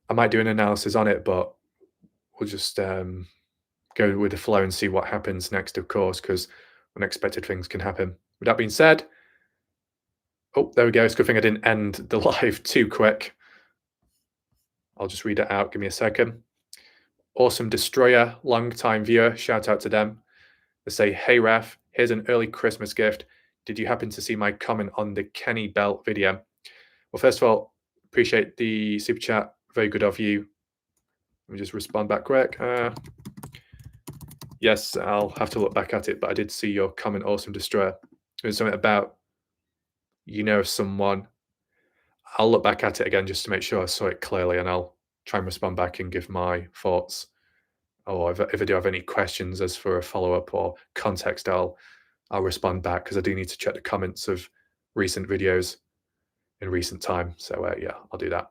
I might do an analysis on it, but we'll just go with the flow and see what happens next, of course, because unexpected things can happen. With that being said, oh, there we go. It's a good thing I didn't end the live too quick. I'll just read it out. Give me a second. Awesome Destroyer, long-time viewer. Shout out to them. They say, hey, Raf, here's an early Christmas gift. Did you happen to see my comment on the Kenny belt video? Well, first of all, appreciate the super chat. Very good of you. Let me just respond back quick. Yes, I'll have to look back at it, but I did see your comment, Awesome Destroyer. There's something about, you know, someone. I'll look back at it again just to make sure I saw it clearly, and I'll try and respond back and give my thoughts. Or if I do have any questions as for a follow-up or context, I'll respond back, because I do need to check the comments of recent videos in recent time. So yeah, I'll do that.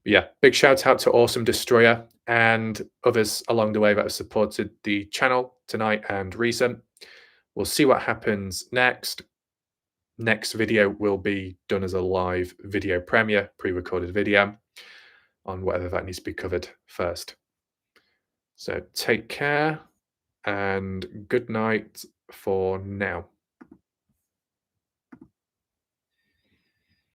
But yeah, big shout out to Awesome Destroyer and others along the way that have supported the channel tonight and recent. We'll see what happens next. Next video will be done as a live video premiere, pre-recorded video on whatever that needs to be covered first. So take care and good night for now.